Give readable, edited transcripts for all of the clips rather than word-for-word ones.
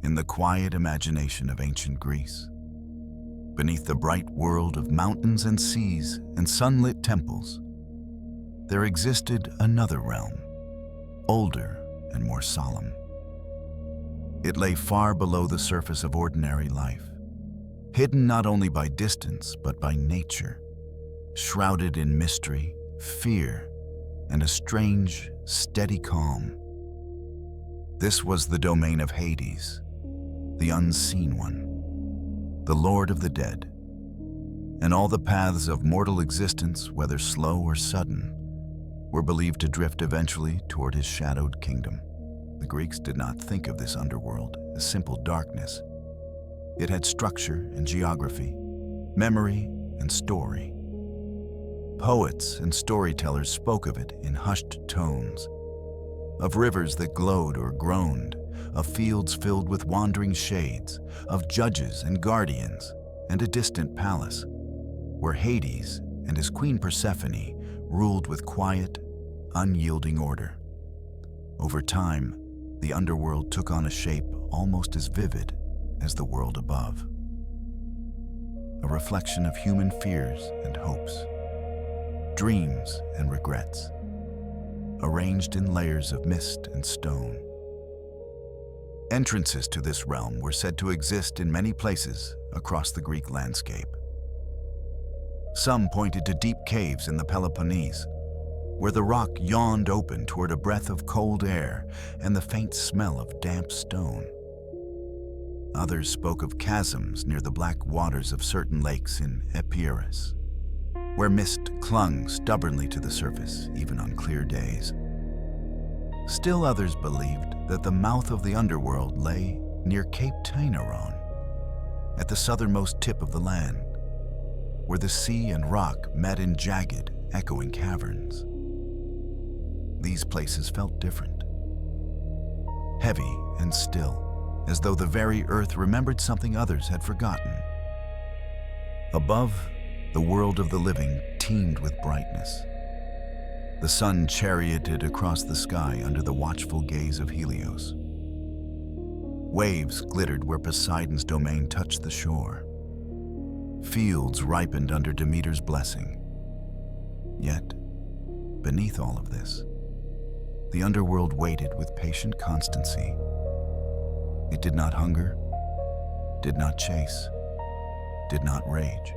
in the quiet imagination of ancient Greece. Beneath the bright world of mountains and seas and sunlit temples, there existed another realm, older and more solemn. It lay far below the surface of ordinary life, hidden not only by distance but by nature, shrouded in mystery, fear, and a strange, steady calm. This was the domain of Hades, the unseen one, the Lord of the dead, and all the paths of mortal existence, whether slow or sudden, were believed to drift eventually toward his shadowed kingdom. The Greeks did not think of this underworld as simple darkness. It had structure and geography, memory and story. Poets and storytellers spoke of it in hushed tones, of rivers that glowed or groaned, of fields filled with wandering shades, of judges and guardians, and a distant palace, where Hades and his queen Persephone ruled with quiet, unyielding order. Over time, the underworld took on a shape almost as vivid as the world above. A reflection of human fears and hopes, dreams and regrets, arranged in layers of mist and stone. Entrances to this realm were said to exist in many places across the Greek landscape. Some pointed to deep caves in the Peloponnese, where the rock yawned open toward a breath of cold air and the faint smell of damp stone. Others spoke of chasms near the black waters of certain lakes in Epirus, where mist clung stubbornly to the surface even on clear days. Still others believed that the mouth of the underworld lay near Cape Tainaron, at the southernmost tip of the land, where the sea and rock met in jagged, echoing caverns. These places felt different, heavy and still, as though the very earth remembered something others had forgotten. Above, the world of the living teemed with brightness. The sun charioted across the sky under the watchful gaze of Helios. Waves glittered where Poseidon's domain touched the shore. Fields ripened under Demeter's blessing. Yet, beneath all of this, the underworld waited with patient constancy. It did not hunger, did not chase, did not rage.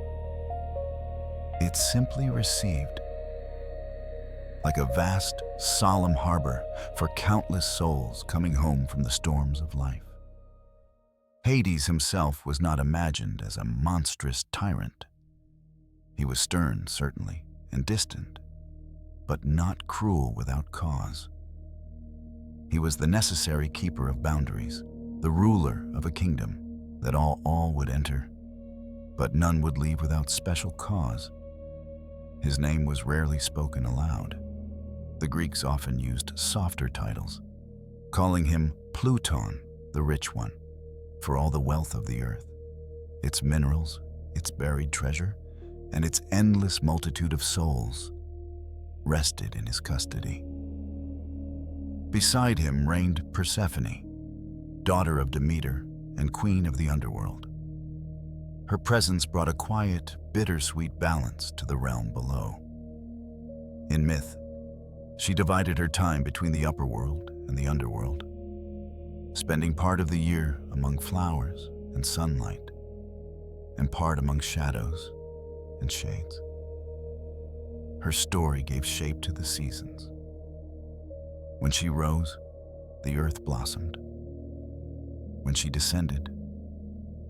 It simply received, like a vast, solemn harbor for countless souls coming home from the storms of life. Hades himself was not imagined as a monstrous tyrant. He was stern, certainly, and distant, but not cruel without cause. He was the necessary keeper of boundaries, the ruler of a kingdom that all would enter, but none would leave without special cause. His name was rarely spoken aloud. The Greeks often used softer titles, calling him Pluton, the Rich One, for all the wealth of the earth, its minerals, its buried treasure, and its endless multitude of souls rested in his custody. Beside him reigned Persephone, daughter of Demeter and queen of the underworld. Her presence brought a quiet, bittersweet balance to the realm below. In myth, she divided her time between the upper world and the underworld, spending part of the year among flowers and sunlight, and part among shadows and shades. Her story gave shape to the seasons. When she rose, the earth blossomed. When she descended,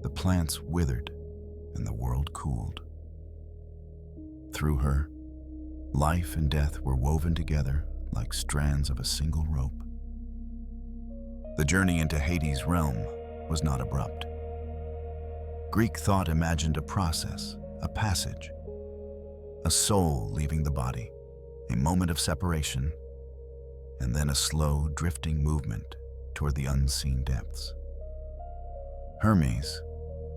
the plants withered and the world cooled. Through her, life and death were woven together like strands of a single rope. The journey into Hades' realm was not abrupt. Greek thought imagined a process, a passage, a soul leaving the body, a moment of separation, and then a slow, drifting movement toward the unseen depths. Hermes,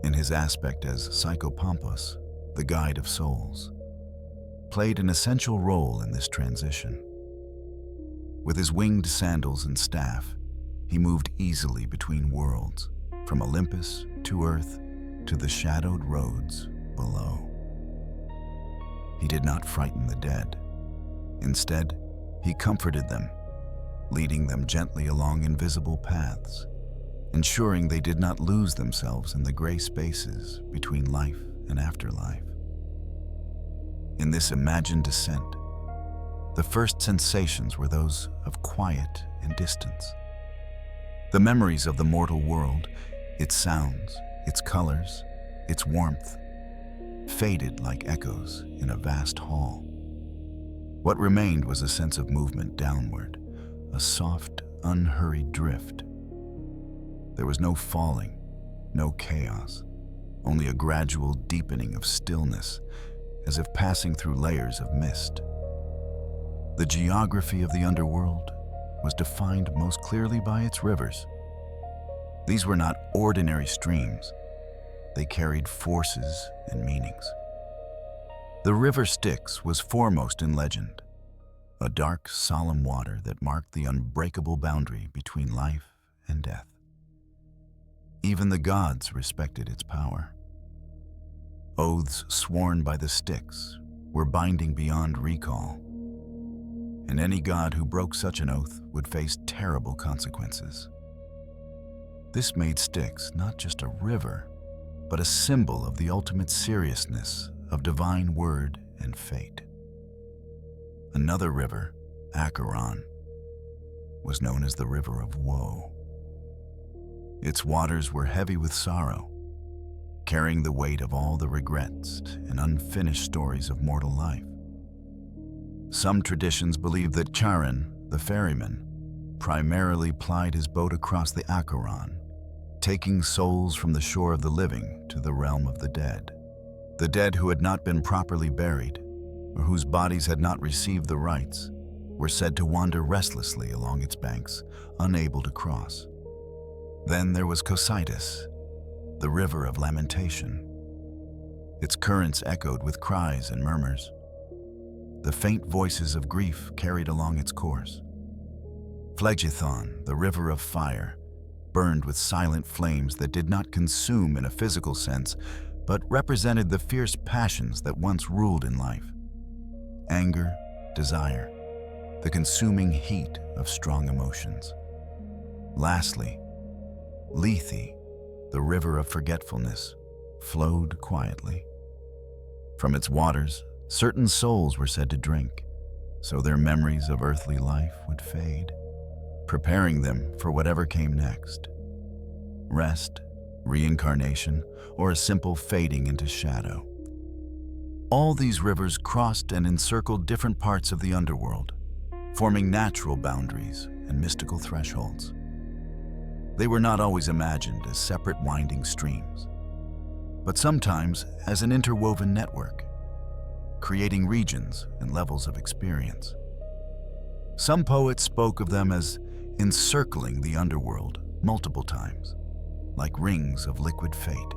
in his aspect as Psychopompos, the guide of souls, played an essential role in this transition. With his winged sandals and staff, he moved easily between worlds, from Olympus to earth to the shadowed roads below. He did not frighten the dead. Instead, he comforted them, leading them gently along invisible paths, ensuring they did not lose themselves in the gray spaces between life and afterlife. In this imagined descent, the first sensations were those of quiet and distance. The memories of the mortal world, its sounds, its colors, its warmth, faded like echoes in a vast hall. What remained was a sense of movement downward, a soft, unhurried drift. There was no falling, no chaos, only a gradual deepening of stillness, as if passing through layers of mist. The geography of the underworld was defined most clearly by its rivers. These were not ordinary streams. They carried forces and meanings. The River Styx was foremost in legend, a dark, solemn water that marked the unbreakable boundary between life and death. Even the gods respected its power. Oaths sworn by the Styx were binding beyond recall, and any god who broke such an oath would face terrible consequences. This made Styx not just a river, but a symbol of the ultimate seriousness of divine word and fate. Another river, Acheron, was known as the River of Woe. Its waters were heavy with sorrow, carrying the weight of all the regrets and unfinished stories of mortal life. Some traditions believe that Charon, the ferryman, primarily plied his boat across the Acheron, taking souls from the shore of the living to the realm of the dead. The dead who had not been properly buried, or whose bodies had not received the rites, were said to wander restlessly along its banks, unable to cross. Then there was Cocytus, the river of lamentation. Its currents echoed with cries and murmurs, the faint voices of grief carried along its course. Phlegethon, the river of fire, burned with silent flames that did not consume in a physical sense, but represented the fierce passions that once ruled in life. Anger, desire, the consuming heat of strong emotions. Lastly, Lethe, the river of forgetfulness, flowed quietly. From its waters, certain souls were said to drink, so their memories of earthly life would fade, preparing them for whatever came next. Rest, reincarnation, or a simple fading into shadow. All these rivers crossed and encircled different parts of the underworld, forming natural boundaries and mystical thresholds. They were not always imagined as separate winding streams, but sometimes as an interwoven network, creating regions and levels of experience. Some poets spoke of them as encircling the underworld multiple times, like rings of liquid fate.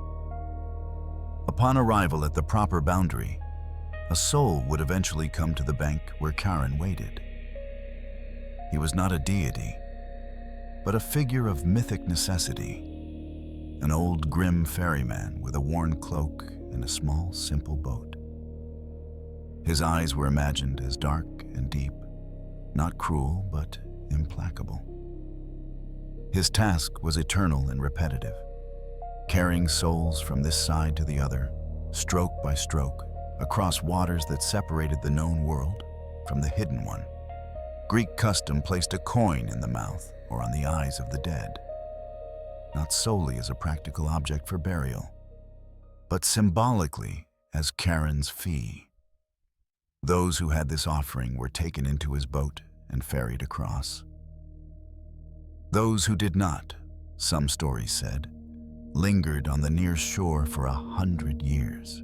Upon arrival at the proper boundary, a soul would eventually come to the bank where Charon waited. He was not a deity, but a figure of mythic necessity, an old grim ferryman with a worn cloak and a small, simple boat. His eyes were imagined as dark and deep, not cruel, but implacable. His task was eternal and repetitive, carrying souls from this side to the other, stroke by stroke, across waters that separated the known world from the hidden one. Greek custom placed a coin in the mouth or on the eyes of the dead, not solely as a practical object for burial, but symbolically as Charon's fee. Those who had this offering were taken into his boat and ferried across. Those who did not, some stories said, lingered on the near shore for 100 years,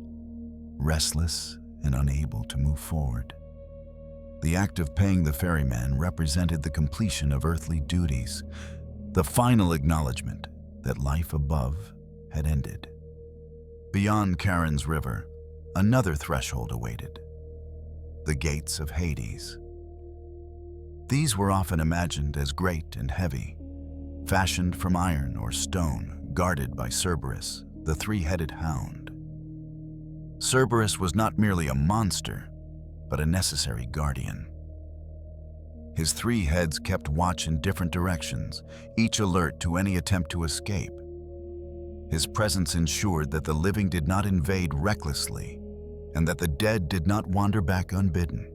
restless and unable to move forward. The act of paying the ferryman represented the completion of earthly duties, the final acknowledgement that life above had ended. Beyond Charon's river, another threshold awaited, the gates of Hades. These were often imagined as great and heavy, fashioned from iron or stone, guarded by Cerberus, the three-headed hound. Cerberus was not merely a monster, but a necessary guardian. His three heads kept watch in different directions, each alert to any attempt to escape. His presence ensured that the living did not invade recklessly, and that the dead did not wander back unbidden.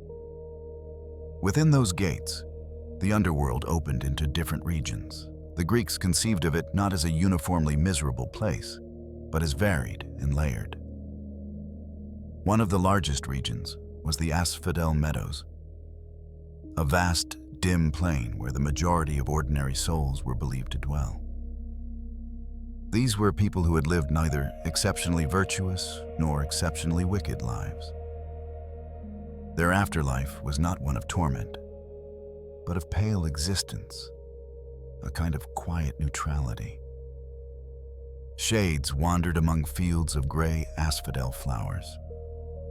Within those gates, the underworld opened into different regions. The Greeks conceived of it not as a uniformly miserable place, but as varied and layered. One of the largest regions was the Asphodel Meadows, a vast, dim plain where the majority of ordinary souls were believed to dwell. These were people who had lived neither exceptionally virtuous nor exceptionally wicked lives. Their afterlife was not one of torment, but of pale existence, a kind of quiet neutrality. Shades wandered among fields of gray asphodel flowers,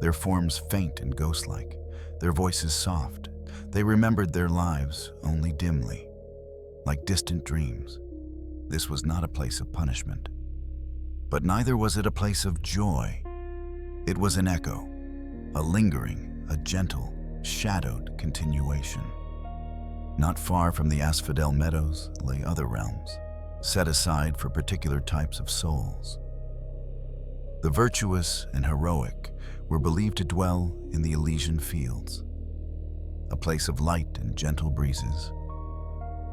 their forms faint and ghost-like, their voices soft. They remembered their lives only dimly, like distant dreams. This was not a place of punishment, but neither was it a place of joy. It was an echo, a lingering, a gentle, shadowed continuation. Not far from the Asphodel Meadows lay other realms, set aside for particular types of souls. The virtuous and heroic were believed to dwell in the Elysian fields, a place of light and gentle breezes,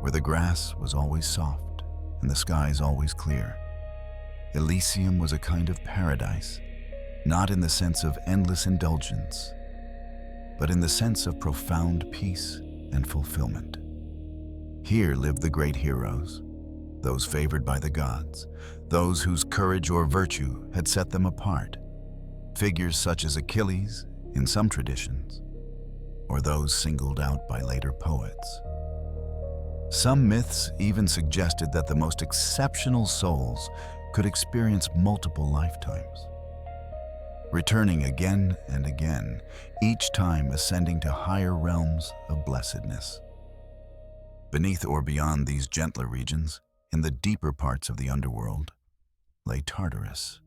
where the grass was always soft and the skies always clear. Elysium was a kind of paradise, not in the sense of endless indulgence, but in the sense of profound peace and fulfillment. Here lived the great heroes, those favored by the gods, those whose courage or virtue had set them apart, figures such as Achilles in some traditions, or those singled out by later poets. Some myths even suggested that the most exceptional souls could experience multiple lifetimes, returning again and again, each time ascending to higher realms of blessedness. Beneath or beyond these gentler regions, in the deeper parts of the underworld, lay Tartarus.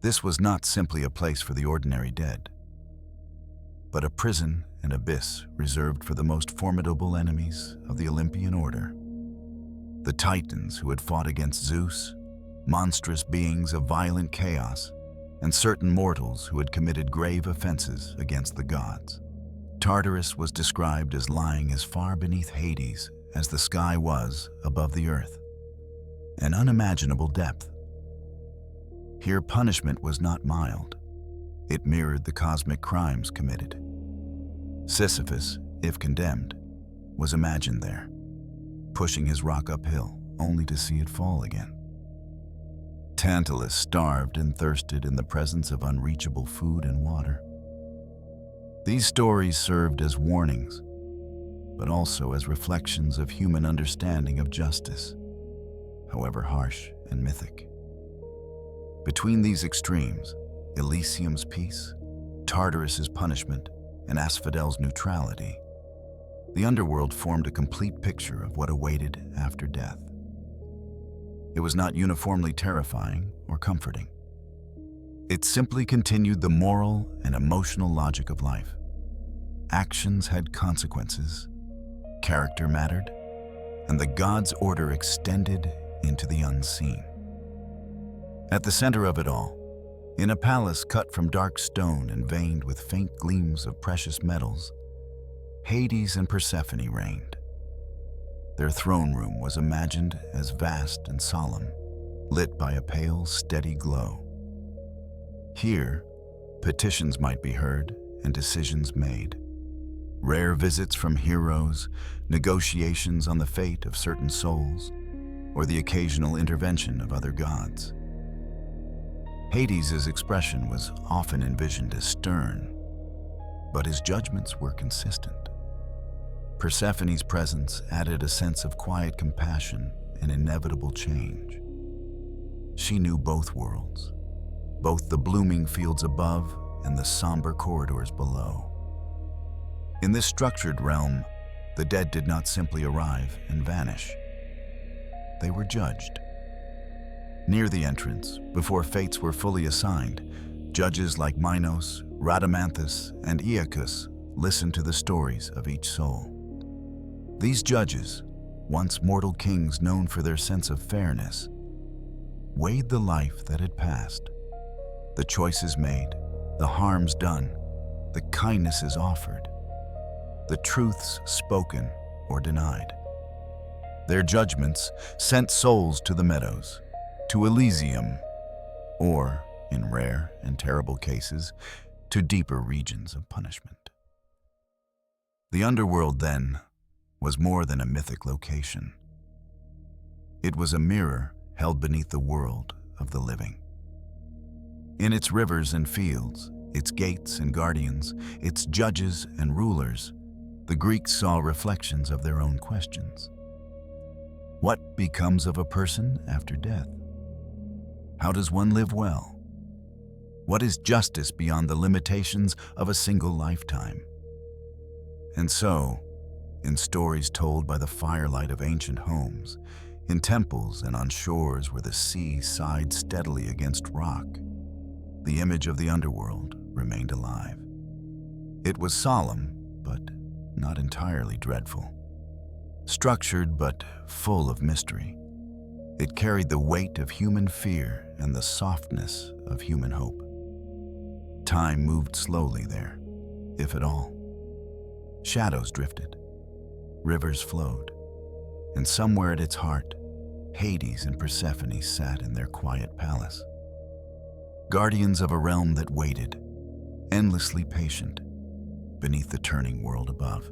This was not simply a place for the ordinary dead, but a prison and abyss reserved for the most formidable enemies of the Olympian order. The Titans who had fought against Zeus, monstrous beings of violent chaos, and certain mortals who had committed grave offenses against the gods. Tartarus was described as lying as far beneath Hades as the sky was above the earth, an unimaginable depth. Here punishment was not mild. It mirrored the cosmic crimes committed. Sisyphus, if condemned, was imagined there, pushing his rock uphill only to see it fall again. Tantalus starved and thirsted in the presence of unreachable food and water. These stories served as warnings, but also as reflections of human understanding of justice, however harsh and mythic. Between these extremes, Elysium's peace, Tartarus's punishment, and Asphodel's neutrality, the underworld formed a complete picture of what awaited after death. It was not uniformly terrifying or comforting. It simply continued the moral and emotional logic of life. Actions had consequences, character mattered, and the gods' order extended into the unseen. At the center of it all, in a palace cut from dark stone and veined with faint gleams of precious metals, Hades and Persephone reigned. Their throne room was imagined as vast and solemn, lit by a pale, steady glow. Here, petitions might be heard and decisions made. Rare visits from heroes, negotiations on the fate of certain souls, or the occasional intervention of other gods. Hades' expression was often envisioned as stern, but his judgments were consistent. Persephone's presence added a sense of quiet compassion and inevitable change. She knew both worlds, both the blooming fields above and the somber corridors below. In this structured realm, the dead did not simply arrive and vanish. They were judged, Near the entrance, before fates were fully assigned, judges like Minos, Rhadamanthus, and Aeacus listened to the stories of each soul. These judges, once mortal kings known for their sense of fairness, weighed the life that had passed, the choices made, the harms done, the kindnesses offered, the truths spoken or denied. Their judgments sent souls to the meadows, to Elysium, or, in rare and terrible cases, to deeper regions of punishment. The underworld, then, was more than a mythic location. It was a mirror held beneath the world of the living. In its rivers and fields, its gates and guardians, its judges and rulers, the Greeks saw reflections of their own questions. What becomes of a person after death? How does one live well? What is justice beyond the limitations of a single lifetime? And so, in stories told by the firelight of ancient homes, in temples and on shores where the sea sighed steadily against rock, the image of the underworld remained alive. It was solemn, but not entirely dreadful. Structured, but full of mystery. It carried the weight of human fear and the softness of human hope. Time moved slowly there, if at all. Shadows drifted, rivers flowed, and somewhere at its heart, Hades and Persephone sat in their quiet palace. Guardians of a realm that waited, endlessly patient, beneath the turning world above.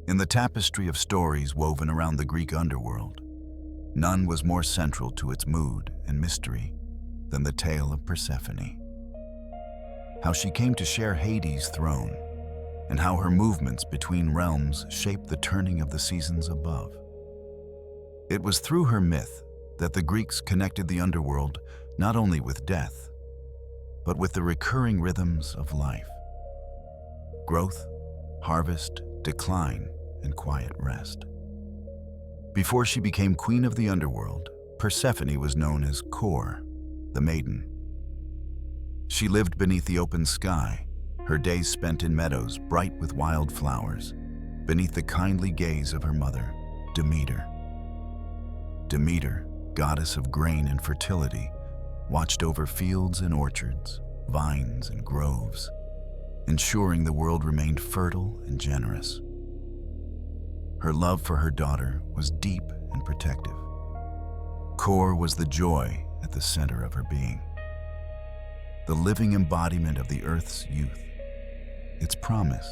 In the tapestry of stories woven around the Greek underworld, none was more central to its mood and mystery than the tale of Persephone. How she came to share Hades' throne, and how her movements between realms shaped the turning of the seasons above. It was through her myth that the Greeks connected the underworld not only with death, but with the recurring rhythms of life. Growth, harvest, decline, and quiet rest. Before she became queen of the underworld, Persephone was known as Kore, the maiden. She lived beneath the open sky, her days spent in meadows bright with wild flowers, beneath the kindly gaze of her mother, Demeter. Demeter, goddess of grain and fertility, watched over fields and orchards, vines and groves, ensuring the world remained fertile and generous. Her love for her daughter was deep and protective. Kore was the joy at the center of her being, the living embodiment of the earth's youth, its promise,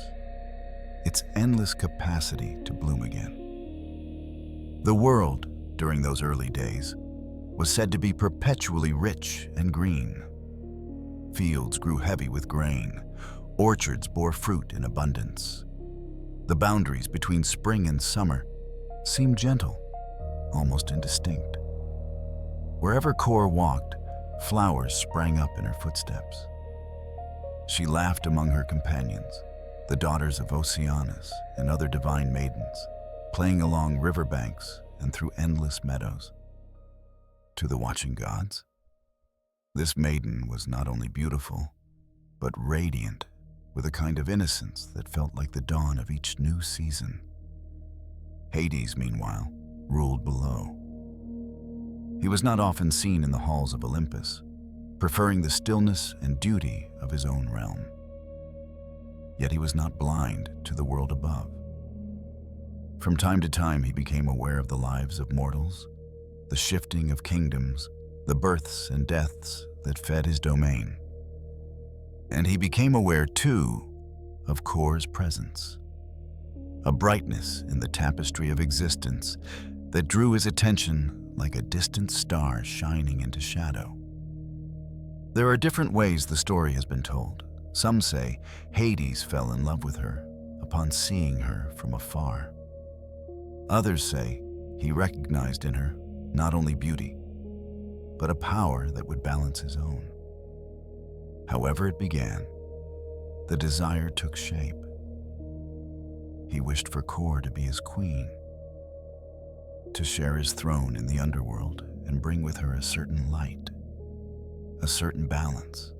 its endless capacity to bloom again. The world, during those early days, was said to be perpetually rich and green. Fields grew heavy with grain, orchards bore fruit in abundance. The boundaries between spring and summer seemed gentle, almost indistinct. Wherever Kore walked, flowers sprang up in her footsteps. She laughed among her companions, the daughters of Oceanus and other divine maidens, playing along riverbanks and through endless meadows. To the watching gods, this maiden was not only beautiful, but radiant, with a kind of innocence that felt like the dawn of each new season. Hades, meanwhile, ruled below. He was not often seen in the halls of Olympus, preferring the stillness and duty of his own realm. Yet he was not blind to the world above. From time to time, he became aware of the lives of mortals, the shifting of kingdoms, the births and deaths that fed his domain. And he became aware, too, of Kore's presence, a brightness in the tapestry of existence that drew his attention like a distant star shining into shadow. There are different ways the story has been told. Some say Hades fell in love with her upon seeing her from afar. Others say he recognized in her not only beauty, but a power that would balance his own. However it began, the desire took shape. He wished for Kore to be his queen, to share his throne in the underworld and bring with her a certain light, a certain balance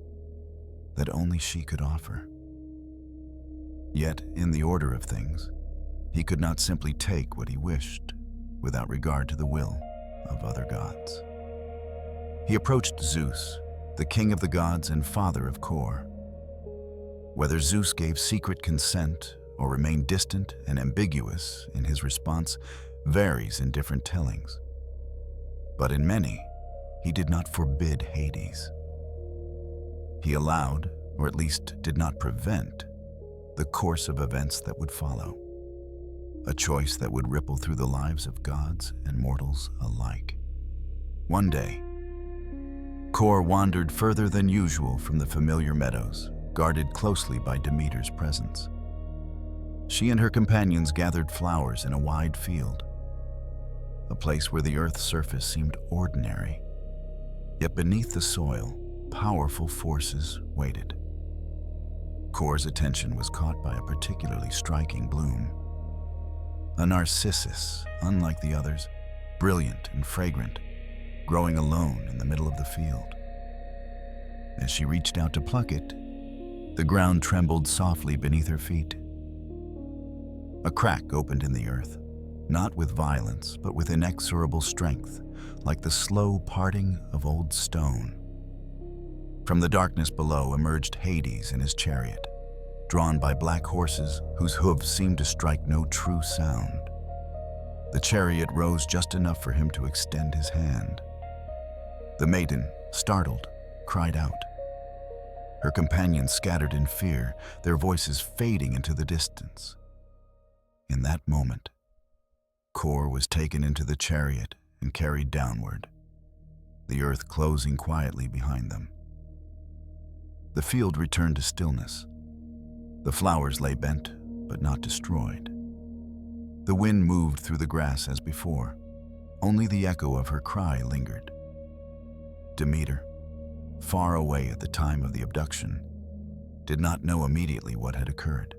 that only she could offer. Yet, in the order of things, he could not simply take what he wished without regard to the will of other gods. He approached Zeus, the king of the gods and father of Kor. Whether Zeus gave secret consent or remained distant and ambiguous in his response varies in different tellings. But in many, he did not forbid Hades. He allowed, or at least did not prevent, the course of events that would follow, a choice that would ripple through the lives of gods and mortals alike. One day, Kor wandered further than usual from the familiar meadows, guarded closely by Demeter's presence. She and her companions gathered flowers in a wide field, a place where the earth's surface seemed ordinary. Yet beneath the soil, powerful forces waited. Kor's attention was caught by a particularly striking bloom. A narcissus, unlike the others, brilliant and fragrant, growing alone in the middle of the field. As she reached out to pluck it, the ground trembled softly beneath her feet. A crack opened in the earth, not with violence, but with inexorable strength, like the slow parting of old stone. From the darkness below emerged Hades in his chariot, drawn by black horses whose hooves seemed to strike no true sound. The chariot rose just enough for him to extend his hand. The maiden, startled, cried out. Her companions scattered in fear, their voices fading into the distance. In that moment, Kor was taken into the chariot and carried downward, the earth closing quietly behind them. The field returned to stillness. The flowers lay bent, but not destroyed. The wind moved through the grass as before. Only the echo of her cry lingered. Demeter, far away at the time of the abduction, did not know immediately what had occurred.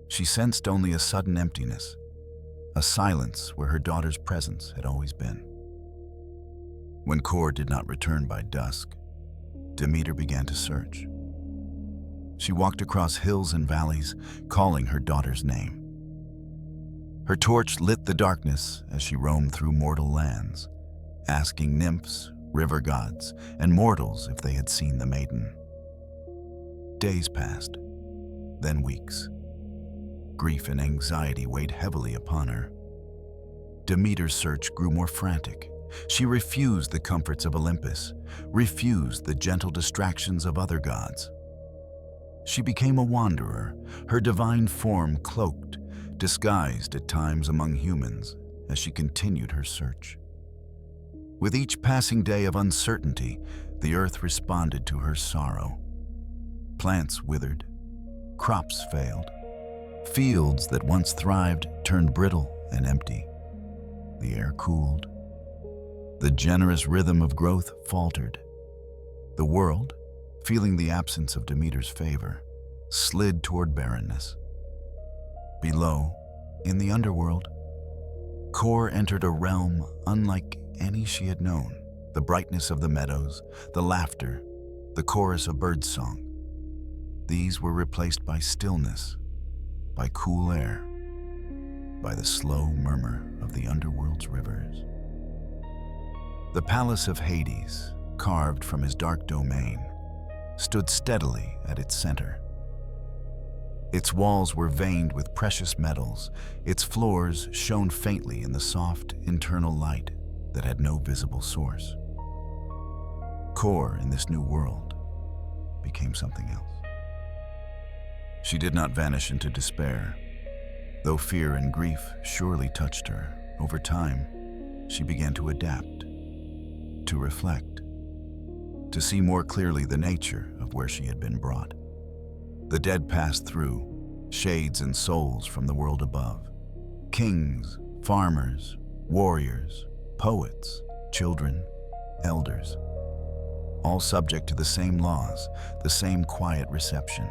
She sensed only a sudden emptiness, a silence where her daughter's presence had always been. When Kor did not return by dusk, Demeter began to search. She walked across hills and valleys, calling her daughter's name. Her torch lit the darkness as she roamed through mortal lands, asking nymphs, river gods, and mortals if they had seen the maiden. Days passed, then weeks. Grief and anxiety weighed heavily upon her. Demeter's search grew more frantic. She refused the comforts of Olympus, refused the gentle distractions of other gods. She became a wanderer, her divine form cloaked, disguised at times among humans as she continued her search. With each passing day of uncertainty, the earth responded to her sorrow. Plants withered, crops failed, fields that once thrived turned brittle and empty. The air cooled. The generous rhythm of growth faltered. The world, feeling the absence of Demeter's favor, slid toward barrenness. Below, in the underworld, Kor entered a realm unlike any she had known. The brightness of the meadows, the laughter, the chorus of birdsong. These were replaced by stillness, by cool air, by the slow murmur of the underworld's rivers. The palace of Hades, carved from his dark domain, stood steadily at its center. Its walls were veined with precious metals, its floors shone faintly in the soft, internal light that had no visible source. Kor, in this new world, became something else. She did not vanish into despair. Though fear and grief surely touched her, over time, she began to adapt, to reflect, to see more clearly the nature of where she had been brought. The dead passed through, shades and souls from the world above. Kings, farmers, warriors, poets, children, elders, all subject to the same laws, the same quiet reception.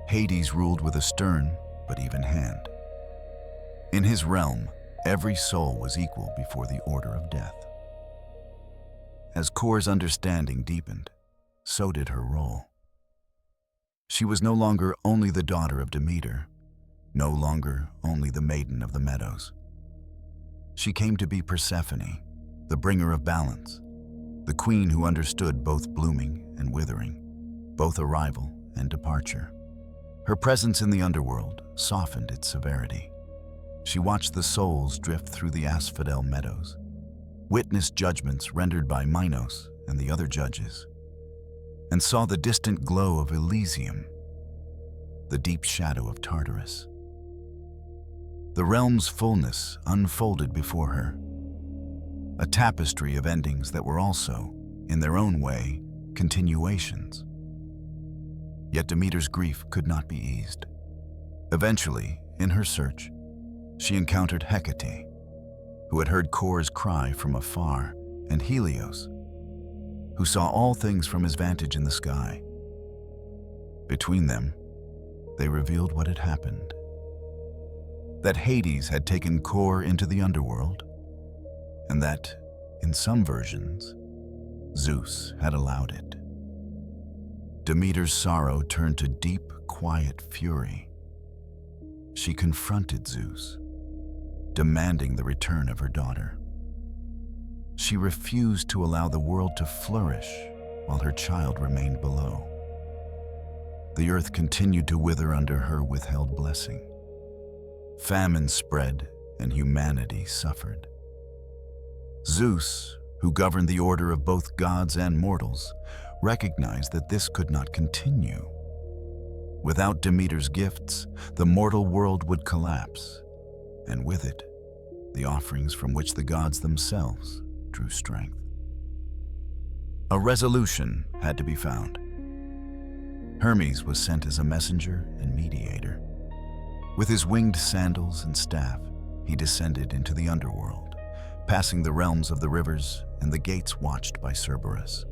Hades ruled with a stern but even hand. In his realm, every soul was equal before the order of death. As Kor's understanding deepened, so did her role. She was no longer only the daughter of Demeter, no longer only the maiden of the meadows. She came to be Persephone, the bringer of balance, the queen who understood both blooming and withering, both arrival and departure. Her presence in the underworld softened its severity. She watched the souls drift through the Asphodel Meadows, witnessed judgments rendered by Minos and the other judges, and saw the distant glow of Elysium, the deep shadow of Tartarus. The realm's fullness unfolded before her, a tapestry of endings that were also, in their own way, continuations. Yet Demeter's grief could not be eased. Eventually, in her search, she encountered Hecate, who had heard Kor's cry from afar, and Helios, who saw all things from his vantage in the sky. Between them, they revealed what had happened. That Hades had taken Kor into the underworld, and that, in some versions, Zeus had allowed it. Demeter's sorrow turned to deep, quiet fury. She confronted Zeus, demanding the return of her daughter. She refused to allow the world to flourish while her child remained below. The earth continued to wither under her withheld blessing. Famine spread and humanity suffered. Zeus, who governed the order of both gods and mortals, recognized that this could not continue. Without Demeter's gifts, the mortal world would collapse, and with it, the offerings from which the gods themselves drew strength. A resolution had to be found. Hermes was sent as a messenger and mediator. With his winged sandals and staff, he descended into the underworld, passing the realms of the rivers and the gates watched by Cerberus.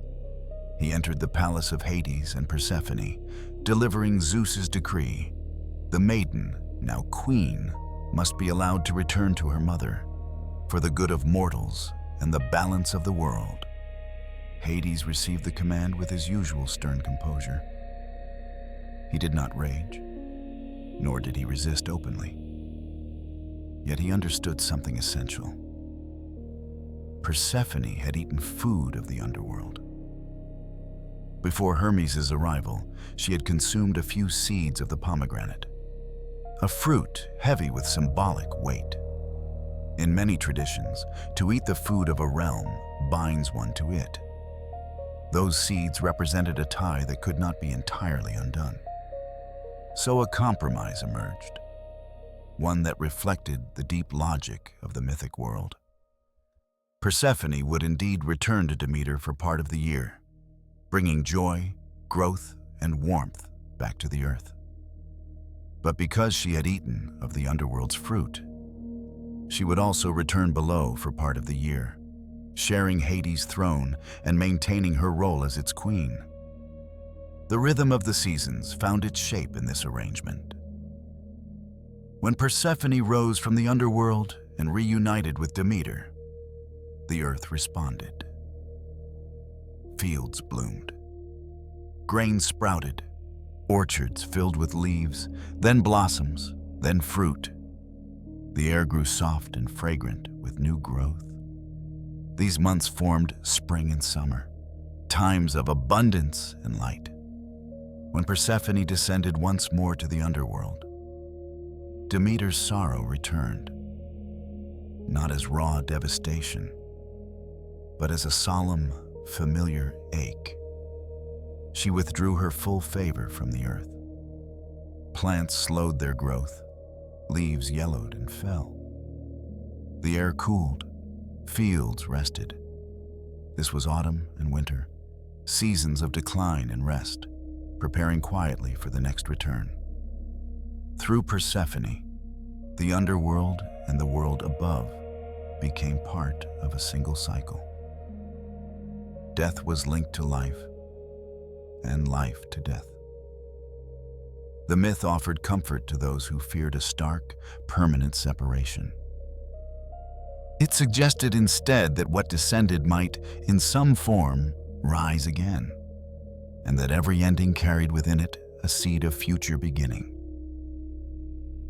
He entered the palace of Hades and Persephone, delivering Zeus's decree. The maiden, now queen, must be allowed to return to her mother, for the good of mortals and the balance of the world. Hades received the command with his usual stern composure. He did not rage, nor did he resist openly. Yet he understood something essential. Persephone had eaten food of the underworld. Before Hermes' arrival, she had consumed a few seeds of the pomegranate, a fruit heavy with symbolic weight. In many traditions, to eat the food of a realm binds one to it. Those seeds represented a tie that could not be entirely undone. So a compromise emerged, one that reflected the deep logic of the mythic world. Persephone would indeed return to Demeter for part of the year, bringing joy, growth, and warmth back to the earth. But because she had eaten of the underworld's fruit, she would also return below for part of the year, sharing Hades' throne and maintaining her role as its queen. The rhythm of the seasons found its shape in this arrangement. When Persephone rose from the underworld and reunited with Demeter, the earth responded. Fields bloomed. Grain sprouted. Orchards filled with leaves, then blossoms, then fruit. The air grew soft and fragrant with new growth. These months formed spring and summer, times of abundance and light. When Persephone descended once more to the underworld, Demeter's sorrow returned, not as raw devastation, but as a solemn, familiar ache. She withdrew her full favor from the earth. Plants slowed their growth, leaves yellowed and fell. The air cooled, fields rested. This was autumn and winter, seasons of decline and rest, preparing quietly for the next return. Through Persephone, the underworld and the world above became part of a single cycle. Death was linked to life, and life to death. The myth offered comfort to those who feared a stark, permanent separation. It suggested instead that what descended might, in some form, rise again, and that every ending carried within it a seed of future beginning.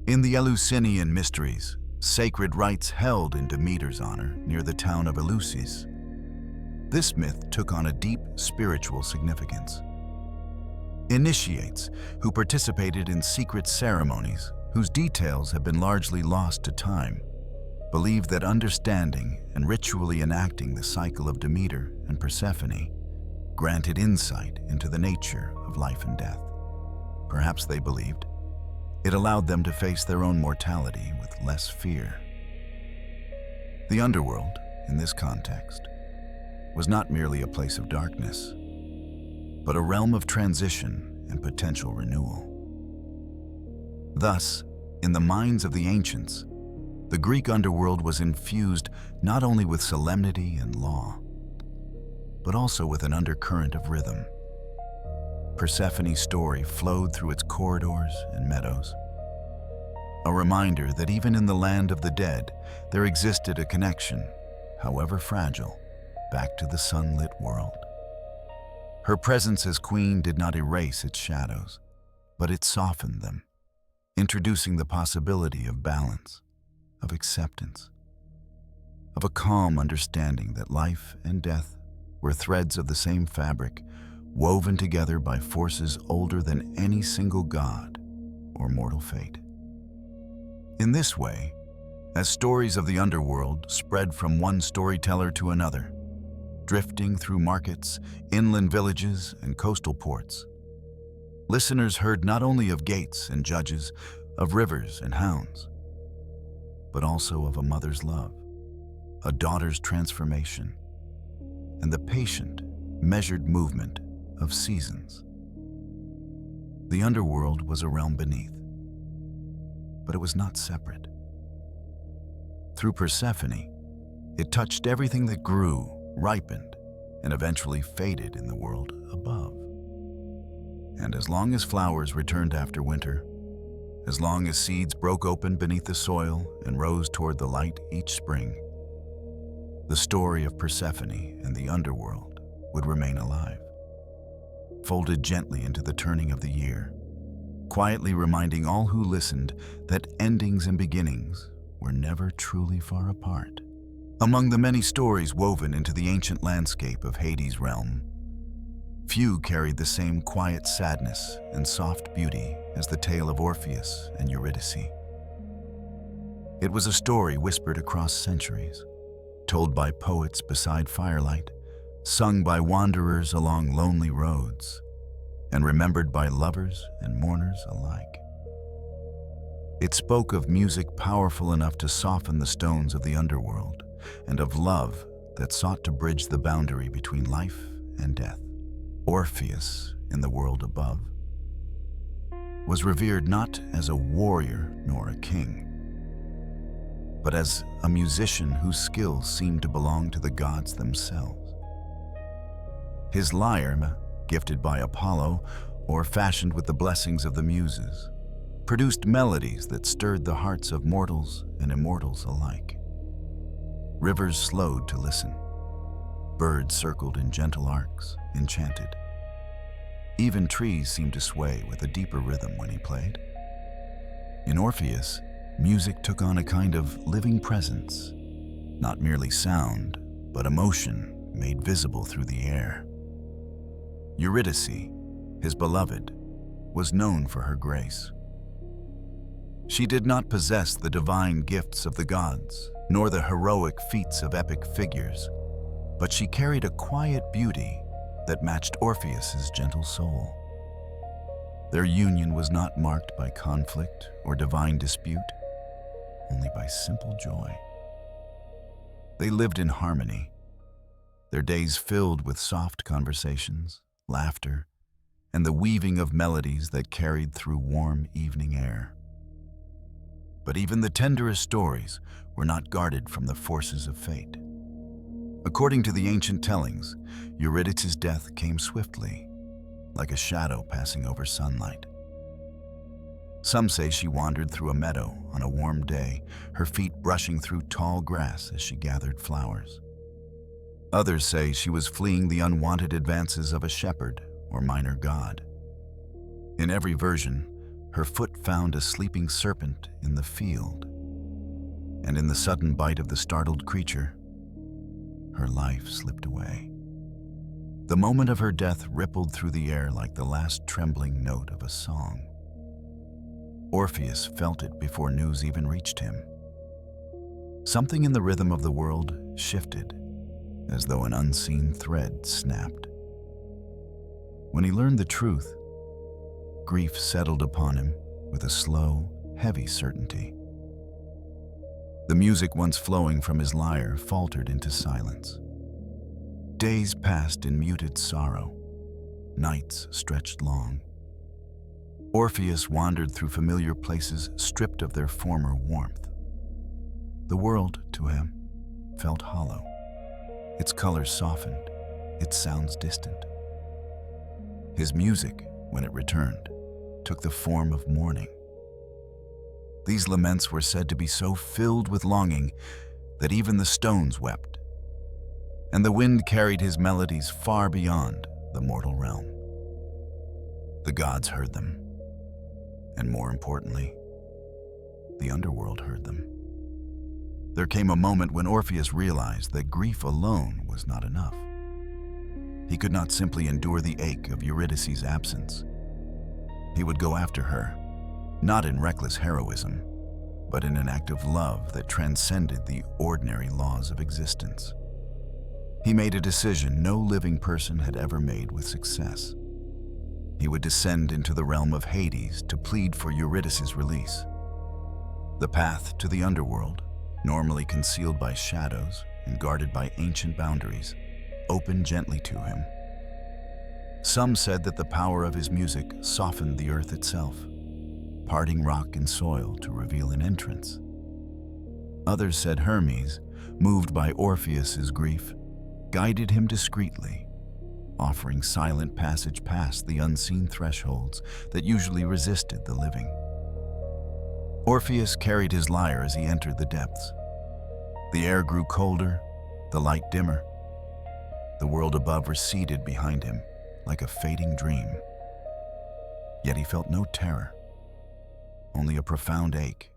In the Eleusinian mysteries, sacred rites held in Demeter's honor near the town of Eleusis, this myth took on a deep spiritual significance. Initiates, who participated in secret ceremonies whose details have been largely lost to time, believed that understanding and ritually enacting the cycle of Demeter and Persephone granted insight into the nature of life and death. Perhaps they believed it allowed them to face their own mortality with less fear. The underworld, in this context, was not merely a place of darkness, but a realm of transition and potential renewal. Thus, in the minds of the ancients, the Greek underworld was infused not only with solemnity and law, but also with an undercurrent of rhythm. Persephone's story flowed through its corridors and meadows, a reminder that even in the land of the dead, there existed a connection, however fragile, back to the sunlit world. Her presence as queen did not erase its shadows, but it softened them, introducing the possibility of balance, of acceptance, of a calm understanding that life and death were threads of the same fabric, woven together by forces older than any single god or mortal fate. In this way, as stories of the underworld spread from one storyteller to another, drifting through markets, inland villages, and coastal ports, listeners heard not only of gates and judges, of rivers and hounds, but also of a mother's love, a daughter's transformation, and the patient, measured movement of seasons. The underworld was a realm beneath, but it was not separate. Through Persephone, it touched everything that grew, ripened, and eventually faded in the world above. And as long as flowers returned after winter, as long as seeds broke open beneath the soil and rose toward the light each spring, the story of Persephone and the underworld would remain alive, folded gently into the turning of the year, quietly reminding all who listened that endings and beginnings were never truly far apart. Among the many stories woven into the ancient landscape of Hades' realm, few carried the same quiet sadness and soft beauty as the tale of Orpheus and Eurydice. It was a story whispered across centuries, told by poets beside firelight, sung by wanderers along lonely roads, and remembered by lovers and mourners alike. It spoke of music powerful enough to soften the stones of the underworld, and of love that sought to bridge the boundary between life and death. Orpheus, in the world above, was revered not as a warrior nor a king, but as a musician whose skills seemed to belong to the gods themselves. His lyre, gifted by Apollo or fashioned with the blessings of the muses, produced melodies that stirred the hearts of mortals and immortals alike. Rivers slowed to listen. Birds circled in gentle arcs, enchanted. Even trees seemed to sway with a deeper rhythm when he played. In Orpheus, music took on a kind of living presence, not merely sound, but emotion made visible through the air. Eurydice, his beloved, was known for her grace. She did not possess the divine gifts of the gods, nor the heroic feats of epic figures, but she carried a quiet beauty that matched Orpheus's gentle soul. Their union was not marked by conflict or divine dispute, only by simple joy. They lived in harmony, their days filled with soft conversations, laughter, and the weaving of melodies that carried through warm evening air. But even the tenderest stories were not guarded from the forces of fate. According to the ancient tellings, Eurydice's death came swiftly, like a shadow passing over sunlight. Some say she wandered through a meadow on a warm day, her feet brushing through tall grass as she gathered flowers. Others say she was fleeing the unwanted advances of a shepherd or minor god. In every version, her foot found a sleeping serpent in the field, and in the sudden bite of the startled creature, her life slipped away. The moment of her death rippled through the air like the last trembling note of a song. Orpheus felt it before news even reached him. Something in the rhythm of the world shifted, as though an unseen thread snapped. When he learned the truth, grief settled upon him with a slow, heavy certainty. The music once flowing from his lyre faltered into silence. Days passed in muted sorrow. Nights stretched long. Orpheus wandered through familiar places stripped of their former warmth. The world, to him, felt hollow. Its colors softened, its sounds distant. His music, when it returned, took the form of mourning. These laments were said to be so filled with longing that even the stones wept, and the wind carried his melodies far beyond the mortal realm. The gods heard them, and more importantly, the underworld heard them. There came a moment when Orpheus realized that grief alone was not enough. He could not simply endure the ache of Eurydice's absence. He would go after her, not in reckless heroism, but in an act of love that transcended the ordinary laws of existence. He made a decision no living person had ever made with success. He would descend into the realm of Hades to plead for Eurydice's release. The path to the underworld, normally concealed by shadows and guarded by ancient boundaries, opened gently to him. Some said that the power of his music softened the earth itself, parting rock and soil to reveal an entrance. Others said Hermes, moved by Orpheus's grief, guided him discreetly, offering silent passage past the unseen thresholds that usually resisted the living. Orpheus carried his lyre as he entered the depths. The air grew colder, the light dimmer. The world above receded behind him like a fading dream. Yet he felt no terror, only a profound ache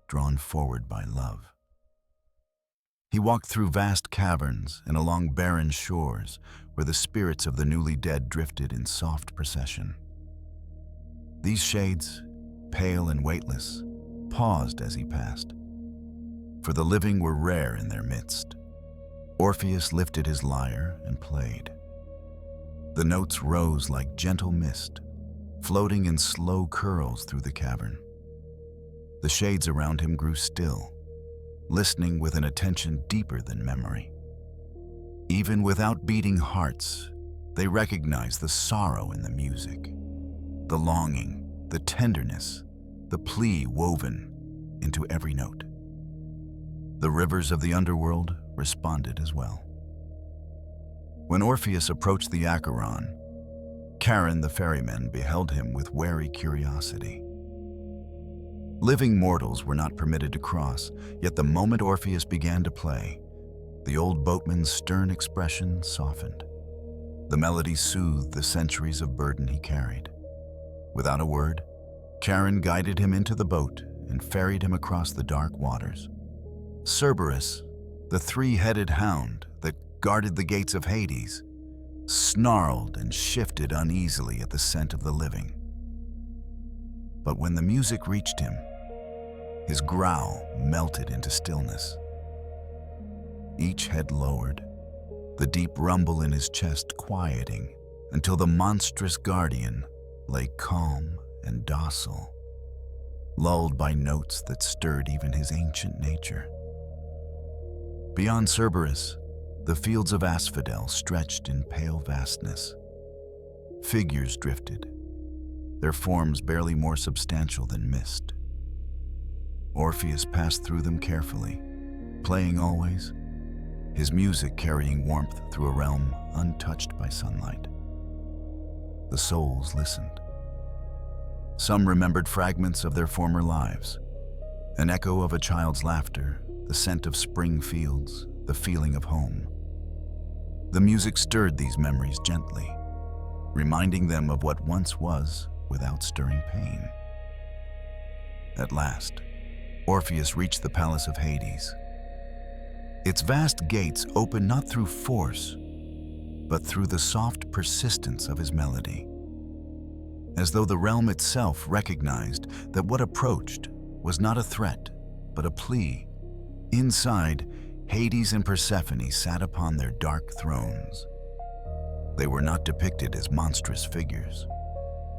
drawn forward by love. He walked through vast caverns and along barren shores where the spirits of the newly dead drifted in soft procession. These shades, pale and weightless, paused as he passed, for the living were rare in their midst. Orpheus lifted his lyre and played. The notes rose like gentle mist, floating in slow curls through the cavern. The shades around him grew still, listening with an attention deeper than memory. Even without beating hearts, they recognized the sorrow in the music, the longing, the tenderness, the plea woven into every note. The rivers of the underworld responded as well. When Orpheus approached the Acheron, Charon the ferryman beheld him with wary curiosity. Living mortals were not permitted to cross, yet the moment Orpheus began to play, the old boatman's stern expression softened. The melody soothed the centuries of burden he carried. Without a word, Charon guided him into the boat and ferried him across the dark waters. Cerberus, the three-headed hound that guarded the gates of Hades, snarled and shifted uneasily at the scent of the living. But when the music reached him, his growl melted into stillness. Each head lowered, the deep rumble in his chest quieting until the monstrous guardian lay calm and docile, lulled by notes that stirred even his ancient nature. Beyond Cerberus, the fields of Asphodel stretched in pale vastness. Figures drifted, their forms barely more substantial than mist. Orpheus passed through them carefully, playing always, his music carrying warmth through a realm untouched by sunlight. The souls listened. Some remembered fragments of their former lives, an echo of a child's laughter, the scent of spring fields, the feeling of home. The music stirred these memories gently, reminding them of what once was without stirring pain. At last, Orpheus reached the palace of Hades. Its vast gates opened not through force, but through the soft persistence of his melody, as though the realm itself recognized that what approached was not a threat, but a plea. Inside, Hades and Persephone sat upon their dark thrones. They were not depicted as monstrous figures.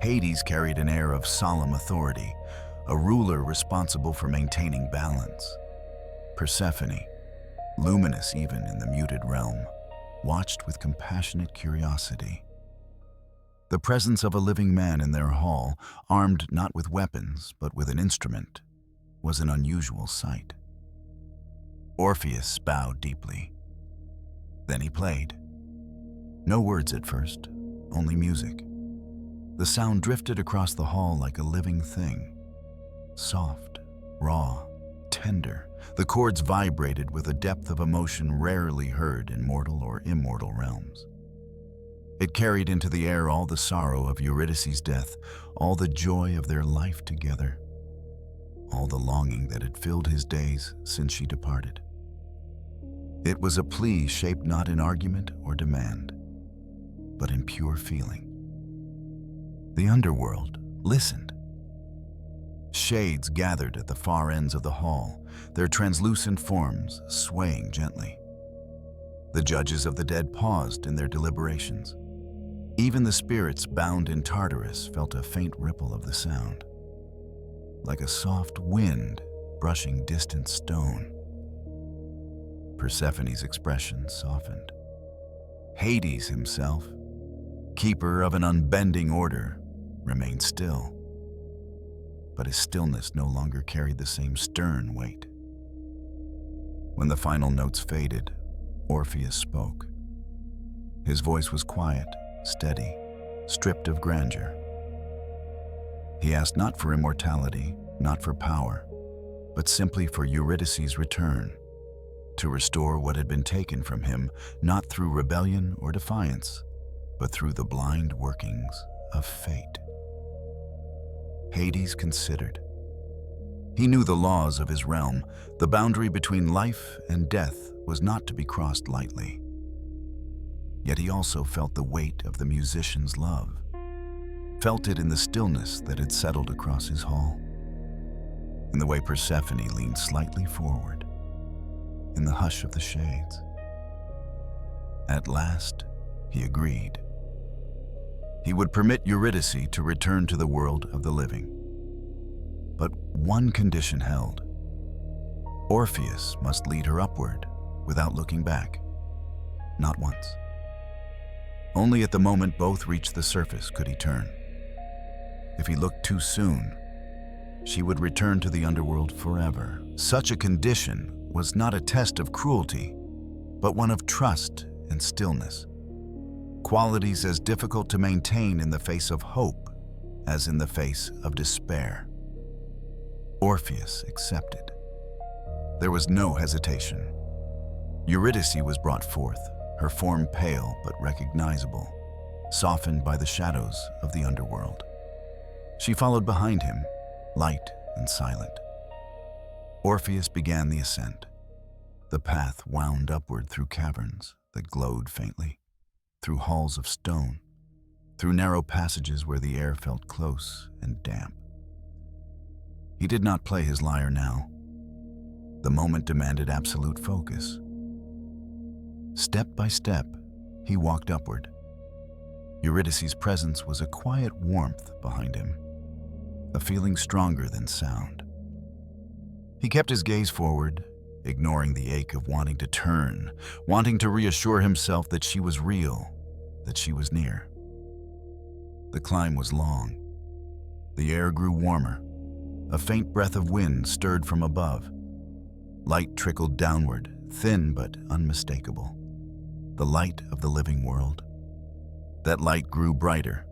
Hades carried an air of solemn authority, a ruler responsible for maintaining balance. Persephone, luminous even in the muted realm, watched with compassionate curiosity. The presence of a living man in their hall, armed not with weapons but with an instrument, was an unusual sight. Orpheus bowed deeply. Then he played. No words at first, only music. The sound drifted across the hall like a living thing. Soft, raw, tender, the chords vibrated with a depth of emotion rarely heard in mortal or immortal realms. It carried into the air all the sorrow of Eurydice's death, all the joy of their life together, all the longing that had filled his days since she departed. It was a plea shaped not in argument or demand, but in pure feeling. The underworld listened. Shades gathered at the far ends of the hall, their translucent forms swaying gently. The judges of the dead paused in their deliberations. Even the spirits bound in Tartarus felt a faint ripple of the sound, like a soft wind brushing distant stone. Persephone's expression softened. Hades himself, keeper of an unbending order, remained still. But his stillness no longer carried the same stern weight. When the final notes faded, Orpheus spoke. His voice was quiet, steady, stripped of grandeur. He asked not for immortality, not for power, but simply for Eurydice's return, to restore what had been taken from him, not through rebellion or defiance, but through the blind workings of fate. Hades considered. He knew the laws of his realm. The boundary between life and death was not to be crossed lightly. Yet he also felt the weight of the musician's love, felt it in the stillness that had settled across his hall, in the way Persephone leaned slightly forward, in the hush of the shades. At last, he agreed. He would permit Eurydice to return to the world of the living. But one condition held. Orpheus must lead her upward without looking back. Not once. Only at the moment both reached the surface could he turn. If he looked too soon, she would return to the underworld forever. Such a condition was not a test of cruelty, but one of trust and stillness. Qualities as difficult to maintain in the face of hope as in the face of despair. Orpheus accepted. There was no hesitation. Eurydice was brought forth, her form pale but recognizable, softened by the shadows of the underworld. She followed behind him, light and silent. Orpheus began the ascent. The path wound upward through caverns that glowed faintly, through halls of stone, through narrow passages where the air felt close and damp. He did not play his lyre now. The moment demanded absolute focus. Step by step, he walked upward. Eurydice's presence was a quiet warmth behind him, a feeling stronger than sound. He kept his gaze forward, ignoring the ache of wanting to turn, wanting to reassure himself that she was real, that she was near. The climb was long. The air grew warmer. A faint breath of wind stirred from above. Light trickled downward, thin but unmistakable. The light of the living world. That light grew brighter.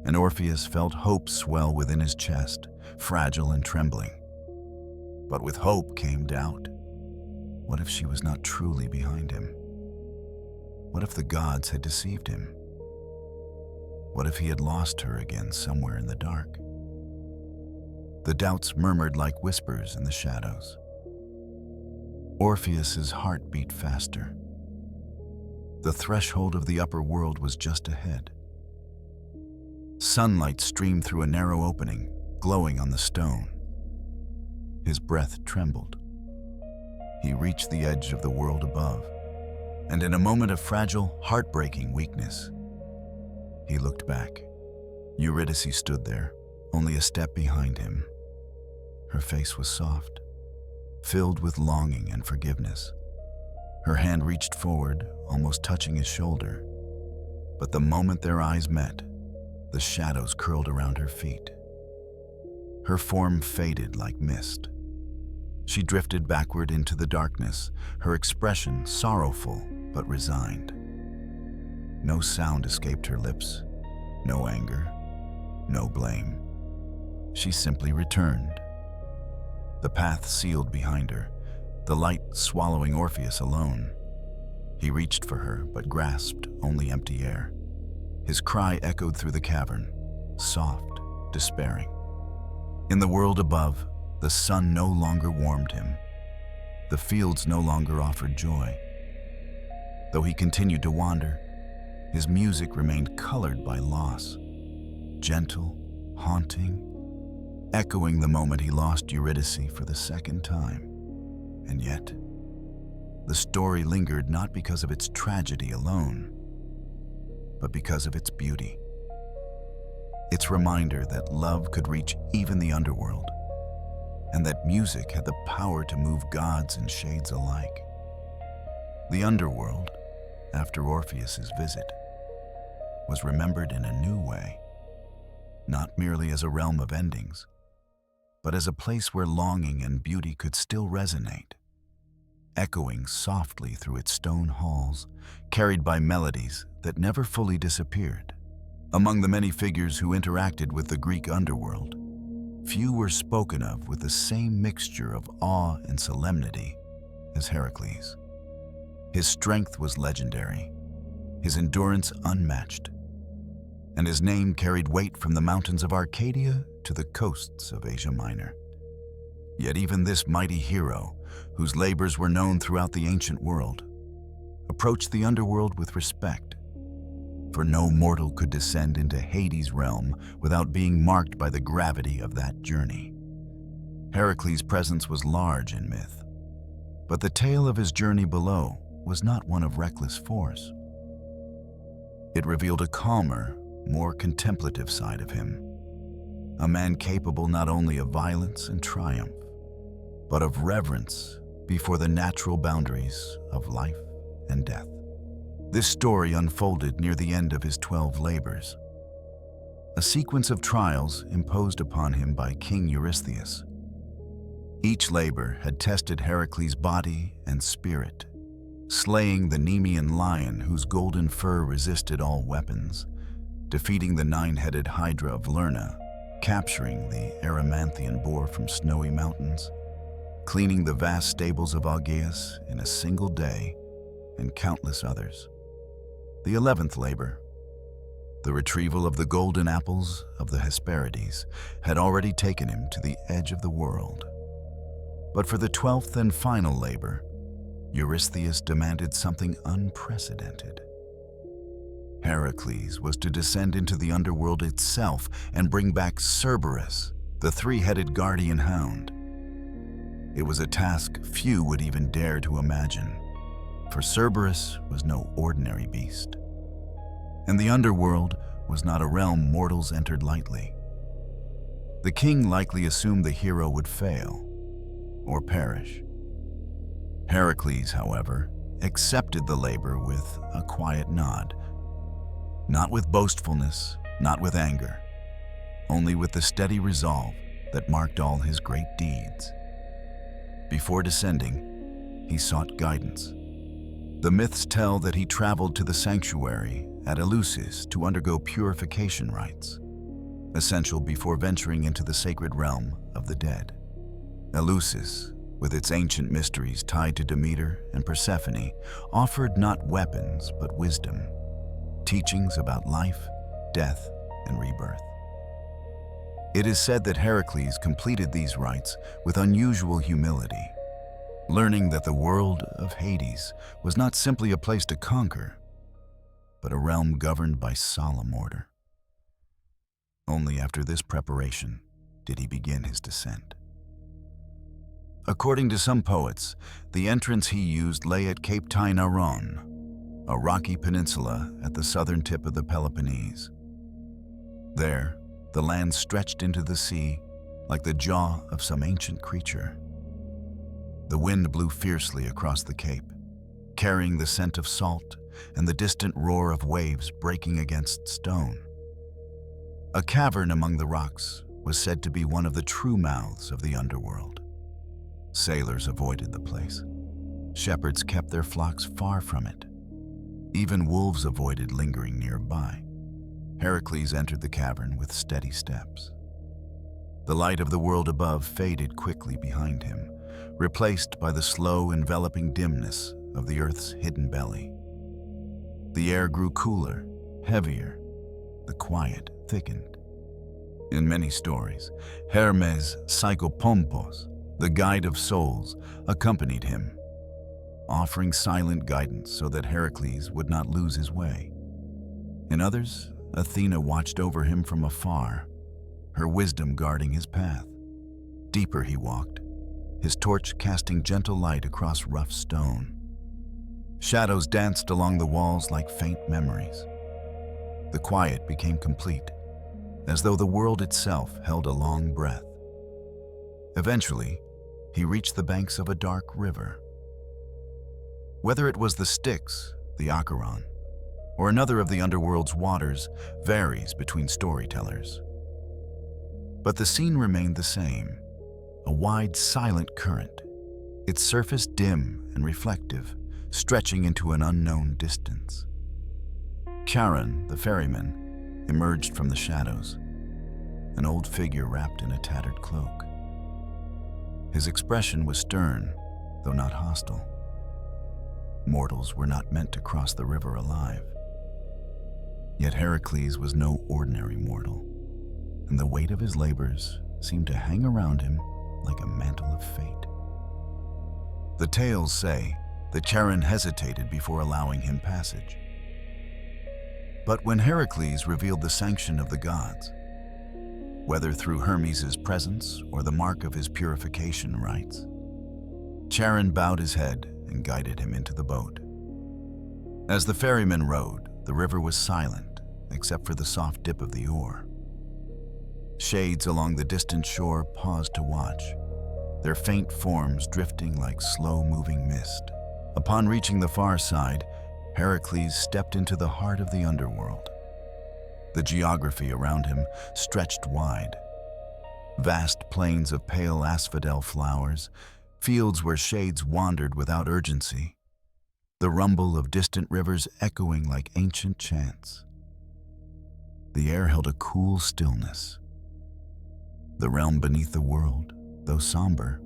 and Orpheus felt hope swell within his chest, fragile and trembling. But with hope came doubt. What if she was not truly behind him? What if the gods had deceived him? What if he had lost her again somewhere in the dark? The doubts murmured like whispers in the shadows. Orpheus's heart beat faster. The threshold of the upper world was just ahead. Sunlight streamed through a narrow opening, glowing on the stone. His breath trembled. He reached the edge of the world above, and in a moment of fragile, heartbreaking weakness, he looked back. Eurydice stood there, only a step behind him. Her face was soft, filled with longing and forgiveness. Her hand reached forward, almost touching his shoulder. But the moment their eyes met, the shadows curled around her feet. Her form faded like mist. She drifted backward into the darkness, her expression sorrowful but resigned. No sound escaped her lips, no anger, no blame. She simply returned. The path sealed behind her, the light swallowing Orpheus alone. He reached for her, but grasped only empty air. His cry echoed through the cavern, soft, despairing. In the world above, the sun no longer warmed him. The fields no longer offered joy. Though he continued to wander, his music remained colored by loss, gentle, haunting, echoing the moment he lost Eurydice for the second time. And yet, the story lingered not because of its tragedy alone, but because of its beauty. Its reminder that love could reach even the underworld, and that music had the power to move gods and shades alike. The underworld, after Orpheus's visit, was remembered in a new way, not merely as a realm of endings, but as a place where longing and beauty could still resonate, echoing softly through its stone halls, carried by melodies that never fully disappeared. Among the many figures who interacted with the Greek underworld, few were spoken of with the same mixture of awe and solemnity as Heracles. His strength was legendary, his endurance unmatched, and his name carried weight from the mountains of Arcadia to the coasts of Asia Minor. Yet even this mighty hero, whose labors were known throughout the ancient world, approached the underworld with respect, for no mortal could descend into Hades' realm without being marked by the gravity of that journey. Heracles' presence was large in myth, but the tale of his journey below was not one of reckless force. It revealed a calmer, more contemplative side of him, a man capable not only of violence and triumph, but of reverence before the natural boundaries of life and death. This story unfolded near the end of his 12 labors, a sequence of trials imposed upon him by King Eurystheus. Each labor had tested Heracles' body and spirit, slaying the Nemean lion whose golden fur resisted all weapons, defeating the 9-headed Hydra of Lerna, capturing the Erymanthian boar from snowy mountains, cleaning the vast stables of Augeas in a single day, and countless others. The 11th labor, the retrieval of the golden apples of the Hesperides, had already taken him to the edge of the world. But for the 12th and final labor, Eurystheus demanded something unprecedented. Heracles was to descend into the underworld itself and bring back Cerberus, the 3-headed guardian hound. It was a task few would even dare to imagine, for Cerberus was no ordinary beast. And the underworld was not a realm mortals entered lightly. The king likely assumed the hero would fail or perish. Heracles, however, accepted the labor with a quiet nod, not with boastfulness, not with anger, only with the steady resolve that marked all his great deeds. Before descending, he sought guidance. The myths tell that he traveled to the sanctuary at Eleusis to undergo purification rites, essential before venturing into the sacred realm of the dead. Eleusis, with its ancient mysteries tied to Demeter and Persephone, offered not weapons but wisdom, teachings about life, death, and rebirth. It is said that Heracles completed these rites with unusual humility, learning that the world of Hades was not simply a place to conquer, but a realm governed by solemn order. Only after this preparation did he begin his descent. According to some poets, the entrance he used lay at Cape Tainaron, a rocky peninsula at the southern tip of the Peloponnese. There, the land stretched into the sea like the jaw of some ancient creature. The wind blew fiercely across the cape, carrying the scent of salt and the distant roar of waves breaking against stone. A cavern among the rocks was said to be one of the true mouths of the underworld. Sailors avoided the place. Shepherds kept their flocks far from it. Even wolves avoided lingering nearby. Heracles entered the cavern with steady steps. The light of the world above faded quickly behind him, replaced by the slow, enveloping dimness of the earth's hidden belly. The air grew cooler, heavier. The quiet thickened. In many stories, Hermes Psychopompos, the guide of souls, accompanied him, offering silent guidance so that Heracles would not lose his way. In others, Athena watched over him from afar, her wisdom guarding his path. Deeper he walked, his torch casting gentle light across rough stone. Shadows danced along the walls like faint memories. The quiet became complete, as though the world itself held a long breath. Eventually, he reached the banks of a dark river. Whether it was the Styx, the Acheron, or another of the underworld's waters varies between storytellers. But the scene remained the same, a wide, silent current, its surface dim and reflective, stretching into an unknown distance. Charon, the ferryman, emerged from the shadows, an old figure wrapped in a tattered cloak. His expression was stern, though not hostile. Mortals were not meant to cross the river alive. Yet Heracles was no ordinary mortal, and the weight of his labors seemed to hang around him like a mantle of fate. The tales say that Charon hesitated before allowing him passage. But when Heracles revealed the sanction of the gods, whether through Hermes' presence or the mark of his purification rites, Charon bowed his head and guided him into the boat. As the ferryman rowed, the river was silent except for the soft dip of the oar. Shades along the distant shore paused to watch, their faint forms drifting like slow-moving mist. Upon reaching the far side, Heracles stepped into the heart of the underworld. The geography around him stretched wide. Vast plains of pale asphodel flowers, fields where shades wandered without urgency, the rumble of distant rivers echoing like ancient chants. The air held a cool stillness. The realm beneath the world, though somber,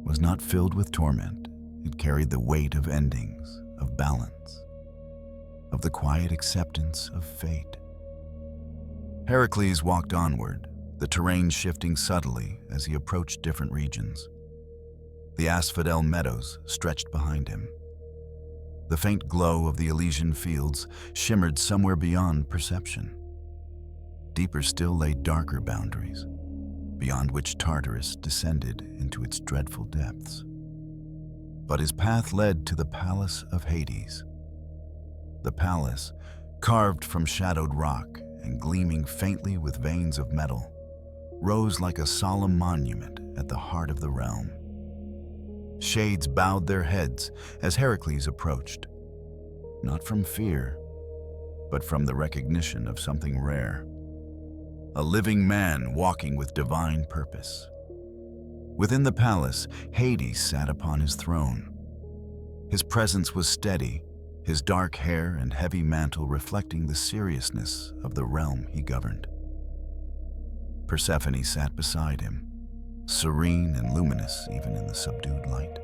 was not filled with torment. It carried the weight of endings, of balance, of the quiet acceptance of fate. Heracles walked onward, the terrain shifting subtly as he approached different regions. The Asphodel Meadows stretched behind him. The faint glow of the Elysian fields shimmered somewhere beyond perception. Deeper still lay darker boundaries, beyond which Tartarus descended into its dreadful depths. But his path led to the palace of Hades. The palace, carved from shadowed rock and gleaming faintly with veins of metal, rose like a solemn monument at the heart of the realm. Shades bowed their heads as Heracles approached, not from fear, but from the recognition of something rare. A living man walking with divine purpose. Within the palace, Hades sat upon his throne. His presence was steady, his dark hair and heavy mantle reflecting the seriousness of the realm he governed. Persephone sat beside him, serene and luminous even in the subdued light.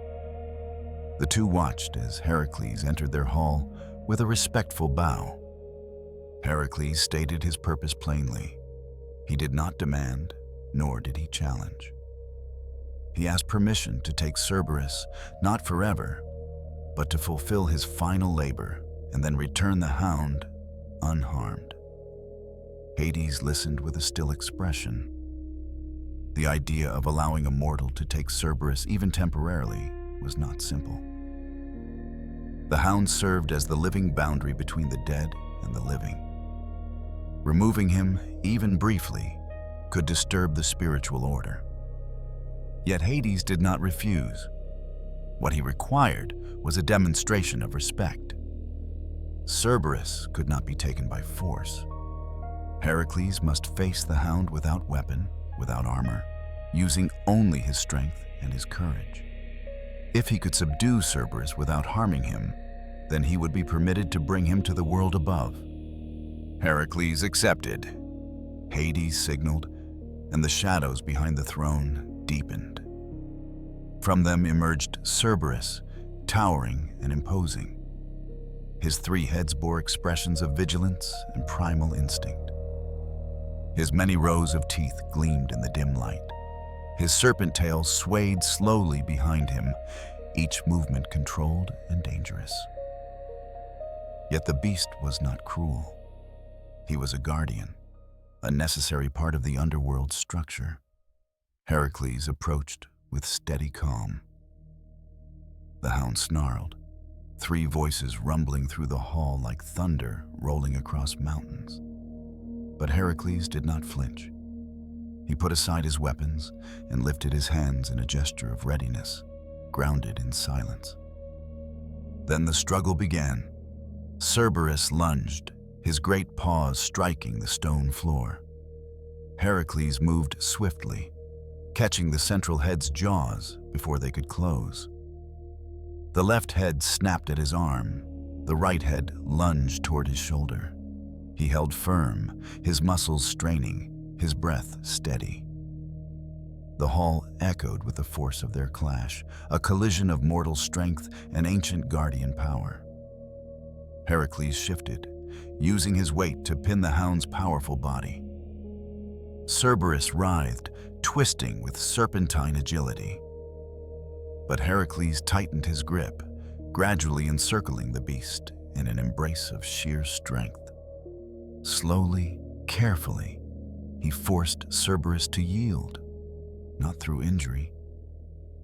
The two watched as Heracles entered their hall with a respectful bow. Heracles stated his purpose plainly. He did not demand, nor did he challenge. He asked permission to take Cerberus, not forever, but to fulfill his final labor and then return the hound unharmed. Hades listened with a still expression. The idea of allowing a mortal to take Cerberus even temporarily was not simple. The hound served as the living boundary between the dead and the living. Removing him, even briefly, could disturb the spiritual order. Yet Hades did not refuse. What he required was a demonstration of respect. Cerberus could not be taken by force. Heracles must face the hound without weapon, without armor, using only his strength and his courage. If he could subdue Cerberus without harming him, then he would be permitted to bring him to the world above. Heracles accepted. Hades signaled, and the shadows behind the throne deepened. From them emerged Cerberus, towering and imposing. His three heads bore expressions of vigilance and primal instinct. His many rows of teeth gleamed in the dim light. His serpent tail swayed slowly behind him, each movement controlled and dangerous. Yet the beast was not cruel. He was a guardian, a necessary part of the underworld's structure. Heracles approached with steady calm. The hound snarled, three voices rumbling through the hall like thunder rolling across mountains. But Heracles did not flinch. He put aside his weapons and lifted his hands in a gesture of readiness, grounded in silence. Then the struggle began. Cerberus lunged, his great paws striking the stone floor. Heracles moved swiftly, catching the central head's jaws before they could close. The left head snapped at his arm. The right head lunged toward his shoulder. He held firm, his muscles straining, his breath steady. The hall echoed with the force of their clash, a collision of mortal strength and ancient guardian power. Heracles shifted, using his weight to pin the hound's powerful body. Cerberus writhed, twisting with serpentine agility. But Heracles tightened his grip, gradually encircling the beast in an embrace of sheer strength. Slowly, carefully, he forced Cerberus to yield, not through injury,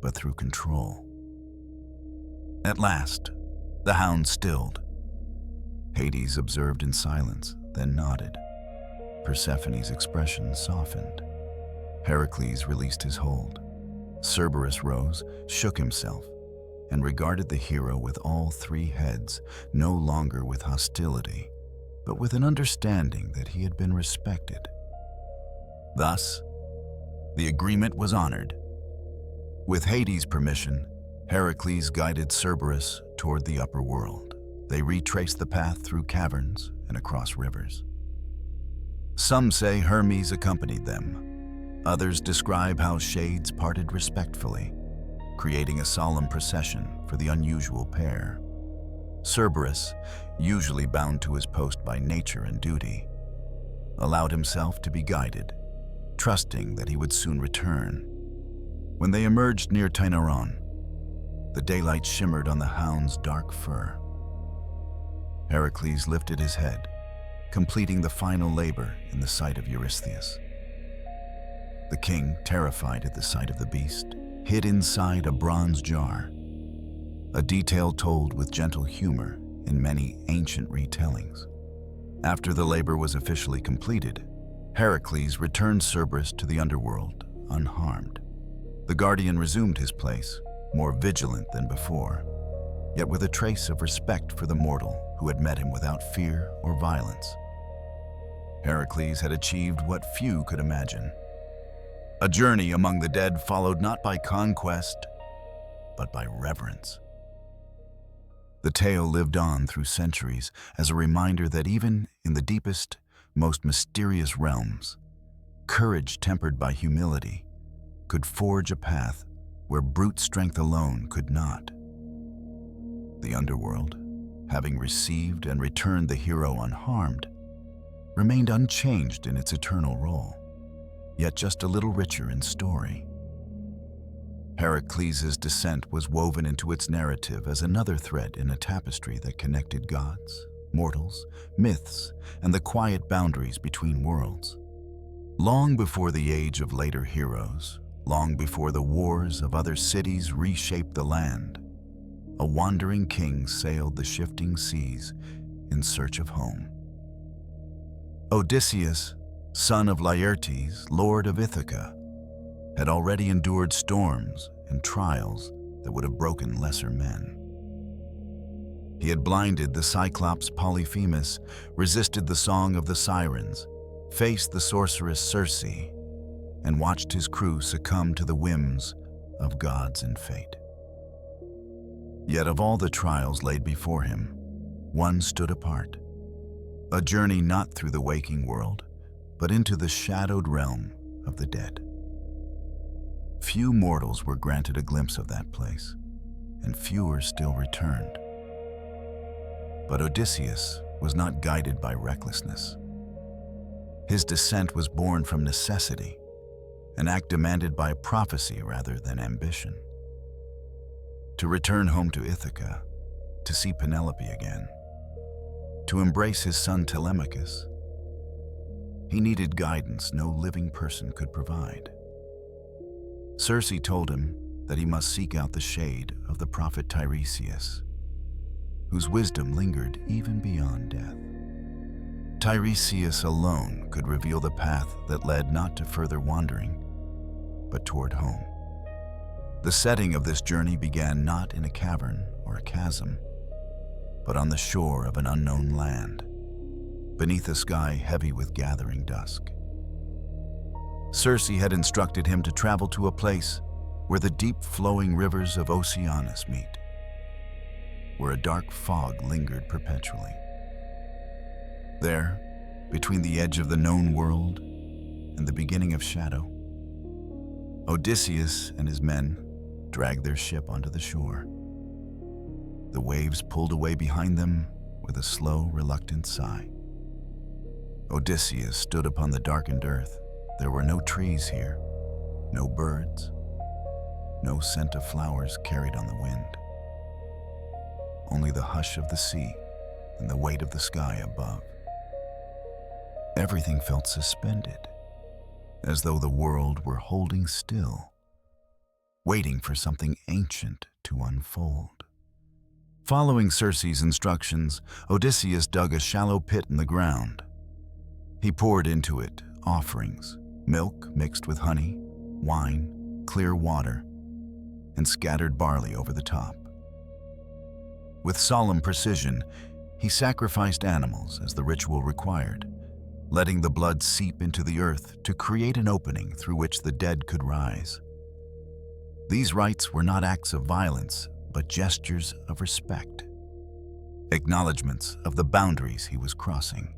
but through control. At last, the hound stilled. Hades observed in silence, then nodded. Persephone's expression softened. Heracles released his hold. Cerberus rose, shook himself, and regarded the hero with all three heads, no longer with hostility, but with an understanding that he had been respected. Thus, the agreement was honored. With Hades' permission, Heracles guided Cerberus toward the upper world. They retraced the path through caverns and across rivers. Some say Hermes accompanied them. Others describe how shades parted respectfully, creating a solemn procession for the unusual pair. Cerberus, usually bound to his post by nature and duty, allowed himself to be guided, trusting that he would soon return. When they emerged near Tainaron, the daylight shimmered on the hound's dark fur. Heracles lifted his head, completing the final labor in the sight of Eurystheus. The king, terrified at the sight of the beast, hid inside a bronze jar, a detail told with gentle humor in many ancient retellings. After the labor was officially completed, Heracles returned Cerberus to the underworld unharmed. The guardian resumed his place, more vigilant than before, yet with a trace of respect for the mortal who had met him without fear or violence. Heracles had achieved what few could imagine. A journey among the dead followed not by conquest, but by reverence. The tale lived on through centuries as a reminder that even in the deepest, most mysterious realms, courage tempered by humility, could forge a path where brute strength alone could not. The underworld, having received and returned the hero unharmed, remained unchanged in its eternal role, yet just a little richer in story. Heracles' descent was woven into its narrative as another thread in a tapestry that connected gods, mortals, myths, and the quiet boundaries between worlds. Long before the age of later heroes, long before the wars of other cities reshaped the land, a wandering king sailed the shifting seas in search of home. Odysseus, son of Laertes, lord of Ithaca, had already endured storms and trials that would have broken lesser men. He had blinded the Cyclops Polyphemus, resisted the song of the sirens, faced the sorceress Circe, and watched his crew succumb to the whims of gods and fate. Yet of all the trials laid before him, one stood apart, a journey not through the waking world, but into the shadowed realm of the dead. Few mortals were granted a glimpse of that place, and fewer still returned. But Odysseus was not guided by recklessness. His descent was born from necessity, an act demanded by prophecy rather than ambition. To return home to Ithaca, to see Penelope again, to embrace his son Telemachus, he needed guidance no living person could provide. Circe told him that he must seek out the shade of the prophet Tiresias, whose wisdom lingered even beyond death. Tiresias alone could reveal the path that led not to further wandering, but toward home. The setting of this journey began not in a cavern or a chasm, but on the shore of an unknown land, beneath a sky heavy with gathering dusk. Circe had instructed him to travel to a place where the deep flowing rivers of Oceanus meet, where a dark fog lingered perpetually. There, between the edge of the known world and the beginning of shadow, Odysseus and his men dragged their ship onto the shore. The waves pulled away behind them with a slow, reluctant sigh. Odysseus stood upon the darkened earth. There were no trees here, no birds, no scent of flowers carried on the wind. Only the hush of the sea and the weight of the sky above. Everything felt suspended, as though the world were holding still, waiting for something ancient to unfold. Following Circe's instructions, Odysseus dug a shallow pit in the ground. He poured into it offerings, milk mixed with honey, wine, clear water, and scattered barley over the top. With solemn precision, he sacrificed animals as the ritual required, letting the blood seep into the earth to create an opening through which the dead could rise. These rites were not acts of violence, but gestures of respect, acknowledgments of the boundaries he was crossing.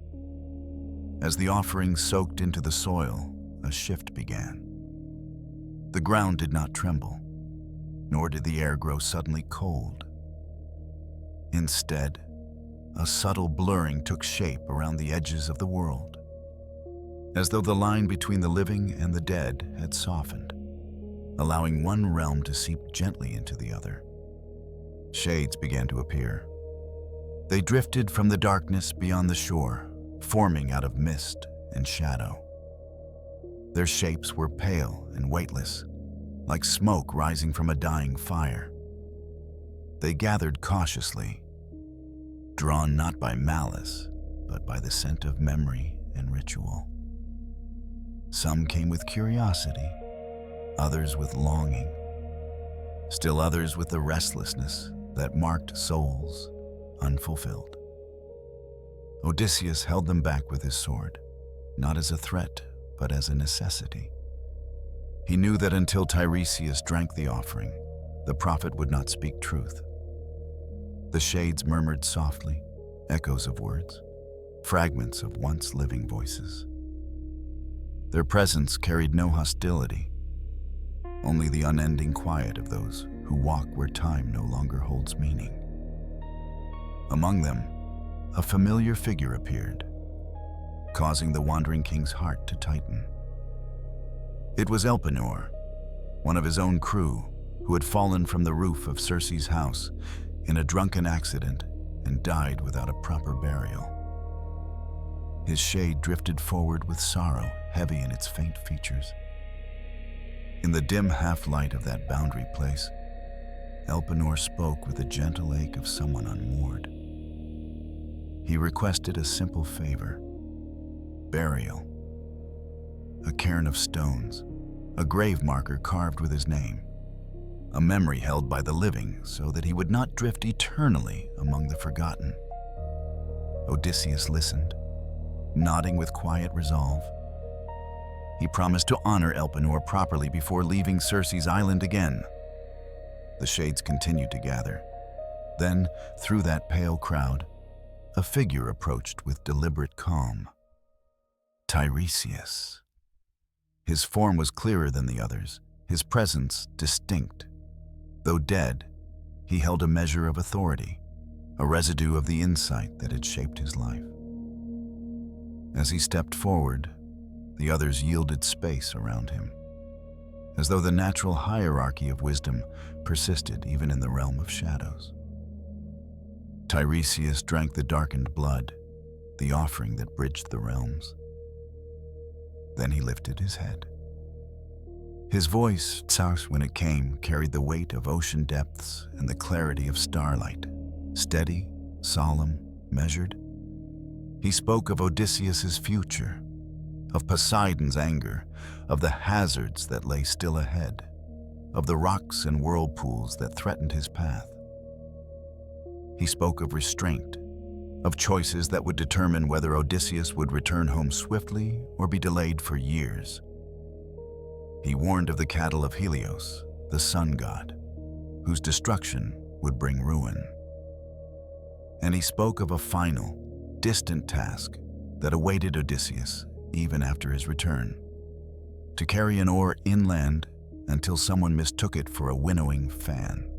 As the offerings soaked into the soil, a shift began. The ground did not tremble, nor did the air grow suddenly cold. Instead, a subtle blurring took shape around the edges of the world, as though the line between the living and the dead had softened, allowing one realm to seep gently into the other. Shades began to appear. They drifted from the darkness beyond the shore, forming out of mist and shadow. Their shapes were pale and weightless, like smoke rising from a dying fire. They gathered cautiously, drawn not by malice, but by the scent of memory and ritual. Some came with curiosity, others with longing, still others with the restlessness that marked souls unfulfilled. Odysseus held them back with his sword, not as a threat, but as a necessity. He knew that until Tiresias drank the offering, the prophet would not speak truth. The shades murmured softly, echoes of words, fragments of once living voices. Their presence carried no hostility, only the unending quiet of those who walk where time no longer holds meaning. Among them, a familiar figure appeared, causing the wandering king's heart to tighten. It was Elpenor, one of his own crew, who had fallen from the roof of Circe's house in a drunken accident and died without a proper burial. His shade drifted forward with sorrow heavy in its faint features. In the dim half-light of that boundary place, Elpenor spoke with the gentle ache of someone unmoored. He requested a simple favor: burial. A cairn of stones, a grave marker carved with his name, a memory held by the living so that he would not drift eternally among the forgotten. Odysseus listened, nodding with quiet resolve. He promised to honor Elpenor properly before leaving Circe's island again. The shades continued to gather. Then, through that pale crowd, a figure approached with deliberate calm. Tiresias. His form was clearer than the others, his presence distinct. Though dead, he held a measure of authority, a residue of the insight that had shaped his life. As he stepped forward, the others yielded space around him, as though the natural hierarchy of wisdom persisted even in the realm of shadows. Tiresias drank the darkened blood, the offering that bridged the realms. Then he lifted his head. His voice, when it came, carried the weight of ocean depths and the clarity of starlight, steady, solemn, measured. He spoke of Odysseus's future, of Poseidon's anger, of the hazards that lay still ahead, of the rocks and whirlpools that threatened his path. He spoke of restraint, of choices that would determine whether Odysseus would return home swiftly or be delayed for years. He warned of the cattle of Helios, the sun god, whose destruction would bring ruin. And he spoke of a final, distant task that awaited Odysseus even after his return: to carry an oar inland until someone mistook it for a winnowing fan,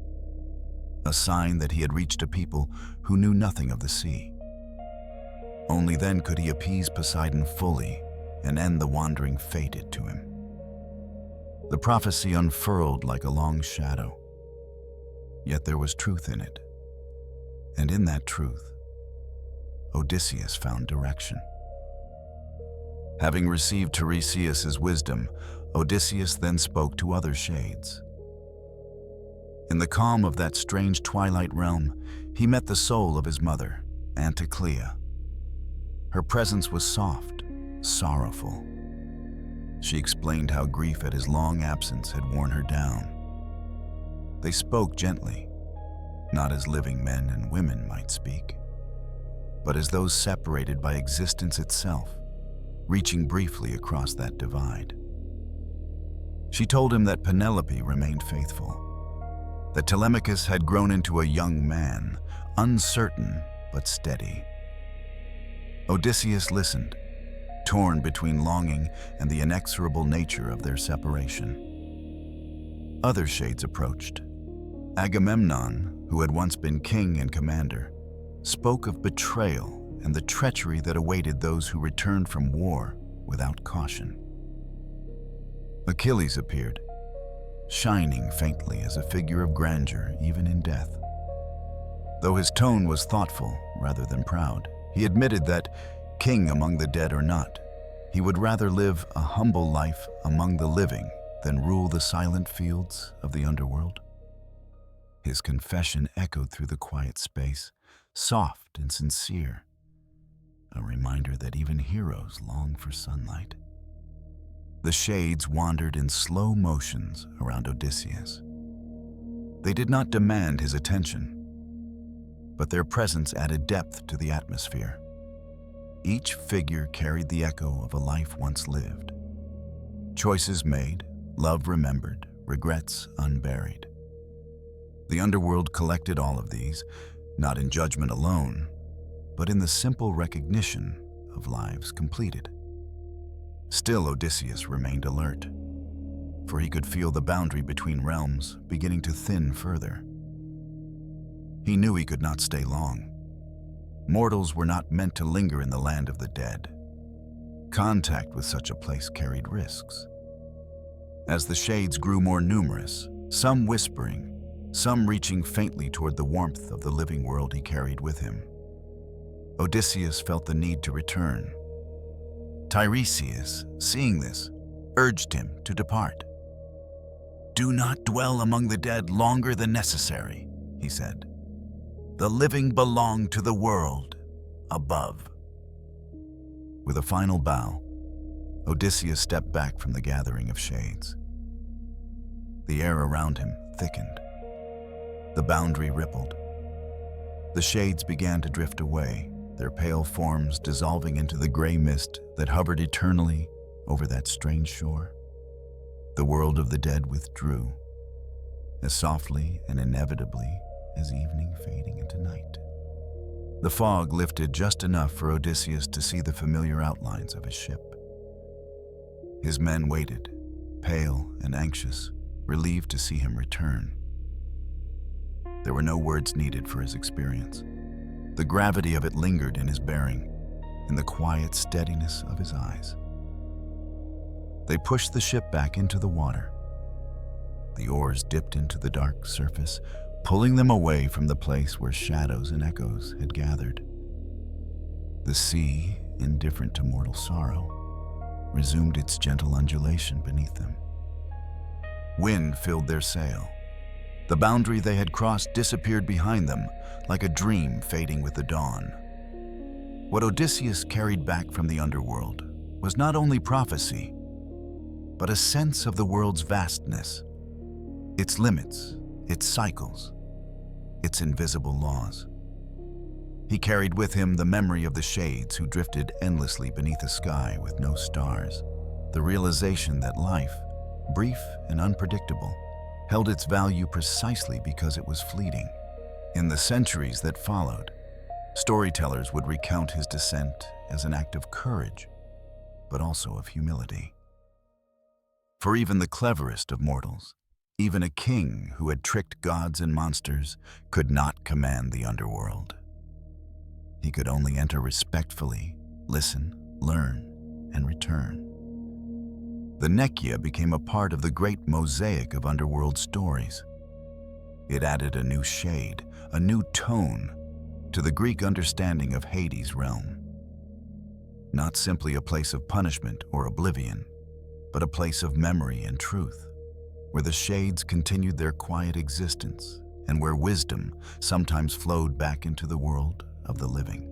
a sign that he had reached a people who knew nothing of the sea. Only then could he appease Poseidon fully and end the wandering fated to him. The prophecy unfurled like a long shadow, yet there was truth in it, and in that truth, Odysseus found direction. Having received Tiresias's wisdom, Odysseus then spoke to other shades. In the calm of that strange twilight realm, he met the soul of his mother, Anticlea. Her presence was soft, sorrowful. She explained how grief at his long absence had worn her down. They spoke gently, not as living men and women might speak, but as those separated by existence itself, reaching briefly across that divide. She told him that Penelope remained faithful, that Telemachus had grown into a young man, uncertain but steady. Odysseus listened, torn between longing and the inexorable nature of their separation. Other shades approached. Agamemnon, who had once been king and commander, spoke of betrayal and the treachery that awaited those who returned from war without caution. Achilles appeared, shining faintly as a figure of grandeur even in death. Though his tone was thoughtful rather than proud, he admitted that, king among the dead or not, he would rather live a humble life among the living than rule the silent fields of the underworld. His confession echoed through the quiet space, soft and sincere, a reminder that even heroes long for sunlight. The shades wandered in slow motions around Odysseus. They did not demand his attention, but their presence added depth to the atmosphere. Each figure carried the echo of a life once lived. Choices made, love remembered, regrets unburied. The underworld collected all of these, not in judgment alone, but in the simple recognition of lives completed. Still, Odysseus remained alert, for he could feel the boundary between realms beginning to thin further. He knew he could not stay long. Mortals were not meant to linger in the land of the dead. Contact with such a place carried risks. As the shades grew more numerous, some whispering, some reaching faintly toward the warmth of the living world he carried with him, Odysseus felt the need to return. Tiresias, seeing this, urged him to depart. "Do not dwell among the dead longer than necessary," he said. "The living belong to the world above." With a final bow, Odysseus stepped back from the gathering of shades. The air around him thickened. The boundary rippled. The shades began to drift away, their pale forms dissolving into the gray mist that hovered eternally over that strange shore. The world of the dead withdrew, as softly and inevitably as evening fading into night. The fog lifted just enough for Odysseus to see the familiar outlines of his ship. His men waited, pale and anxious, relieved to see him return. There were no words needed for his experience. The gravity of it lingered in his bearing, in the quiet steadiness of his eyes. They pushed the ship back into the water. The oars dipped into the dark surface, pulling them away from the place where shadows and echoes had gathered. The sea, indifferent to mortal sorrow, resumed its gentle undulation beneath them. Wind filled their sail. The boundary they had crossed disappeared behind them, like a dream fading with the dawn. What Odysseus carried back from the underworld was not only prophecy, but a sense of the world's vastness, its limits, its cycles, its invisible laws. He carried with him the memory of the shades who drifted endlessly beneath a sky with no stars, the realization that life, brief and unpredictable, held its value precisely because it was fleeting. In the centuries that followed, storytellers would recount his descent as an act of courage, but also of humility. For even the cleverest of mortals, even a king who had tricked gods and monsters, could not command the underworld. He could only enter respectfully, listen, learn, and return. The Nekia became a part of the great mosaic of underworld stories. It added a new shade, a new tone, to the Greek understanding of Hades' realm. Not simply a place of punishment or oblivion, but a place of memory and truth, where the shades continued their quiet existence and where wisdom sometimes flowed back into the world of the living.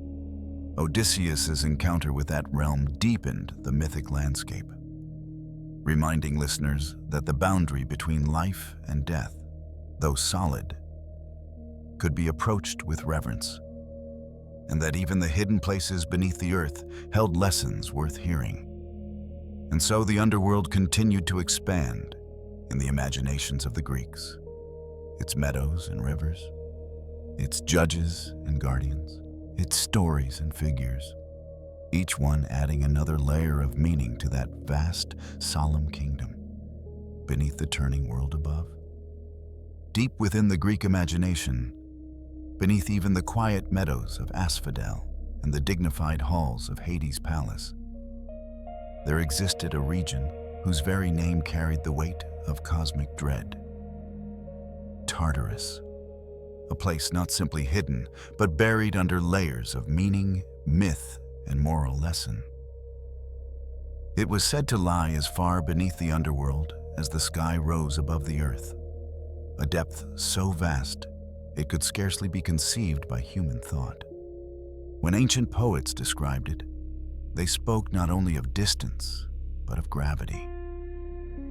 Odysseus's encounter with that realm deepened the mythic landscape, reminding listeners that the boundary between life and death, though solid, could be approached with reverence, and that even the hidden places beneath the earth held lessons worth hearing. And so the underworld continued to expand in the imaginations of the Greeks, its meadows and rivers, its judges and guardians, its stories and figures, each one adding another layer of meaning to that vast, solemn kingdom beneath the turning world above. Deep within the Greek imagination, beneath even the quiet meadows of Asphodel and the dignified halls of Hades' palace, there existed a region whose very name carried the weight of cosmic dread. Tartarus, a place not simply hidden, but buried under layers of meaning, myth, and moral lesson. It was said to lie as far beneath the underworld as the sky rose above the earth, a depth so vast it could scarcely be conceived by human thought. When ancient poets described it, they spoke not only of distance, but of gravity.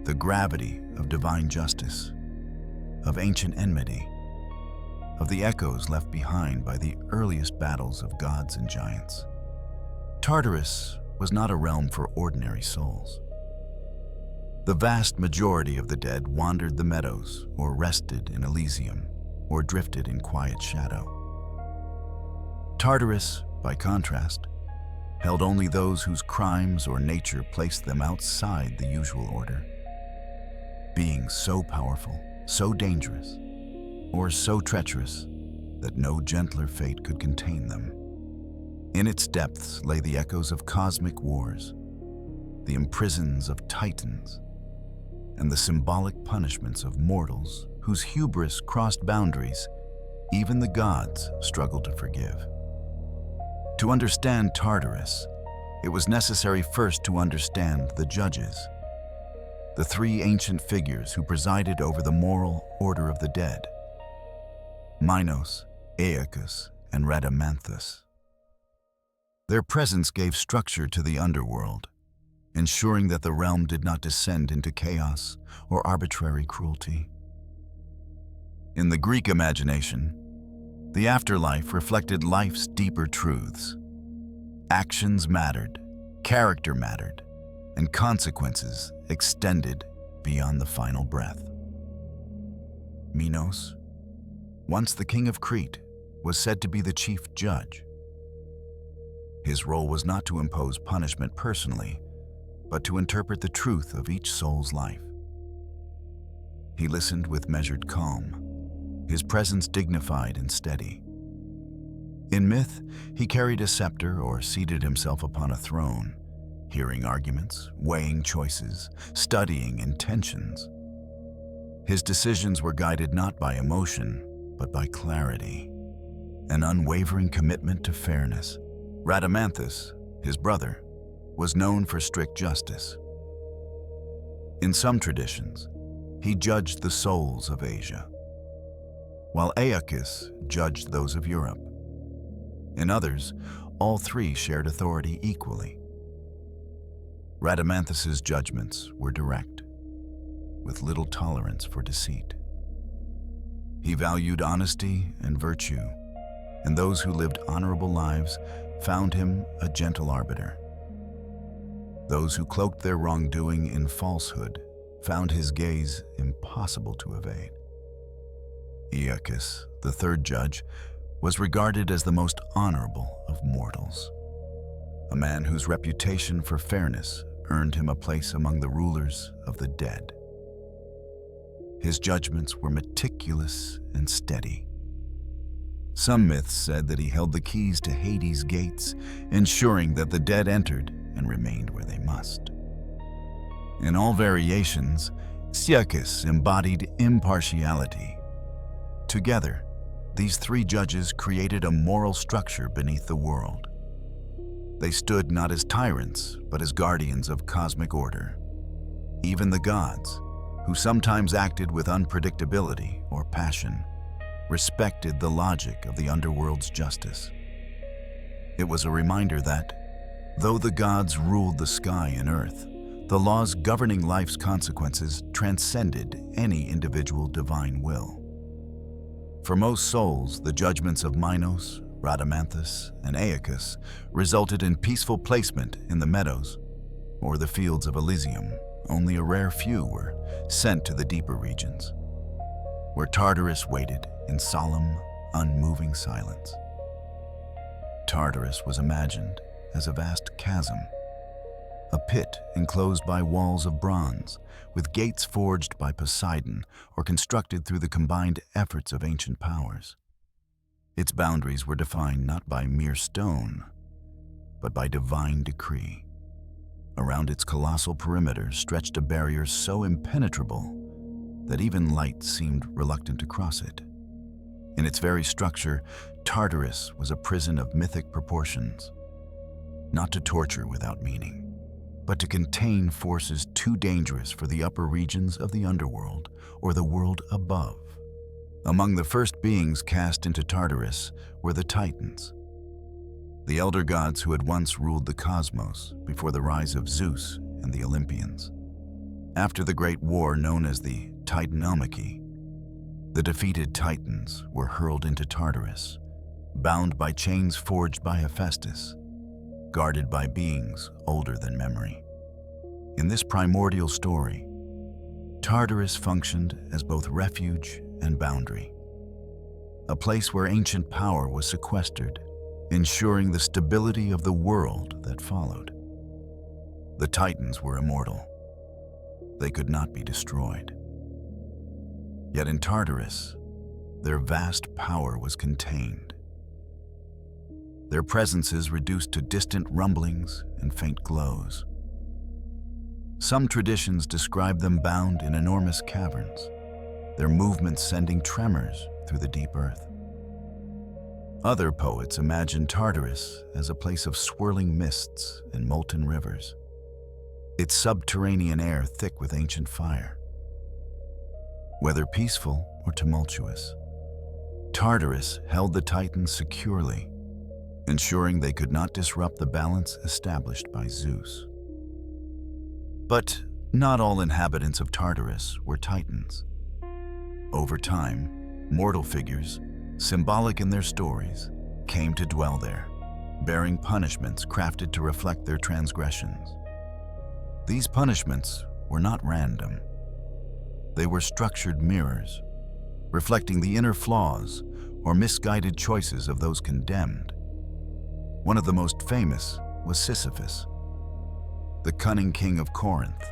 The gravity of divine justice, of ancient enmity, of the echoes left behind by the earliest battles of gods and giants. Tartarus was not a realm for ordinary souls. The vast majority of the dead wandered the meadows or rested in Elysium or drifted in quiet shadow. Tartarus, by contrast, held only those whose crimes or nature placed them outside the usual order. Beings so powerful, so dangerous, or so treacherous that no gentler fate could contain them. In its depths lay the echoes of cosmic wars, the imprisons of titans, and the symbolic punishments of mortals whose hubris crossed boundaries even the gods struggled to forgive. To understand Tartarus, it was necessary first to understand the judges, the three ancient figures who presided over the moral order of the dead: Minos, Aeacus, and Rhadamanthus. Their presence gave structure to the underworld, ensuring that the realm did not descend into chaos or arbitrary cruelty. In the Greek imagination, the afterlife reflected life's deeper truths. Actions mattered, character mattered, and consequences extended beyond the final breath. Minos, once the king of Crete, was said to be the chief judge. His role was not to impose punishment personally, but to interpret the truth of each soul's life. He listened with measured calm, his presence dignified and steady. In myth, he carried a scepter or seated himself upon a throne, hearing arguments, weighing choices, studying intentions. His decisions were guided not by emotion, but by clarity, an unwavering commitment to fairness. Rhadamanthus, his brother, was known for strict justice. In some traditions, he judged the souls of Asia, while Aeacus judged those of Europe. In others, all three shared authority equally. Rhadamanthus's judgments were direct, with little tolerance for deceit. He valued honesty and virtue, and those who lived honorable lives found him a gentle arbiter. Those who cloaked their wrongdoing in falsehood found his gaze impossible to evade. Aeacus, the third judge, was regarded as the most honorable of mortals, a man whose reputation for fairness earned him a place among the rulers of the dead. His judgments were meticulous and steady. Some myths said that he held the keys to Hades' gates, ensuring that the dead entered and remained where they must. In all variations, Aeacus embodied impartiality. Together, these three judges created a moral structure beneath the world. They stood not as tyrants, but as guardians of cosmic order. Even the gods, who sometimes acted with unpredictability or passion, respected the logic of the underworld's justice. It was a reminder that, though the gods ruled the sky and earth, the laws governing life's consequences transcended any individual divine will. For most souls, the judgments of Minos, Rhadamanthus, and Aeacus resulted in peaceful placement in the meadows or the fields of Elysium. Only a rare few were sent to the deeper regions, where Tartarus waited in solemn, unmoving silence. Tartarus was imagined as a vast chasm, a pit enclosed by walls of bronze, with gates forged by Poseidon or constructed through the combined efforts of ancient powers. Its boundaries were defined not by mere stone, but by divine decree. Around its colossal perimeter stretched a barrier so impenetrable that even light seemed reluctant to cross it. In its very structure, Tartarus was a prison of mythic proportions, not to torture without meaning, but to contain forces too dangerous for the upper regions of the underworld or the world above. Among the first beings cast into Tartarus were the Titans, the elder gods who had once ruled the cosmos before the rise of Zeus and the Olympians. After the great war known as the Titanomachy, the defeated Titans were hurled into Tartarus, bound by chains forged by Hephaestus, guarded by beings older than memory. In this primordial story, Tartarus functioned as both refuge and boundary, a place where ancient power was sequestered ensuring the stability of the world that followed. The Titans were immortal. They could not be destroyed. Yet in Tartarus, their vast power was contained. Their presences reduced to distant rumblings and faint glows. Some traditions describe them bound in enormous caverns, their movements sending tremors through the deep earth. Other poets imagine Tartarus as a place of swirling mists and molten rivers, its subterranean air thick with ancient fire. Whether peaceful or tumultuous, Tartarus held the Titans securely, ensuring they could not disrupt the balance established by Zeus. But not all inhabitants of Tartarus were Titans. Over time, mortal figures, symbolic in their stories, came to dwell there, bearing punishments crafted to reflect their transgressions. These punishments were not random. They were structured mirrors, reflecting the inner flaws or misguided choices of those condemned. One of the most famous was Sisyphus, the cunning king of Corinth.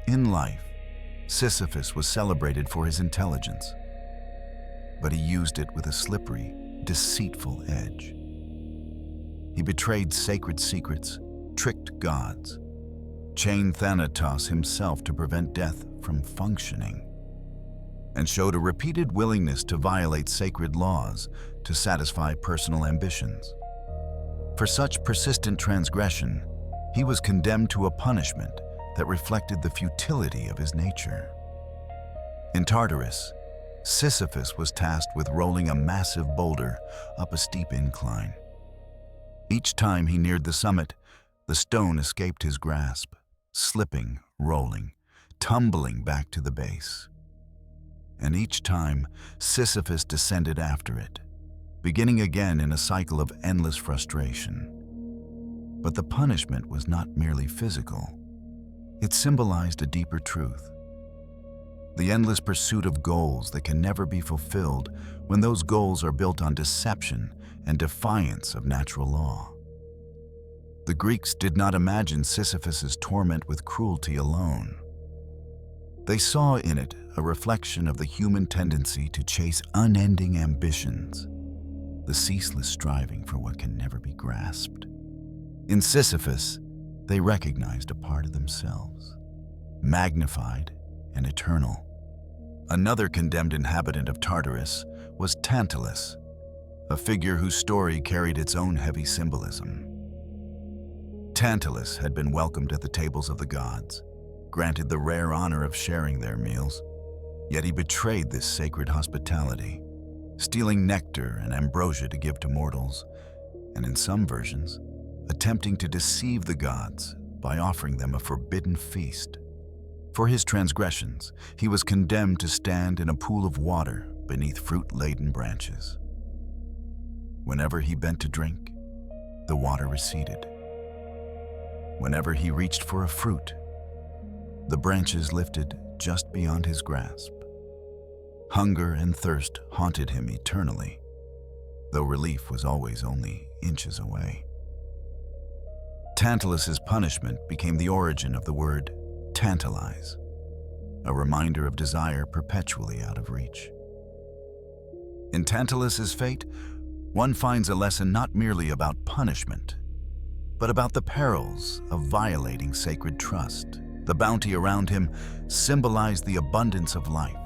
In life, Sisyphus was celebrated for his intelligence, but he used it with a slippery, deceitful edge. He betrayed sacred secrets, tricked gods, chained Thanatos himself to prevent death from functioning, and showed a repeated willingness to violate sacred laws to satisfy personal ambitions. For such persistent transgression, he was condemned to a punishment that reflected the futility of his nature. In Tartarus, Sisyphus was tasked with rolling a massive boulder up a steep incline. Each time he neared the summit, the stone escaped his grasp, slipping, rolling, tumbling back to the base. And each time, Sisyphus descended after it, beginning again in a cycle of endless frustration. But the punishment was not merely physical. It symbolized a deeper truth. The endless pursuit of goals that can never be fulfilled when those goals are built on deception and defiance of natural law. The Greeks did not imagine Sisyphus's torment with cruelty alone. They saw in it a reflection of the human tendency to chase unending ambitions, the ceaseless striving for what can never be grasped. In Sisyphus, they recognized a part of themselves, magnified and eternal. Another condemned inhabitant of Tartarus was Tantalus, a figure whose story carried its own heavy symbolism. Tantalus had been welcomed at the tables of the gods, granted the rare honor of sharing their meals, yet he betrayed this sacred hospitality, stealing nectar and ambrosia to give to mortals, and in some versions, attempting to deceive the gods by offering them a forbidden feast. For his transgressions, he was condemned to stand in a pool of water beneath fruit-laden branches. Whenever he bent to drink, the water receded. Whenever he reached for a fruit, the branches lifted just beyond his grasp. Hunger and thirst haunted him eternally, though relief was always only inches away. Tantalus's punishment became the origin of the word tantalize, a reminder of desire perpetually out of reach. In Tantalus's fate, one finds a lesson not merely about punishment, but about the perils of violating sacred trust. The bounty around him symbolized the abundance of life,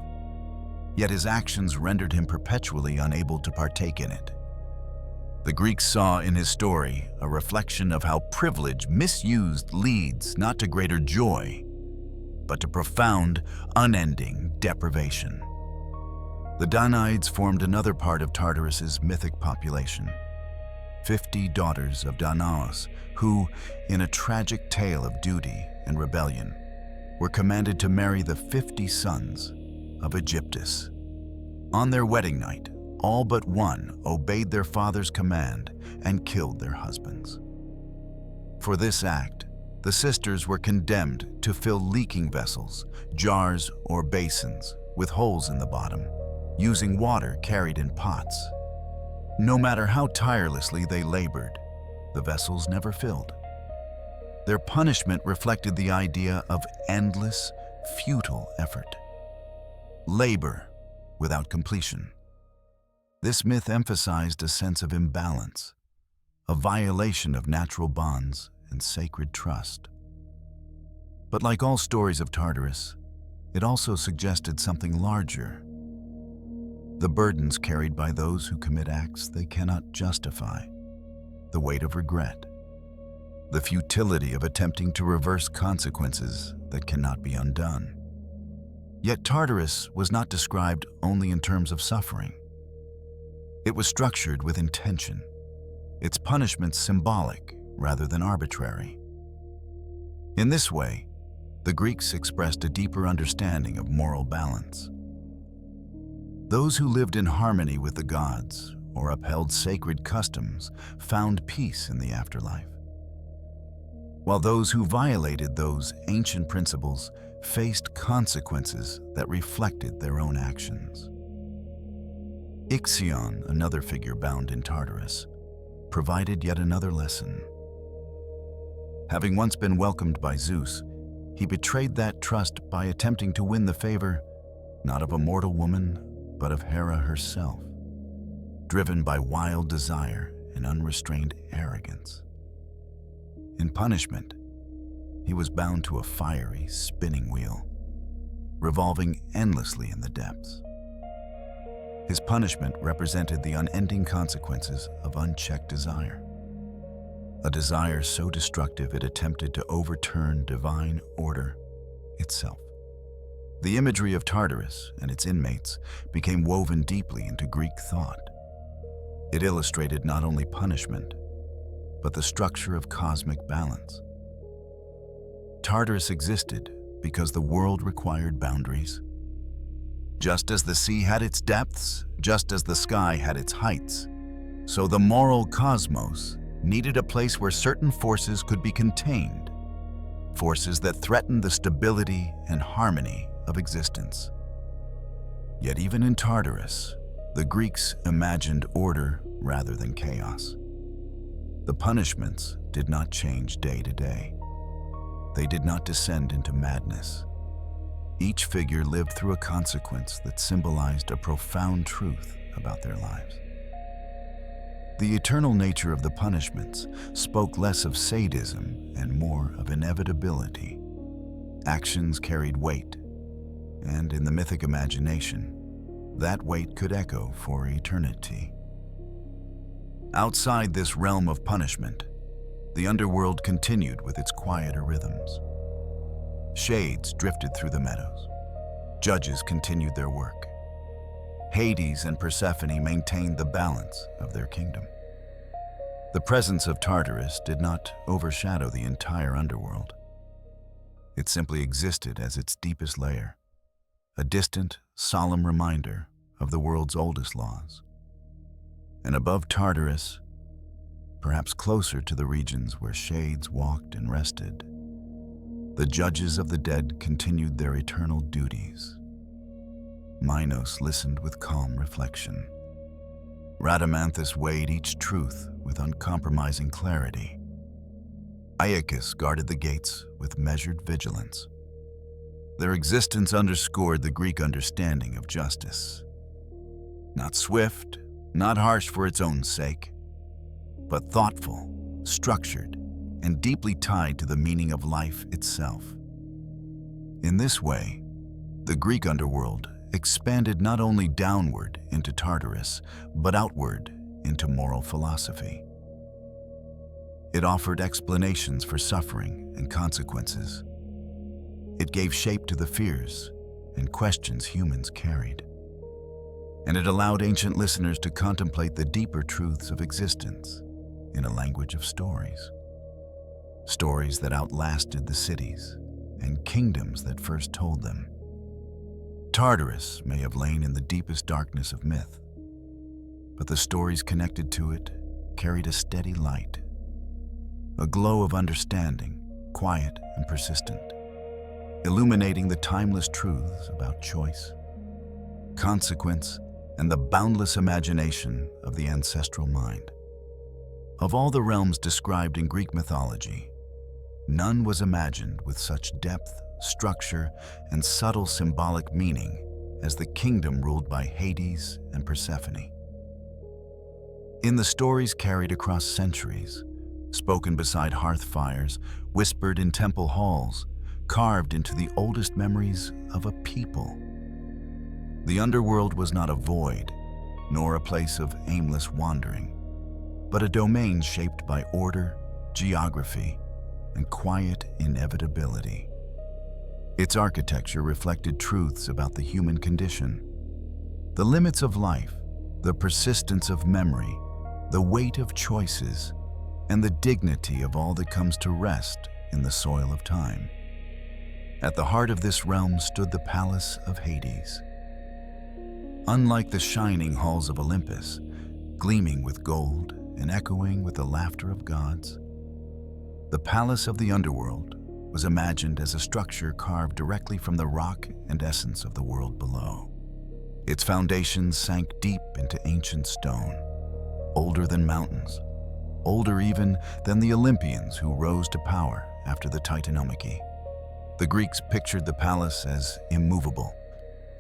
yet his actions rendered him perpetually unable to partake in it. The Greeks saw in his story a reflection of how privilege misused leads not to greater joy, but to profound, unending deprivation. The Danaids formed another part of Tartarus's mythic population, 50 daughters of Danaus, who, in a tragic tale of duty and rebellion, were commanded to marry the 50 sons of Aegyptus. On their wedding night, all but one obeyed their father's command and killed their husbands. For this act, the sisters were condemned to fill leaking vessels, jars, or basins with holes in the bottom, using water carried in pots. No matter how tirelessly they labored, the vessels never filled. Their punishment reflected the idea of endless, futile effort. Labor without completion. This myth emphasized a sense of imbalance, a violation of natural bonds and sacred trust. But like all stories of Tartarus, it also suggested something larger. The burdens carried by those who commit acts they cannot justify, the weight of regret, the futility of attempting to reverse consequences that cannot be undone. Yet Tartarus was not described only in terms of suffering. It was structured with intention, its punishments symbolic rather than arbitrary. In this way, the Greeks expressed a deeper understanding of moral balance. Those who lived in harmony with the gods or upheld sacred customs found peace in the afterlife, while those who violated those ancient principles faced consequences that reflected their own actions. Ixion, another figure bound in Tartarus, provided yet another lesson. Having once been welcomed by Zeus, he betrayed that trust by attempting to win the favor not of a mortal woman, but of Hera herself, driven by wild desire and unrestrained arrogance. In punishment, he was bound to a fiery, spinning wheel, revolving endlessly in the depths. His punishment represented the unending consequences of unchecked desire, a desire so destructive it attempted to overturn divine order itself. The imagery of Tartarus and its inmates became woven deeply into Greek thought. It illustrated not only punishment, but the structure of cosmic balance. Tartarus existed because the world required boundaries. Just as the sea had its depths, just as the sky had its heights, so the moral cosmos needed a place where certain forces could be contained, forces that threatened the stability and harmony of existence. Yet even in Tartarus, the Greeks imagined order rather than chaos. The punishments did not change day to day. They did not descend into madness. Each figure lived through a consequence that symbolized a profound truth about their lives. The eternal nature of the punishments spoke less of sadism and more of inevitability. Actions carried weight, and in the mythic imagination, that weight could echo for eternity. Outside this realm of punishment, the underworld continued with its quieter rhythms. Shades drifted through the meadows. Judges continued their work. Hades and Persephone maintained the balance of their kingdom. The presence of Tartarus did not overshadow the entire underworld. It simply existed as its deepest layer, a distant, solemn reminder of the world's oldest laws. And above Tartarus, perhaps closer to the regions where shades walked and rested, the judges of the dead continued their eternal duties. Minos listened with calm reflection. Rhadamanthus weighed each truth with uncompromising clarity. Aeacus guarded the gates with measured vigilance. Their existence underscored the Greek understanding of justice. Not swift, not harsh for its own sake, but thoughtful, structured, and deeply tied to the meaning of life itself. In this way, the Greek underworld expanded not only downward into Tartarus, but outward into moral philosophy. It offered explanations for suffering and consequences. It gave shape to the fears and questions humans carried. And it allowed ancient listeners to contemplate the deeper truths of existence in a language of stories. Stories that outlasted the cities and kingdoms that first told them. Tartarus may have lain in the deepest darkness of myth, but the stories connected to it carried a steady light, a glow of understanding, quiet and persistent, illuminating the timeless truths about choice, consequence, and the boundless imagination of the ancestral mind. Of all the realms described in Greek mythology, none was imagined with such depth, structure, and subtle symbolic meaning as the kingdom ruled by Hades and Persephone. In the stories carried across centuries, spoken beside hearth fires, whispered in temple halls, carved into the oldest memories of a people, the underworld was not a void, nor a place of aimless wandering, but a domain shaped by order, geography, and quiet inevitability. Its architecture reflected truths about the human condition, the limits of life, the persistence of memory, the weight of choices, and the dignity of all that comes to rest in the soil of time. At the heart of this realm stood the palace of Hades. Unlike the shining halls of Olympus, gleaming with gold and echoing with the laughter of gods, the palace of the underworld was imagined as a structure carved directly from the rock and essence of the world below. Its foundations sank deep into ancient stone, older than mountains, older even than the Olympians who rose to power after the Titanomachy. The Greeks pictured the palace as immovable,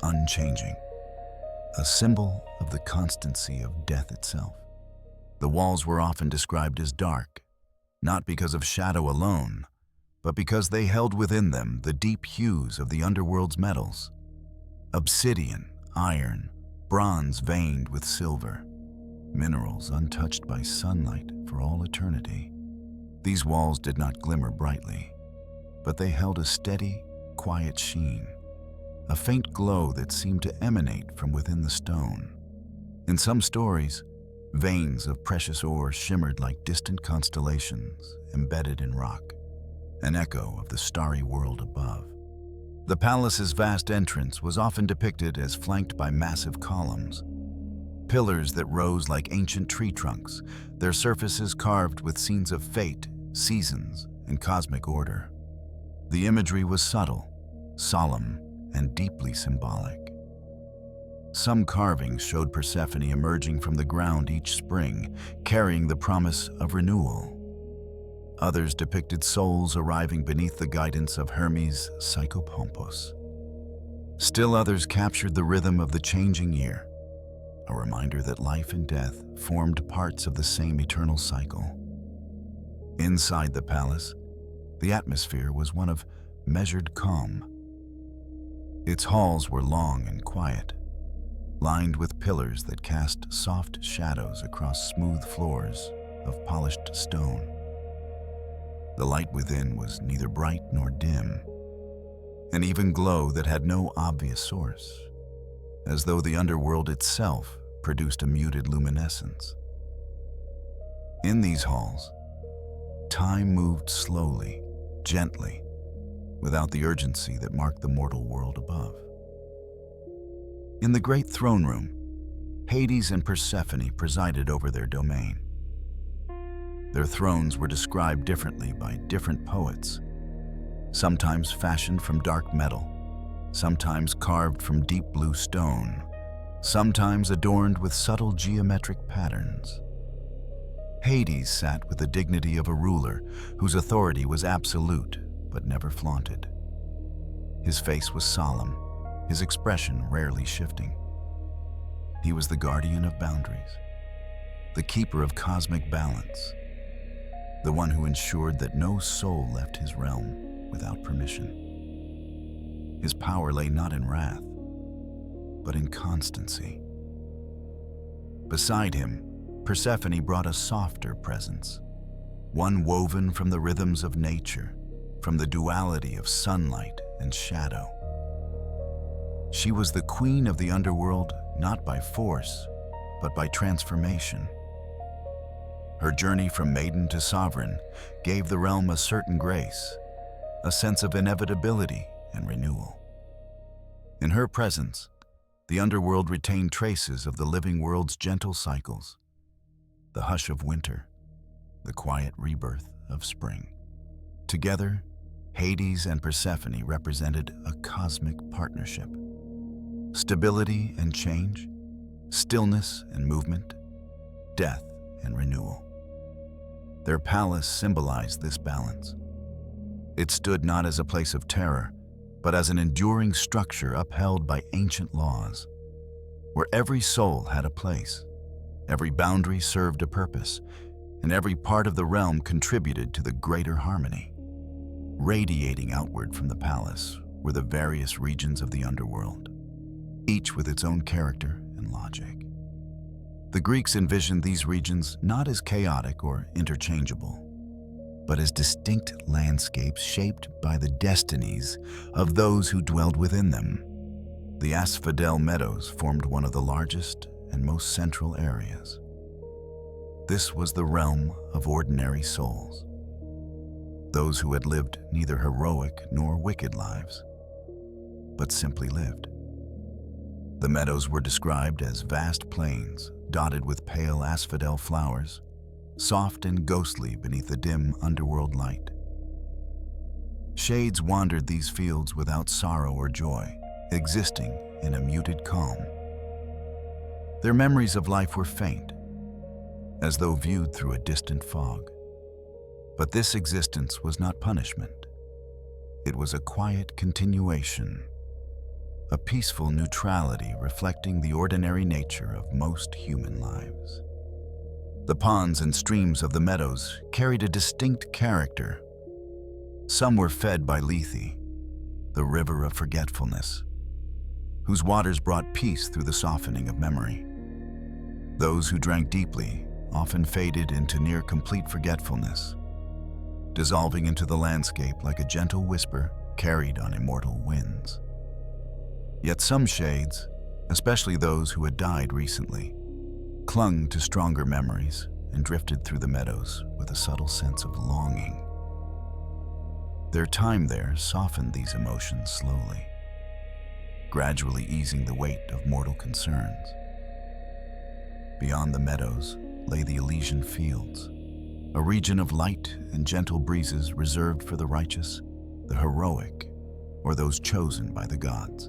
unchanging, a symbol of the constancy of death itself. The walls were often described as dark, not because of shadow alone, but because they held within them the deep hues of the underworld's metals: obsidian, iron, bronze veined with silver, minerals untouched by sunlight for all eternity. These walls did not glimmer brightly, but they held a steady, quiet sheen, a faint glow that seemed to emanate from within the stone. In some stories, veins of precious ore shimmered like distant constellations embedded in rock, an echo of the starry world above. The palace's vast entrance was often depicted as flanked by massive columns, pillars that rose like ancient tree trunks, their surfaces carved with scenes of fate, seasons, and cosmic order. The imagery was subtle, solemn, and deeply symbolic. Some carvings showed Persephone emerging from the ground each spring, carrying the promise of renewal. Others depicted souls arriving beneath the guidance of Hermes Psychopompos. Still others captured the rhythm of the changing year, a reminder that life and death formed parts of the same eternal cycle. Inside the palace, the atmosphere was one of measured calm. Its halls were long and quiet, lined with pillars that cast soft shadows across smooth floors of polished stone. The light within was neither bright nor dim, an even glow that had no obvious source, as though the underworld itself produced a muted luminescence. In these halls, time moved slowly, gently, without the urgency that marked the mortal world above. In the great throne room, Hades and Persephone presided over their domain. Their thrones were described differently by different poets, sometimes fashioned from dark metal, sometimes carved from deep blue stone, sometimes adorned with subtle geometric patterns. Hades sat with the dignity of a ruler whose authority was absolute but never flaunted. His face was solemn, his expression rarely shifting. He was the guardian of boundaries, the keeper of cosmic balance, the one who ensured that no soul left his realm without permission. His power lay not in wrath, but in constancy. Beside him, Persephone brought a softer presence, one woven from the rhythms of nature, from the duality of sunlight and shadow. She was the queen of the underworld not by force, but by transformation. Her journey from maiden to sovereign gave the realm a certain grace, a sense of inevitability and renewal. In her presence, the underworld retained traces of the living world's gentle cycles, the hush of winter, the quiet rebirth of spring. Together, Hades and Persephone represented a cosmic partnership. Stability and change, stillness and movement, death and renewal. Their palace symbolized this balance. It stood not as a place of terror, but as an enduring structure upheld by ancient laws, where every soul had a place, every boundary served a purpose, and every part of the realm contributed to the greater harmony. Radiating outward from the palace were the various regions of the underworld, each with its own character and logic. The Greeks envisioned these regions not as chaotic or interchangeable, but as distinct landscapes shaped by the destinies of those who dwelled within them. The Asphodel Meadows formed one of the largest and most central areas. This was the realm of ordinary souls, those who had lived neither heroic nor wicked lives, but simply lived. The meadows were described as vast plains dotted with pale asphodel flowers, soft and ghostly beneath the dim underworld light. Shades wandered these fields without sorrow or joy, existing in a muted calm. Their memories of life were faint, as though viewed through a distant fog. But this existence was not punishment. It was a quiet continuation, a peaceful neutrality reflecting the ordinary nature of most human lives. The ponds and streams of the meadows carried a distinct character. Some were fed by Lethe, the river of forgetfulness, whose waters brought peace through the softening of memory. Those who drank deeply often faded into near complete forgetfulness, dissolving into the landscape like a gentle whisper carried on immortal winds. Yet some shades, especially those who had died recently, clung to stronger memories and drifted through the meadows with a subtle sense of longing. Their time there softened these emotions slowly, gradually easing the weight of mortal concerns. Beyond the meadows lay the Elysian fields, a region of light and gentle breezes reserved for the righteous, the heroic, or those chosen by the gods.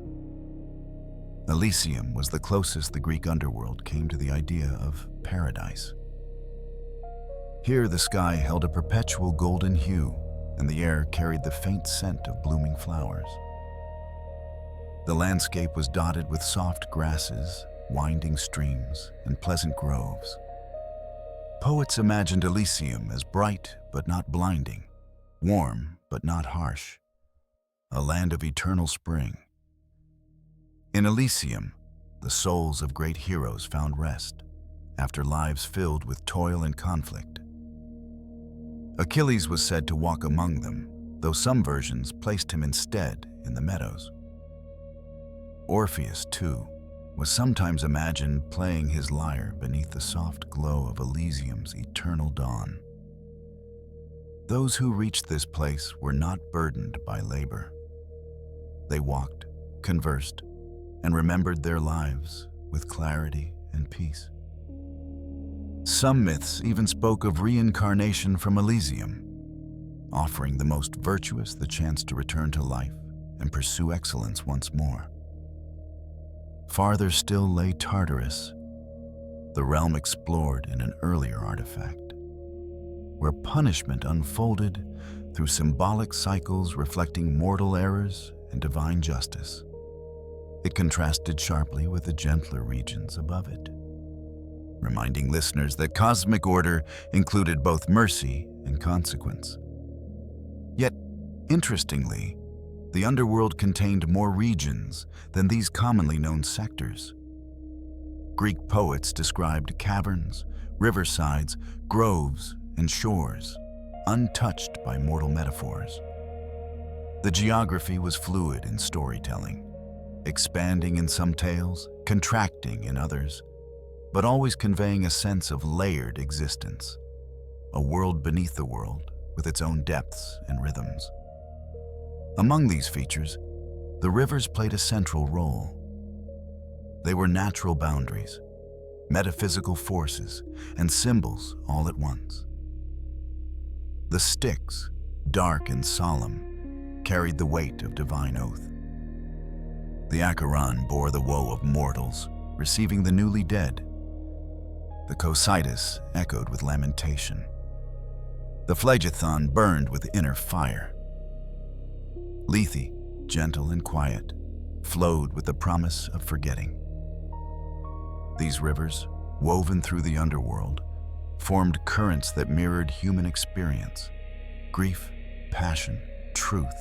Elysium was the closest the Greek underworld came to the idea of paradise. Here the sky held a perpetual golden hue, and the air carried the faint scent of blooming flowers. The landscape was dotted with soft grasses, winding streams, and pleasant groves. Poets imagined Elysium as bright but not blinding, warm but not harsh, a land of eternal spring. In Elysium, the souls of great heroes found rest after lives filled with toil and conflict. Achilles was said to walk among them, though some versions placed him instead in the meadows. Orpheus, too, was sometimes imagined playing his lyre beneath the soft glow of Elysium's eternal dawn. Those who reached this place were not burdened by labor. They walked, conversed, and remembered their lives with clarity and peace. Some myths even spoke of reincarnation from Elysium, offering the most virtuous the chance to return to life and pursue excellence once more. Farther still lay Tartarus, the realm explored in an earlier artifact, where punishment unfolded through symbolic cycles reflecting mortal errors and divine justice. It contrasted sharply with the gentler regions above it, reminding listeners that cosmic order included both mercy and consequence. Yet, interestingly, the underworld contained more regions than these commonly known sectors. Greek poets described caverns, riversides, groves, and shores, untouched by mortal metaphors. The geography was fluid in storytelling, expanding in some tales, contracting in others, but always conveying a sense of layered existence, a world beneath the world with its own depths and rhythms. Among these features, the rivers played a central role. They were natural boundaries, metaphysical forces, and symbols all at once. The Styx, dark and solemn, carried the weight of divine oath. The Acheron bore the woe of mortals, receiving the newly dead. The Cocytus echoed with lamentation. The Phlegethon burned with inner fire. Lethe, gentle and quiet, flowed with the promise of forgetting. These rivers, woven through the underworld, formed currents that mirrored human experience: grief, passion, truth,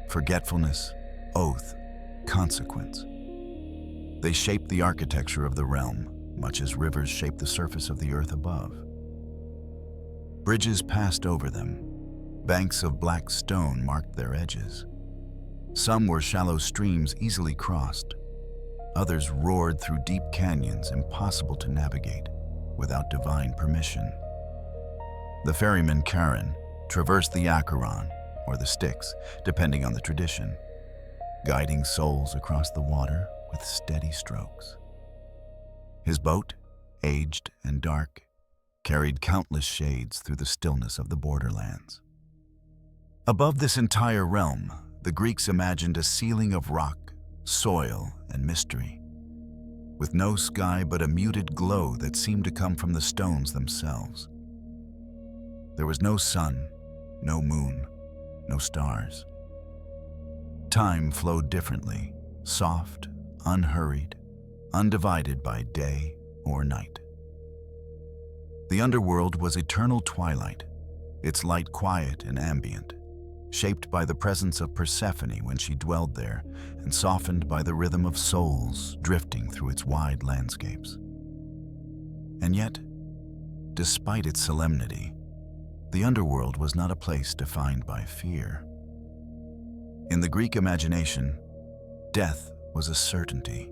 forgetfulness, oath, consequence. They shaped the architecture of the realm, much as rivers shape the surface of the earth above. Bridges passed over them. Banks of black stone marked their edges. Some were shallow streams easily crossed. Others roared through deep canyons impossible to navigate without divine permission. The ferryman Charon traversed the Acheron, or the Styx, depending on the tradition, guiding souls across the water with steady strokes. His boat, aged and dark, carried countless shades through the stillness of the borderlands. Above this entire realm, the Greeks imagined a ceiling of rock, soil, and mystery, with no sky but a muted glow that seemed to come from the stones themselves. There was no sun, no moon, no stars. Time flowed differently, soft, unhurried, undivided by day or night. The underworld was eternal twilight, its light quiet and ambient, shaped by the presence of Persephone when she dwelled there, and softened by the rhythm of souls drifting through its wide landscapes. And yet, despite its solemnity, the underworld was not a place defined by fear. In the Greek imagination, death was a certainty,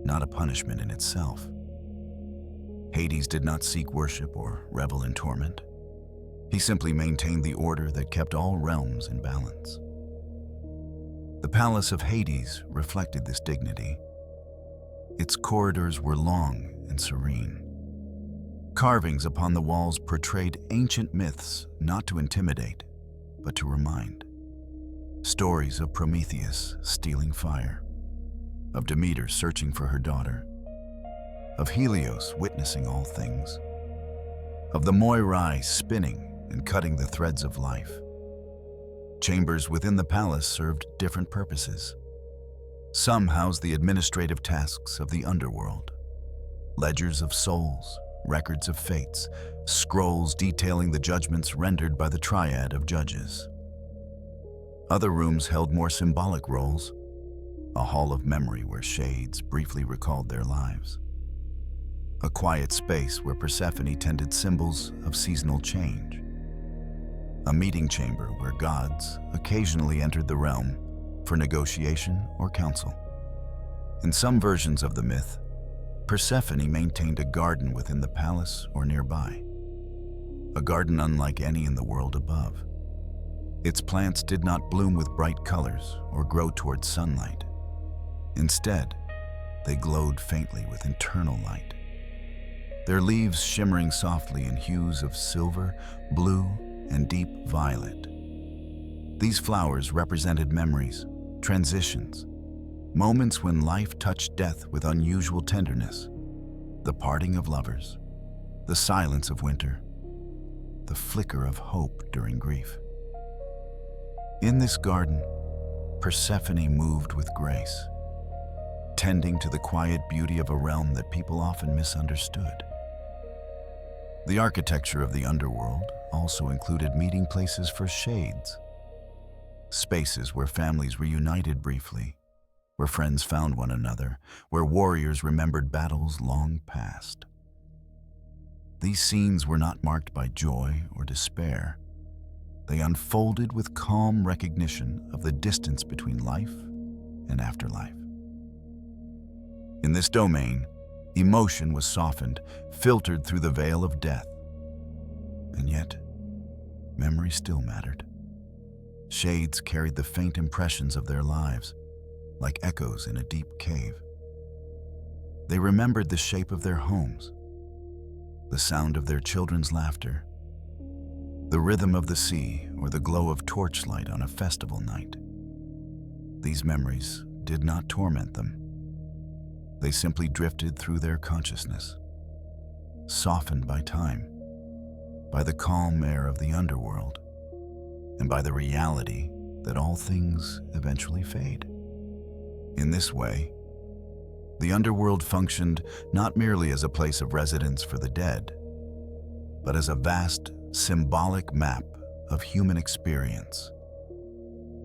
not a punishment in itself. Hades did not seek worship or revel in torment. He simply maintained the order that kept all realms in balance. The palace of Hades reflected this dignity. Its corridors were long and serene. Carvings upon the walls portrayed ancient myths, not to intimidate, but to remind. Stories of Prometheus stealing fire, of Demeter searching for her daughter, of Helios witnessing all things, of the Moirai spinning and cutting the threads of life. Chambers within the palace served different purposes. Some housed the administrative tasks of the underworld: ledgers of souls, records of fates, scrolls detailing the judgments rendered by the triad of judges. Other rooms held more symbolic roles: a hall of memory where shades briefly recalled their lives, a quiet space where Persephone tended symbols of seasonal change, a meeting chamber where gods occasionally entered the realm for negotiation or counsel. In some versions of the myth, Persephone maintained a garden within the palace or nearby, a garden unlike any in the world above. Its plants did not bloom with bright colors or grow towards sunlight. Instead, they glowed faintly with internal light, their leaves shimmering softly in hues of silver, blue, and deep violet. These flowers represented memories, transitions, moments when life touched death with unusual tenderness, the parting of lovers, the silence of winter, the flicker of hope during grief. In this garden, Persephone moved with grace, tending to the quiet beauty of a realm that people often misunderstood. The architecture of the underworld also included meeting places for shades, spaces where families reunited briefly, where friends found one another, where warriors remembered battles long past. These scenes were not marked by joy or despair. They unfolded with calm recognition of the distance between life and afterlife. In this domain, emotion was softened, filtered through the veil of death. And yet, memory still mattered. Shades carried the faint impressions of their lives, like echoes in a deep cave. They remembered the shape of their homes, the sound of their children's laughter, the rhythm of the sea, or the glow of torchlight on a festival night. These memories did not torment them. They simply drifted through their consciousness, softened by time, by the calm air of the underworld, and by the reality that all things eventually fade. In this way, the underworld functioned not merely as a place of residence for the dead, but as a vast, symbolic map of human experience,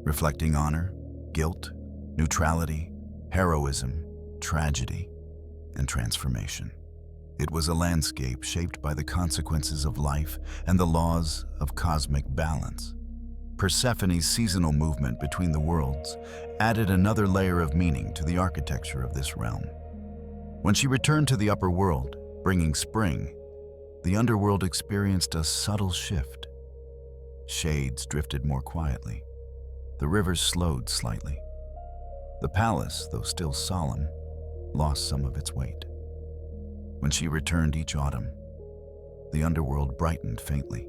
reflecting honor, guilt, neutrality, heroism, tragedy, and transformation. It was a landscape shaped by the consequences of life and the laws of cosmic balance. Persephone's seasonal movement between the worlds added another layer of meaning to the architecture of this realm. When she returned to the upper world, bringing spring, the underworld experienced a subtle shift. Shades drifted more quietly. The rivers slowed slightly. The palace, though still solemn, lost some of its weight. When she returned each autumn, the underworld brightened faintly,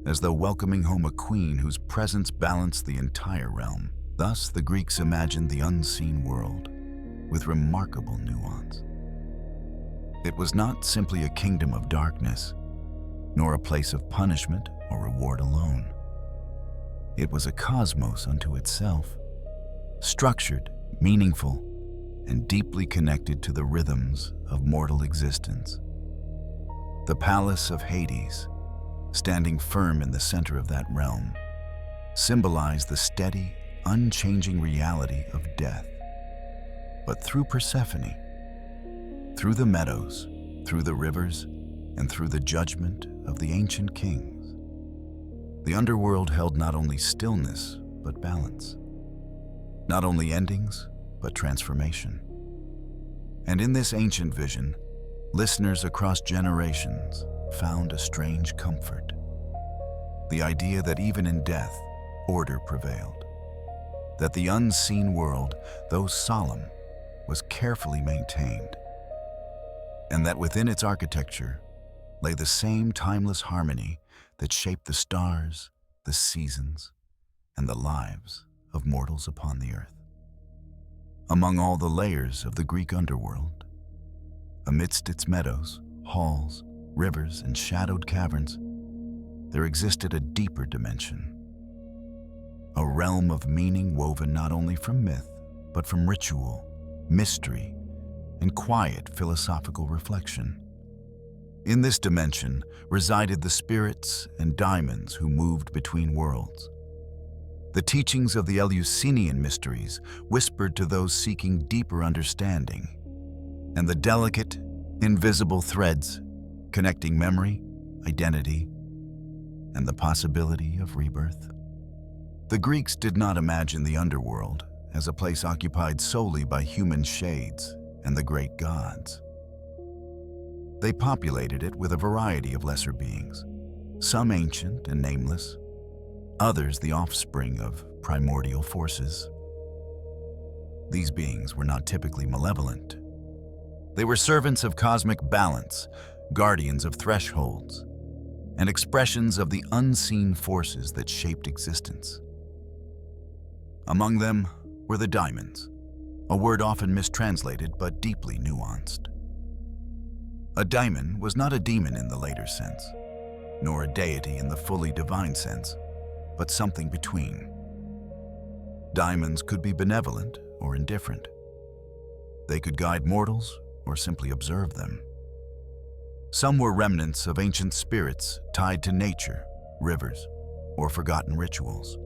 as though welcoming home a queen whose presence balanced the entire realm. Thus, the Greeks imagined the unseen world with remarkable nuance. It was not simply a kingdom of darkness, nor a place of punishment or reward alone. It was a cosmos unto itself, structured, meaningful, and deeply connected to the rhythms of mortal existence. The palace of Hades, standing firm in the center of that realm, symbolized the steady, unchanging reality of death. But through Persephone, through the meadows, through the rivers, and through the judgment of the ancient kings, the underworld held not only stillness, but balance. Not only endings, but transformation. And in this ancient vision, listeners across generations found a strange comfort. The idea that even in death, order prevailed. That the unseen world, though solemn, was carefully maintained. And that within its architecture lay the same timeless harmony that shaped the stars, the seasons, and the lives of mortals upon the earth. Among all the layers of the Greek underworld, amidst its meadows, halls, rivers, and shadowed caverns, there existed a deeper dimension. A realm of meaning woven not only from myth, but from ritual, mystery, and quiet philosophical reflection. In this dimension resided the spirits and daimons who moved between worlds. The teachings of the Eleusinian mysteries whispered to those seeking deeper understanding, and the delicate, invisible threads connecting memory, identity, and the possibility of rebirth. The Greeks did not imagine the underworld as a place occupied solely by human shades and the great gods. They populated it with a variety of lesser beings, some ancient and nameless, others the offspring of primordial forces. These beings were not typically malevolent. They were servants of cosmic balance, guardians of thresholds, and expressions of the unseen forces that shaped existence. Among them were the daimons, a word often mistranslated but deeply nuanced. A daimon was not a demon in the later sense, nor a deity in the fully divine sense, but something between. Daimons could be benevolent or indifferent. They could guide mortals or simply observe them. Some were remnants of ancient spirits tied to nature, rivers, or forgotten rituals.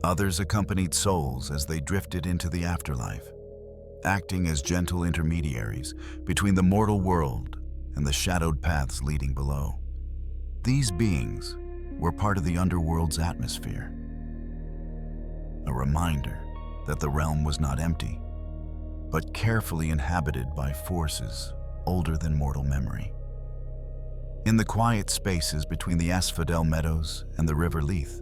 Others accompanied souls as they drifted into the afterlife, acting as gentle intermediaries between the mortal world and the shadowed paths leading below. These beings were part of the underworld's atmosphere, a reminder that the realm was not empty, but carefully inhabited by forces older than mortal memory. In the quiet spaces between the Asphodel Meadows and the River Styx,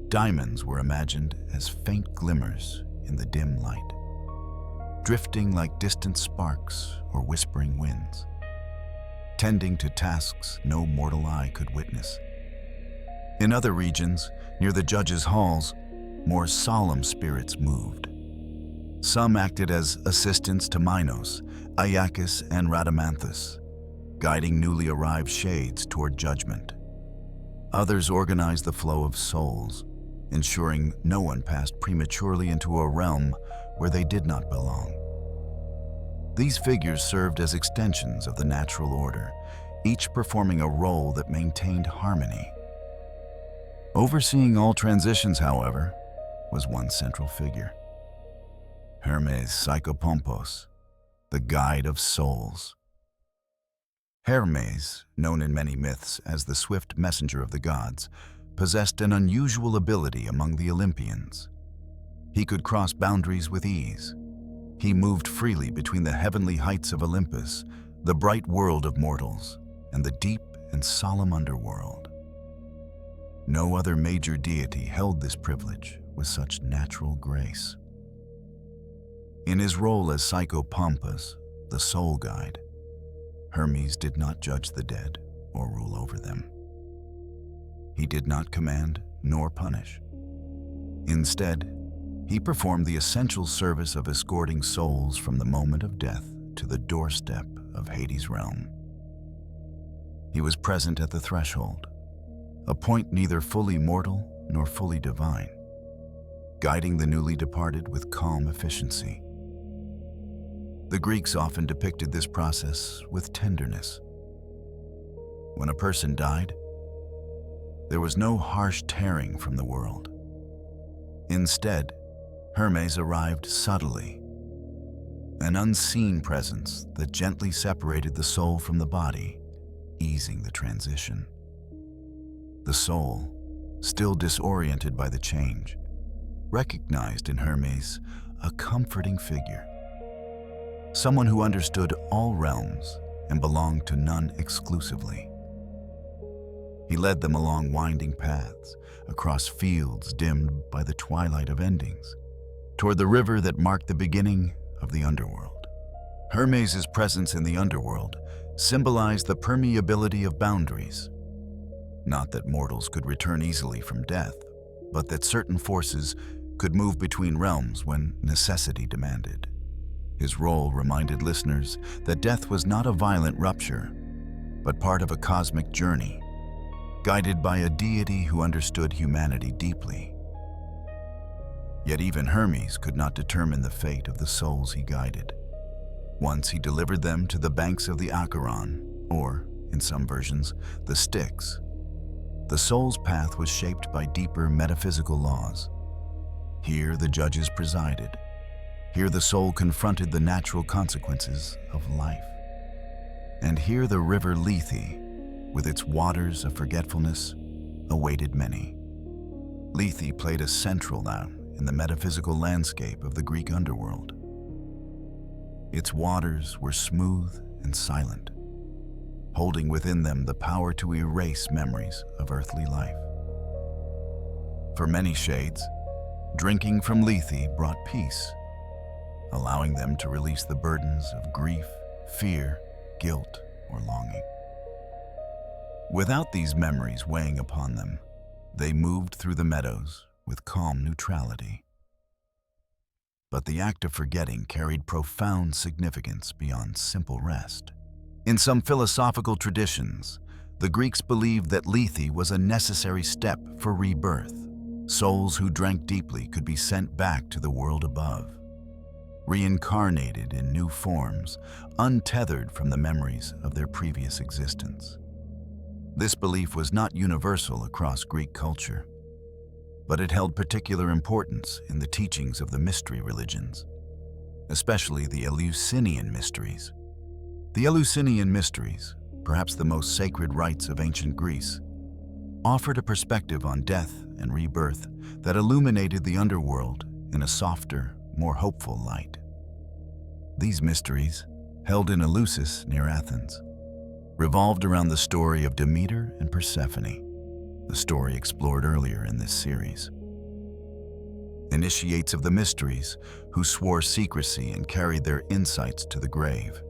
daimons were imagined as faint glimmers in the dim light, drifting like distant sparks or whispering winds, tending to tasks no mortal eye could witness. In other regions, near the judges' halls, more solemn spirits moved, Some acted as assistants to Minos, Iacchus, and Rhadamanthus, guiding newly arrived shades toward judgment. Others organized the flow of souls, ensuring no one passed prematurely into a realm where they did not belong. These figures served as extensions of the natural order, each performing a role that maintained harmony. Overseeing all transitions, however, was one central figure: Hermes Psychopompos, the guide of souls. Hermes, known in many myths as the swift messenger of the gods, possessed an unusual ability among the Olympians. He could cross boundaries with ease. He moved freely between the heavenly heights of Olympus, the bright world of mortals, and the deep and solemn underworld. No other major deity held this privilege with such natural grace. In his role as Psychopompos, the soul guide, Hermes did not judge the dead or rule over them. He did not command nor punish. Instead, he performed the essential service of escorting souls from the moment of death to the doorstep of Hades' realm. He was present at the threshold, a point neither fully mortal nor fully divine, guiding the newly departed with calm efficiency. The Greeks often depicted this process with tenderness. When a person died, there was no harsh tearing from the world. Instead, Hermes arrived subtly, an unseen presence that gently separated the soul from the body, easing the transition. The soul, still disoriented by the change, recognized in Hermes a comforting figure, someone who understood all realms and belonged to none exclusively. He led them along winding paths, across fields dimmed by the twilight of endings, toward the river that marked the beginning of the underworld. Hermes' presence in the underworld symbolized the permeability of boundaries. Not that mortals could return easily from death, but that certain forces could move between realms when necessity demanded. His role reminded listeners that death was not a violent rupture, but part of a cosmic journey, guided by a deity who understood humanity deeply. Yet even Hermes could not determine the fate of the souls he guided. Once he delivered them to the banks of the Acheron, or, in some versions, the Styx. The soul's path was shaped by deeper metaphysical laws. Here the judges presided. Here the soul confronted the natural consequences of life. And here the river Lethe, with its waters of forgetfulness, awaited many. Lethe played a central role in the metaphysical landscape of the Greek underworld. Its waters were smooth and silent, holding within them the power to erase memories of earthly life. For many shades, drinking from Lethe brought peace, allowing them to release the burdens of grief, fear, guilt, or longing. Without these memories weighing upon them, they moved through the meadows with calm neutrality. But the act of forgetting carried profound significance beyond simple rest. In some philosophical traditions, the Greeks believed that Lethe was a necessary step for rebirth. Souls who drank deeply could be sent back to the world above, reincarnated in new forms, untethered from the memories of their previous existence. This belief was not universal across Greek culture, but it held particular importance in the teachings of the mystery religions, especially the Eleusinian mysteries. The Eleusinian mysteries, perhaps the most sacred rites of ancient Greece, offered a perspective on death and rebirth that illuminated the underworld in a softer, more hopeful light. These mysteries, held in Eleusis near Athens, revolved around the story of Demeter and Persephone, the story explored earlier in this series. Initiates of the mysteries, who swore secrecy and carried their insights to the grave,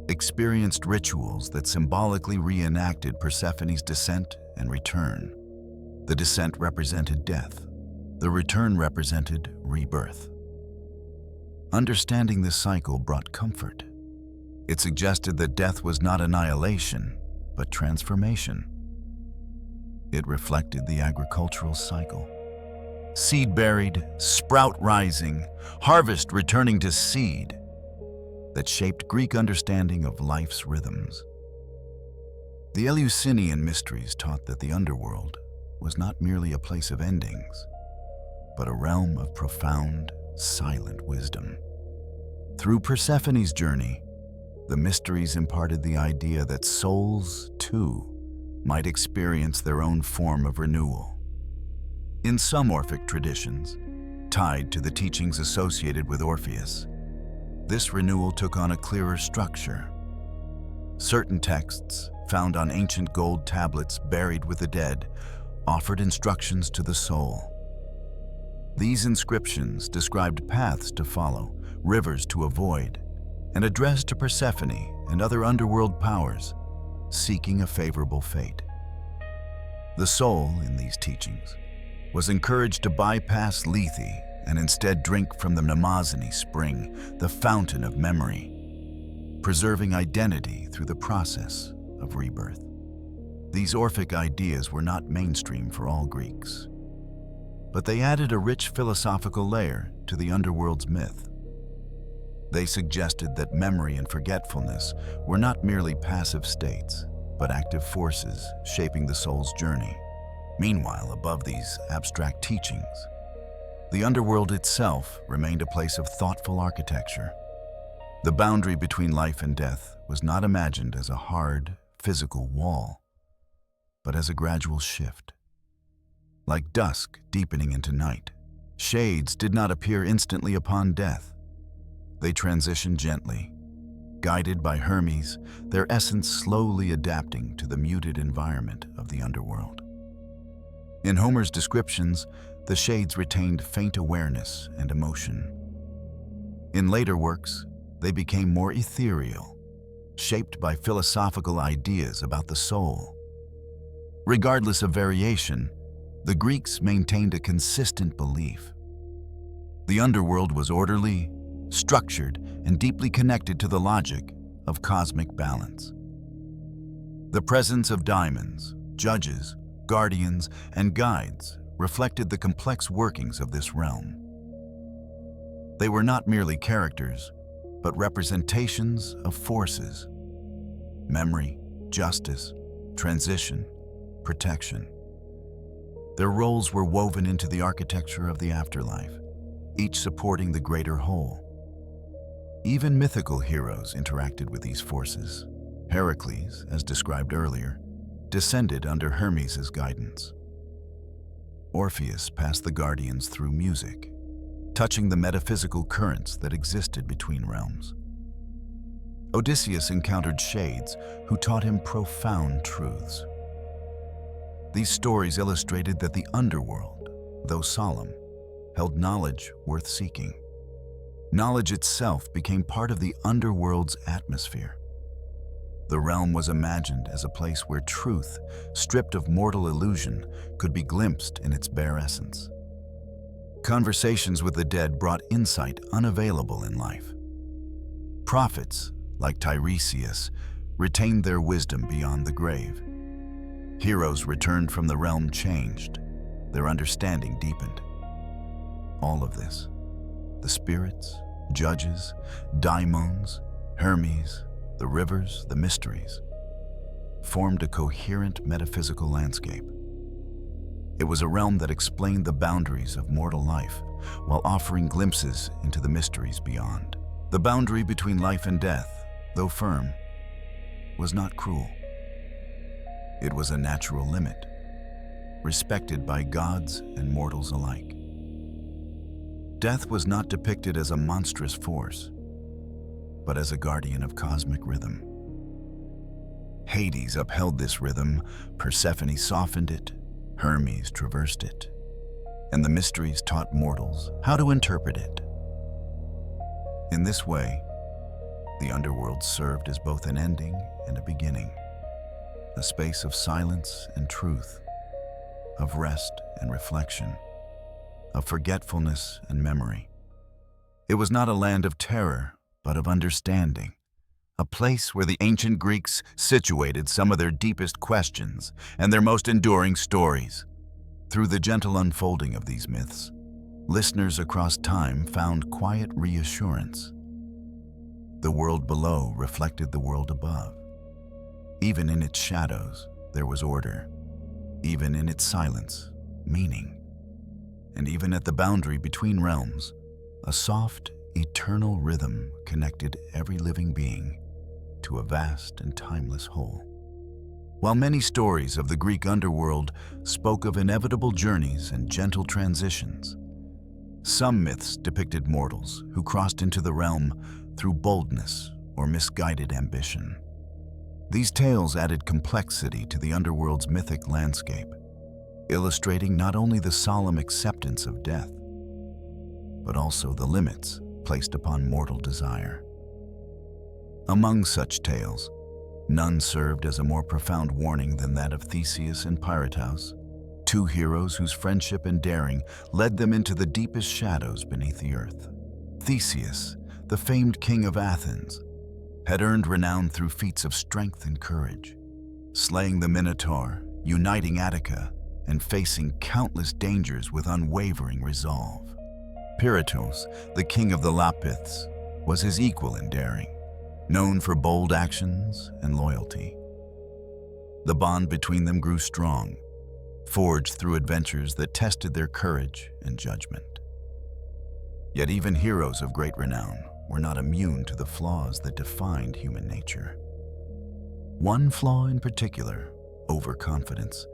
experienced rituals that symbolically reenacted Persephone's descent and return. The descent represented death. The return represented rebirth. Understanding this cycle brought comfort. It suggested that death was not annihilation, but transformation. It reflected the agricultural cycle. Seed buried, sprout rising, harvest returning to seed, that shaped Greek understanding of life's rhythms. The Eleusinian mysteries taught that the underworld was not merely a place of endings, but a realm of profound, silent wisdom. Through Persephone's journey, the mysteries imparted the idea that souls, too, might experience their own form of renewal. In some Orphic traditions, tied to the teachings associated with Orpheus, this renewal took on a clearer structure. Certain texts, found on ancient gold tablets buried with the dead, offered instructions to the soul. These inscriptions described paths to follow, rivers to avoid, and addressed to Persephone and other underworld powers seeking a favorable fate. The soul, in these teachings, was encouraged to bypass Lethe and instead drink from the Mnemosyne spring, the fountain of memory, preserving identity through the process of rebirth. These Orphic ideas were not mainstream for all Greeks, but they added a rich philosophical layer to the underworld's myth. They suggested that memory and forgetfulness were not merely passive states, but active forces shaping the soul's journey. Meanwhile, above these abstract teachings, the underworld itself remained a place of thoughtful architecture. The boundary between life and death was not imagined as a hard, physical wall, but as a gradual shift. Like dusk deepening into night, shades did not appear instantly upon death. They transitioned gently, guided by Hermes, their essence slowly adapting to the muted environment of the underworld. In Homer's descriptions, the shades retained faint awareness and emotion. In later works, they became more ethereal, shaped by philosophical ideas about the soul. Regardless of variation, the Greeks maintained a consistent belief. The underworld was orderly, structured, and deeply connected to the logic of cosmic balance. The presence of daimons, judges, guardians, and guides reflected the complex workings of this realm. They were not merely characters, but representations of forces: memory, justice, transition, protection. Their roles were woven into the architecture of the afterlife, each supporting the greater whole. Even mythical heroes interacted with these forces. Heracles, as described earlier, descended under Hermes' guidance. Orpheus passed the guardians through music, touching the metaphysical currents that existed between realms. Odysseus encountered shades who taught him profound truths. These stories illustrated that the underworld, though solemn, held knowledge worth seeking. Knowledge itself became part of the underworld's atmosphere. The realm was imagined as a place where truth, stripped of mortal illusion, could be glimpsed in its bare essence. Conversations with the dead brought insight unavailable in life. Prophets, like Tiresias, retained their wisdom beyond the grave. Heroes returned from the realm changed, their understanding deepened. All of this, the spirits, judges, daimons, Hermes, the rivers, the mysteries, formed a coherent metaphysical landscape. It was a realm that explained the boundaries of mortal life while offering glimpses into the mysteries beyond. The boundary between life and death, though firm, was not cruel. It was a natural limit, respected by gods and mortals alike. Death was not depicted as a monstrous force, but as a guardian of cosmic rhythm. Hades upheld this rhythm, Persephone softened it, Hermes traversed it, and the mysteries taught mortals how to interpret it. In this way, the underworld served as both an ending and a beginning, a space of silence and truth, of rest and reflection, of forgetfulness and memory. It was not a land of terror, but of understanding, a place where the ancient Greeks situated some of their deepest questions and their most enduring stories. Through the gentle unfolding of these myths, listeners across time found quiet reassurance. The world below reflected the world above. Even in its shadows, there was order. Even in its silence, meaning. And even at the boundary between realms, a soft, eternal rhythm connected every living being to a vast and timeless whole. While many stories of the Greek underworld spoke of inevitable journeys and gentle transitions, some myths depicted mortals who crossed into the realm through boldness or misguided ambition. These tales added complexity to the underworld's mythic landscape, illustrating not only the solemn acceptance of death, but also the limits placed upon mortal desire. Among such tales, none served as a more profound warning than that of Theseus and Pirithous, two heroes whose friendship and daring led them into the deepest shadows beneath the earth. Theseus, the famed king of Athens, had earned renown through feats of strength and courage, slaying the Minotaur, uniting Attica, and facing countless dangers with unwavering resolve. Pirithous, the king of the Lapiths, was his equal in daring, known for bold actions and loyalty. The bond between them grew strong, forged through adventures that tested their courage and judgment. Yet even heroes of great renown were not immune to the flaws that defined human nature. One flaw in particular, overconfidence,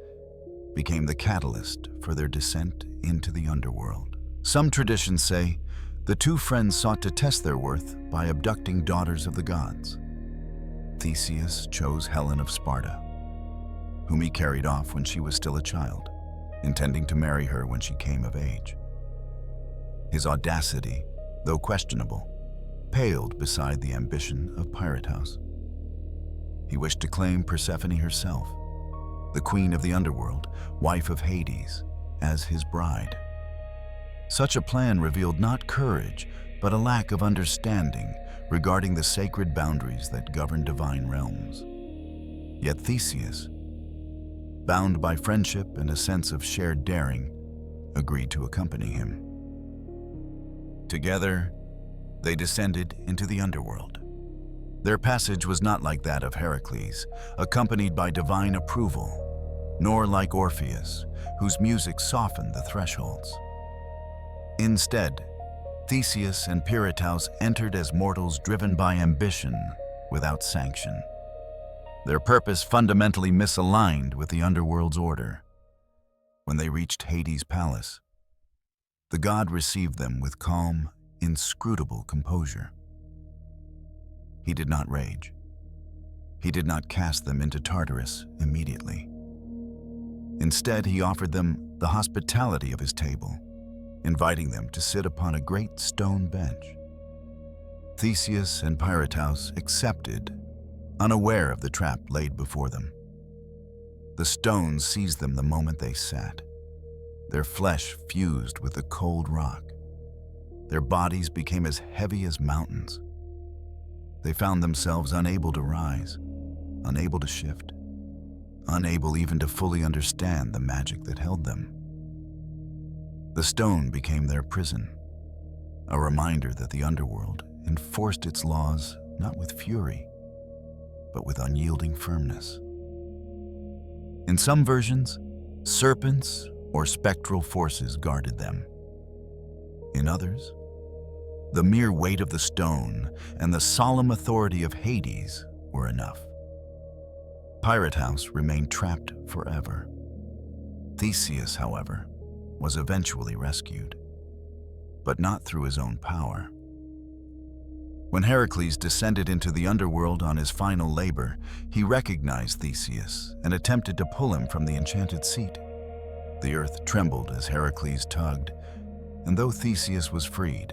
became the catalyst for their descent into the underworld. Some traditions say the two friends sought to test their worth by abducting daughters of the gods. Theseus chose Helen of Sparta, whom he carried off when she was still a child, intending to marry her when she came of age. His audacity, though questionable, paled beside the ambition of Pirithous. He wished to claim Persephone herself, the queen of the underworld, wife of Hades, as his bride. Such a plan revealed not courage, but a lack of understanding regarding the sacred boundaries that govern divine realms. Yet Theseus, bound by friendship and a sense of shared daring, agreed to accompany him. Together, they descended into the underworld. Their passage was not like that of Heracles, accompanied by divine approval, nor like Orpheus, whose music softened the thresholds. Instead, Theseus and Pirithous entered as mortals driven by ambition without sanction. Their purpose fundamentally misaligned with the underworld's order. When they reached Hades' palace, the god received them with calm, inscrutable composure. He did not rage. He did not cast them into Tartarus immediately. Instead, he offered them the hospitality of his table, inviting them to sit upon a great stone bench. Theseus and Pirithous accepted, unaware of the trap laid before them. The stone seized them the moment they sat. Their flesh fused with the cold rock. Their bodies became as heavy as mountains. They found themselves unable to rise, unable to shift, unable even to fully understand the magic that held them. The stone became their prison, a reminder that the underworld enforced its laws not with fury, but with unyielding firmness. In some versions, serpents or spectral forces guarded them. In others, the mere weight of the stone and the solemn authority of Hades were enough. Pirithous remained trapped forever. Theseus, however, was eventually rescued, but not through his own power. When Heracles descended into the underworld on his final labor, he recognized Theseus and attempted to pull him from the enchanted seat. The earth trembled as Heracles tugged, and though Theseus was freed,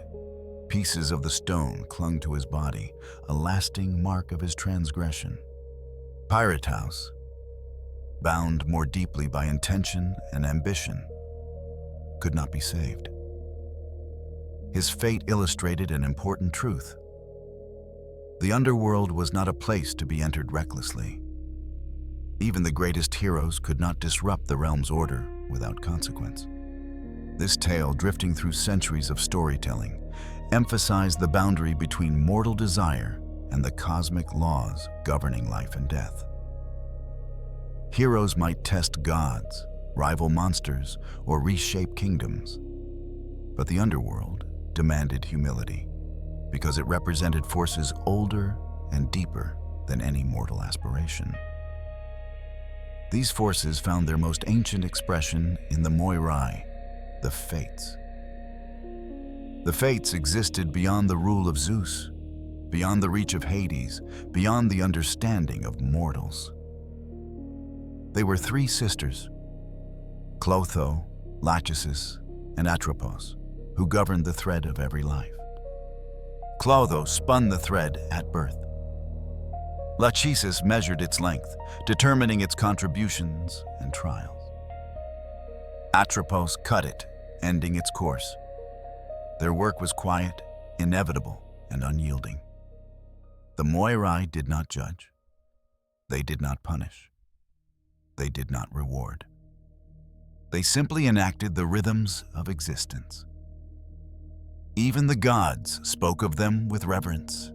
pieces of the stone clung to his body, a lasting mark of his transgression. Pirithous, bound more deeply by intention and ambition, could not be saved. His fate illustrated an important truth. The underworld was not a place to be entered recklessly. Even the greatest heroes could not disrupt the realm's order without consequence. This tale, drifting through centuries of storytelling, emphasized the boundary between mortal desire and the cosmic laws governing life and death. Heroes might test gods, rival monsters, or reshape kingdoms. But the underworld demanded humility because it represented forces older and deeper than any mortal aspiration. These forces found their most ancient expression in the Moirai, the Fates. The Fates existed beyond the rule of Zeus, beyond the reach of Hades, beyond the understanding of mortals. They were three sisters, Clotho, Lachesis, and Atropos, who governed the thread of every life. Clotho spun the thread at birth. Lachesis measured its length, determining its contributions and trials. Atropos cut it, ending its course. Their work was quiet, inevitable, and unyielding. The Moirai did not judge. They did not punish. They did not reward. They simply enacted the rhythms of existence. Even the gods spoke of them with reverence.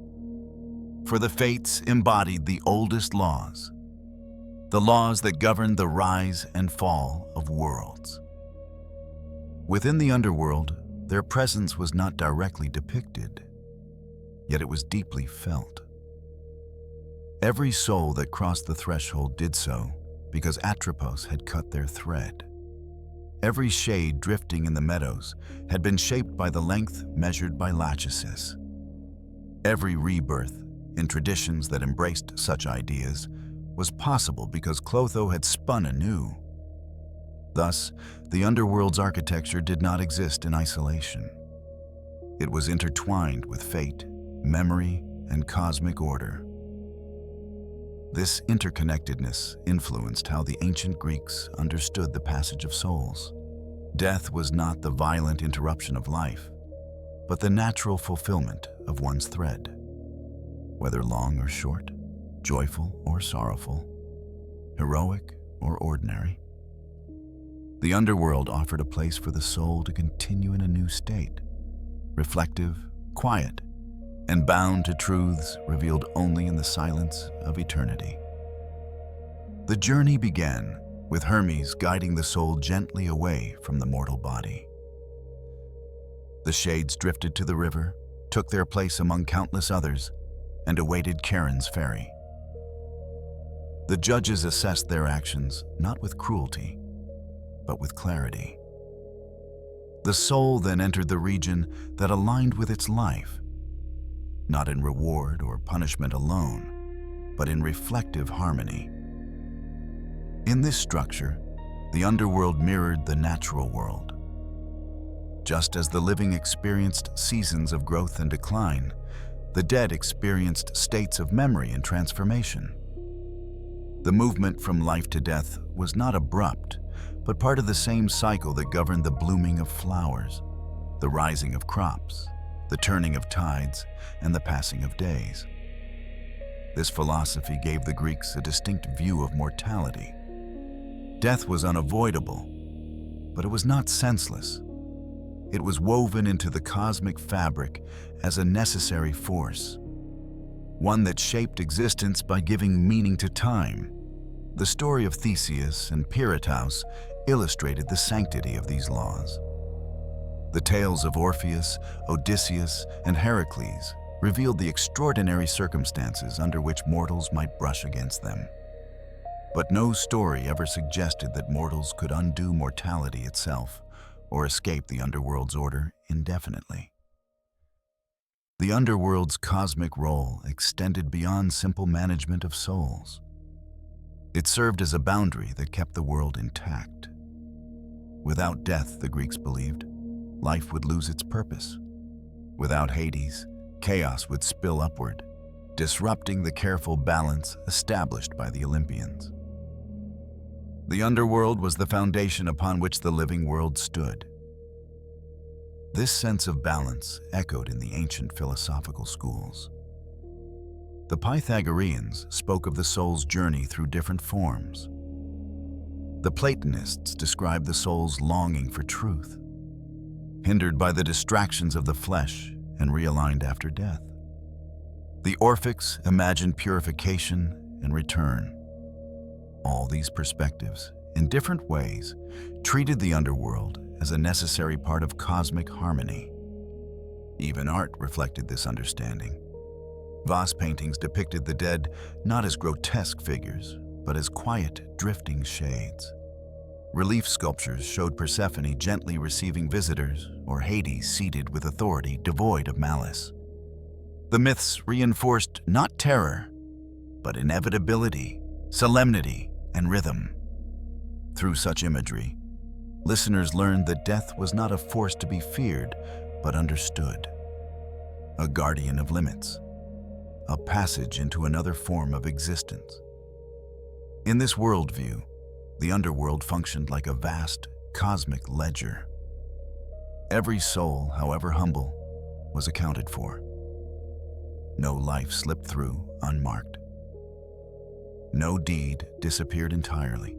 For the Fates embodied the oldest laws, the laws that govern the rise and fall of worlds. Within the underworld, their presence was not directly depicted, yet it was deeply felt. Every soul that crossed the threshold did so because Atropos had cut their thread. Every shade drifting in the meadows had been shaped by the length measured by Lachesis. Every rebirth, in traditions that embraced such ideas, was possible because Clotho had spun anew. Thus, the underworld's architecture did not exist in isolation. It was intertwined with fate, memory, and cosmic order. This interconnectedness influenced how the ancient Greeks understood the passage of souls. Death was not the violent interruption of life, but the natural fulfillment of one's thread. Whether long or short, joyful or sorrowful, heroic or ordinary. The underworld offered a place for the soul to continue in a new state, reflective, quiet, and bound to truths revealed only in the silence of eternity. The journey began with Hermes guiding the soul gently away from the mortal body. The shades drifted to the river, took their place among countless others, and awaited Charon's ferry. The judges assessed their actions not with cruelty, but with clarity. The soul then entered the region that aligned with its life, not in reward or punishment alone, but in reflective harmony. In this structure, the underworld mirrored the natural world. Just as the living experienced seasons of growth and decline, the dead experienced states of memory and transformation. The movement from life to death was not abrupt, but part of the same cycle that governed the blooming of flowers, the rising of crops, the turning of tides, and the passing of days. This philosophy gave the Greeks a distinct view of mortality. Death was unavoidable, but it was not senseless. It was woven into the cosmic fabric as a necessary force, one that shaped existence by giving meaning to time. The story of Theseus and Pirithous illustrated the sanctity of these laws. The tales of Orpheus, Odysseus, and Heracles revealed the extraordinary circumstances under which mortals might brush against them. But no story ever suggested that mortals could undo mortality itself or escape the underworld's order indefinitely. The underworld's cosmic role extended beyond simple management of souls. It served as a boundary that kept the world intact. Without death, the Greeks believed, life would lose its purpose. Without Hades, chaos would spill upward, disrupting the careful balance established by the Olympians. The underworld was the foundation upon which the living world stood. This sense of balance echoed in the ancient philosophical schools. The Pythagoreans spoke of the soul's journey through different forms. The Platonists described the soul's longing for truth, hindered by the distractions of the flesh and realigned after death. The Orphics imagined purification and return. All these perspectives, in different ways, treated the underworld as a necessary part of cosmic harmony. Even art reflected this understanding. Vase paintings depicted the dead not as grotesque figures, but as quiet, drifting shades. Relief sculptures showed Persephone gently receiving visitors, or Hades seated with authority devoid of malice. The myths reinforced not terror, but inevitability, solemnity, and rhythm. Through such imagery, listeners learned that death was not a force to be feared, but understood. A guardian of limits, a passage into another form of existence. In this worldview, the underworld functioned like a vast, cosmic ledger. Every soul, however humble, was accounted for. No life slipped through unmarked. No deed disappeared entirely.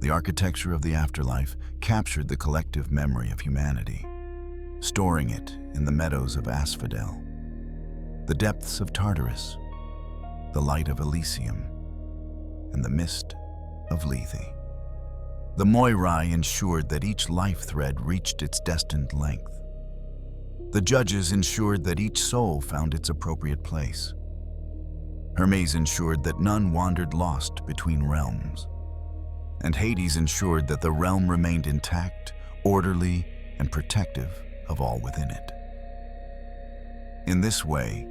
The architecture of the afterlife captured the collective memory of humanity, storing it in the meadows of Asphodel, the depths of Tartarus, the light of Elysium, and the mist of Lethe. The Moirai ensured that each life thread reached its destined length. The judges ensured that each soul found its appropriate place. Hermes ensured that none wandered lost between realms. And Hades ensured that the realm remained intact, orderly, and protective of all within it. In this way,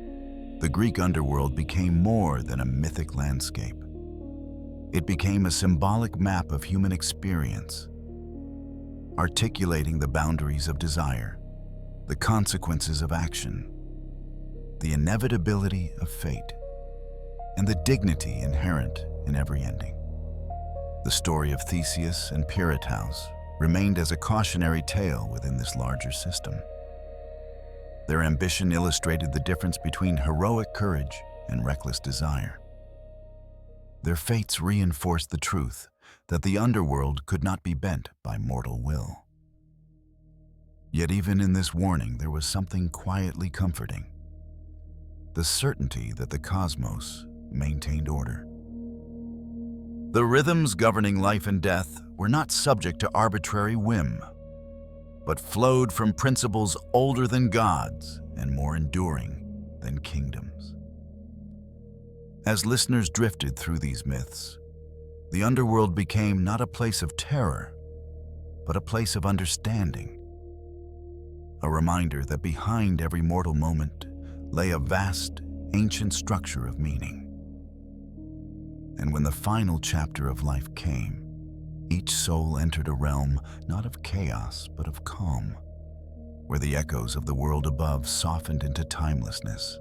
the Greek underworld became more than a mythic landscape. It became a symbolic map of human experience, articulating the boundaries of desire, the consequences of action, the inevitability of fate, and the dignity inherent in every ending. The story of Theseus and Pirithous remained as a cautionary tale within this larger system. Their ambition illustrated the difference between heroic courage and reckless desire. Their fates reinforced the truth that the underworld could not be bent by mortal will. Yet even in this warning, there was something quietly comforting: the certainty that the cosmos maintained order. The rhythms governing life and death were not subject to arbitrary whim, but flowed from principles older than gods and more enduring than kingdoms. As listeners drifted through these myths, the underworld became not a place of terror, but a place of understanding. A reminder that behind every mortal moment lay a vast, ancient structure of meaning. And when the final chapter of life came, each soul entered a realm not of chaos, but of calm, where the echoes of the world above softened into timelessness,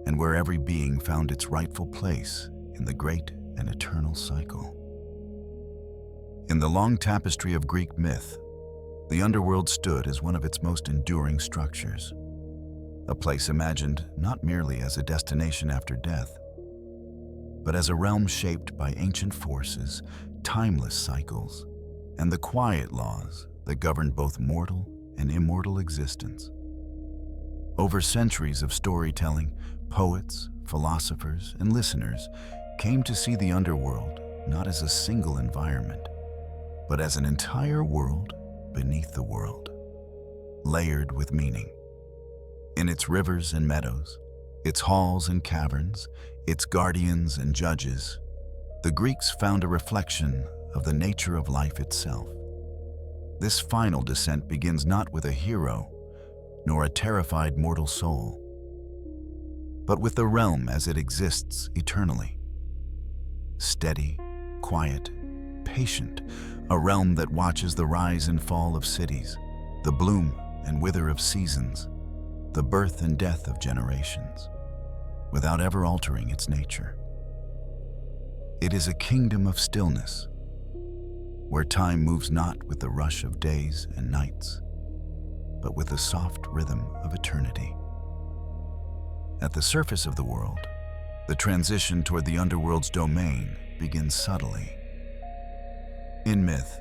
and where every being found its rightful place in the great and eternal cycle. In the long tapestry of Greek myth, the underworld stood as one of its most enduring structures, a place imagined not merely as a destination after death, but as a realm shaped by ancient forces, timeless cycles, and the quiet laws that governed both mortal and immortal existence. Over centuries of storytelling, poets, philosophers, and listeners came to see the underworld not as a single environment, but as an entire world beneath the world, layered with meaning. In its rivers and meadows, its halls and caverns, its guardians and judges, the Greeks found a reflection of the nature of life itself. This final descent begins not with a hero, nor a terrified mortal soul, but with the realm as it exists eternally. Steady, quiet, patient, a realm that watches the rise and fall of cities, the bloom and wither of seasons, the birth and death of generations, without ever altering its nature. It is a kingdom of stillness, where time moves not with the rush of days and nights, but with the soft rhythm of eternity. At the surface of the world, the transition toward the underworld's domain begins subtly. In myth,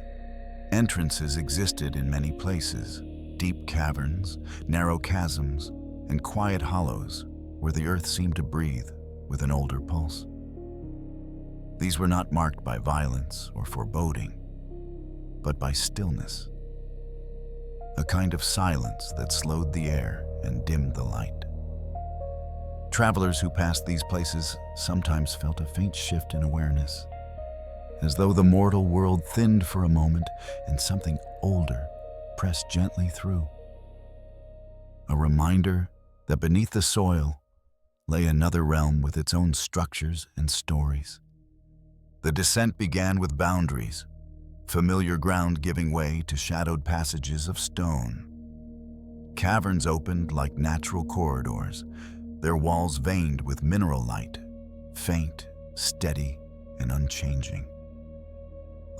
entrances existed in many places: deep caverns, narrow chasms, and quiet hollows where the earth seemed to breathe with an older pulse. These were not marked by violence or foreboding, but by stillness, a kind of silence that slowed the air and dimmed the light. Travelers who passed these places sometimes felt a faint shift in awareness, as though the mortal world thinned for a moment and something older pressed gently through. A reminder that beneath the soil lay another realm with its own structures and stories. The descent began with boundaries, familiar ground giving way to shadowed passages of stone. Caverns opened like natural corridors, their walls veined with mineral light, faint, steady, and unchanging.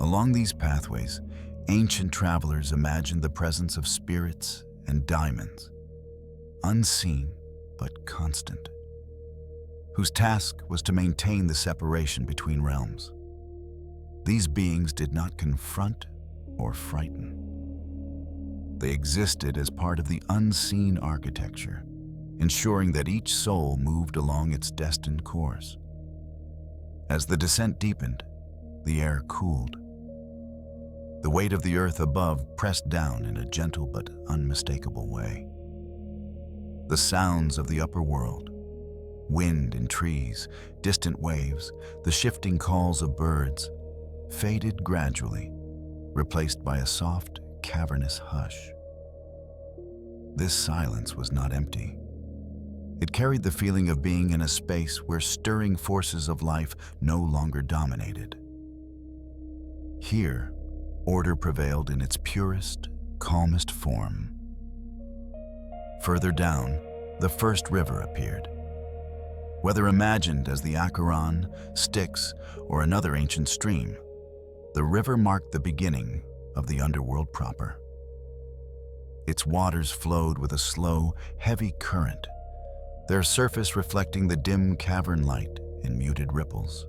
Along these pathways, ancient travelers imagined the presence of spirits and diamonds, unseen but constant, whose task was to maintain the separation between realms. These beings did not confront or frighten. They existed as part of the unseen architecture, ensuring that each soul moved along its destined course. As the descent deepened, the air cooled. The weight of the earth above pressed down in a gentle but unmistakable way. The sounds of the upper world, wind in trees, distant waves, the shifting calls of birds, faded gradually, replaced by a soft, cavernous hush. This silence was not empty. It carried the feeling of being in a space where stirring forces of life no longer dominated. Here, order prevailed in its purest, calmest form. Further down, the first river appeared. Whether imagined as the Acheron, Styx, or another ancient stream, the river marked the beginning of the underworld proper. Its waters flowed with a slow, heavy current, their surface reflecting the dim cavern light in muted ripples.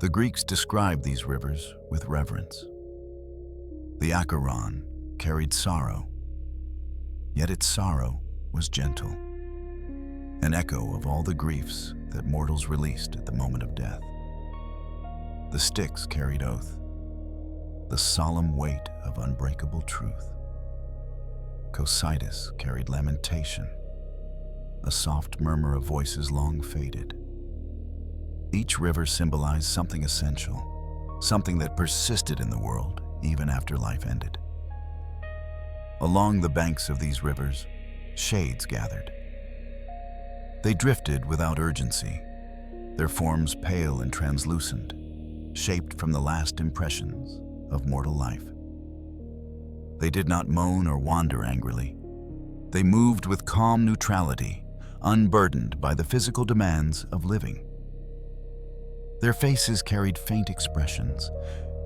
The Greeks described these rivers with reverence. The Acheron carried sorrow, yet its sorrow was gentle, an echo of all the griefs that mortals released at the moment of death. The Styx carried oath, the solemn weight of unbreakable truth. Cocytus carried lamentation, a soft murmur of voices long faded. Each river symbolized something essential, something that persisted in the world even after life ended. Along the banks of these rivers, shades gathered. They drifted without urgency, their forms pale and translucent, shaped from the last impressions of mortal life. They did not moan or wander angrily. They moved with calm neutrality, unburdened by the physical demands of living. Their faces carried faint expressions,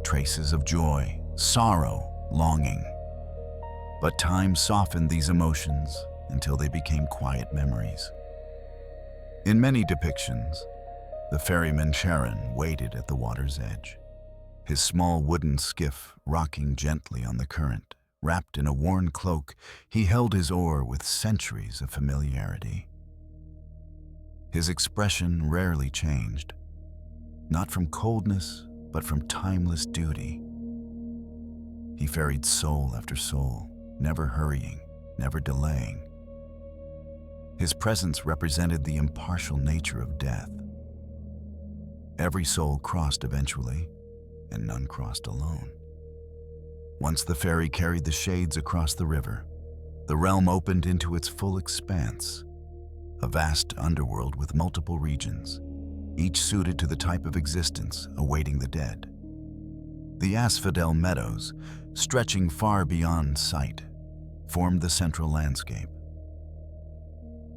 traces of joy, sorrow, longing. But time softened these emotions until they became quiet memories. In many depictions, the ferryman Charon waited at the water's edge, his small wooden skiff rocking gently on the current. Wrapped in a worn cloak, he held his oar with centuries of familiarity. His expression rarely changed, not from coldness, but from timeless duty. He ferried soul after soul, never hurrying, never delaying. His presence represented the impartial nature of death. Every soul crossed eventually, and none crossed alone. Once the ferry carried the shades across the river, the realm opened into its full expanse, a vast underworld with multiple regions, each suited to the type of existence awaiting the dead. The Asphodel Meadows, stretching far beyond sight, formed the central landscape.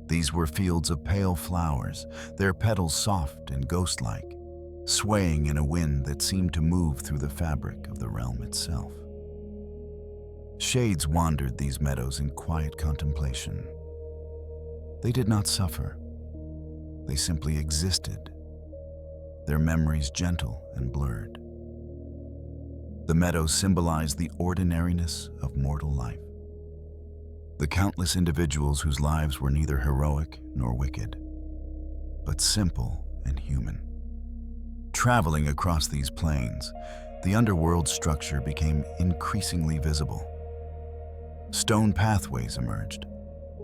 These were fields of pale flowers, their petals soft and ghost-like, swaying in a wind that seemed to move through the fabric of the realm itself. Shades wandered these meadows in quiet contemplation. They did not suffer. They simply existed, their memories gentle and blurred. The meadows symbolized the ordinariness of mortal life, the countless individuals whose lives were neither heroic nor wicked, but simple and human. Traveling across these plains, the underworld structure became increasingly visible. Stone pathways emerged,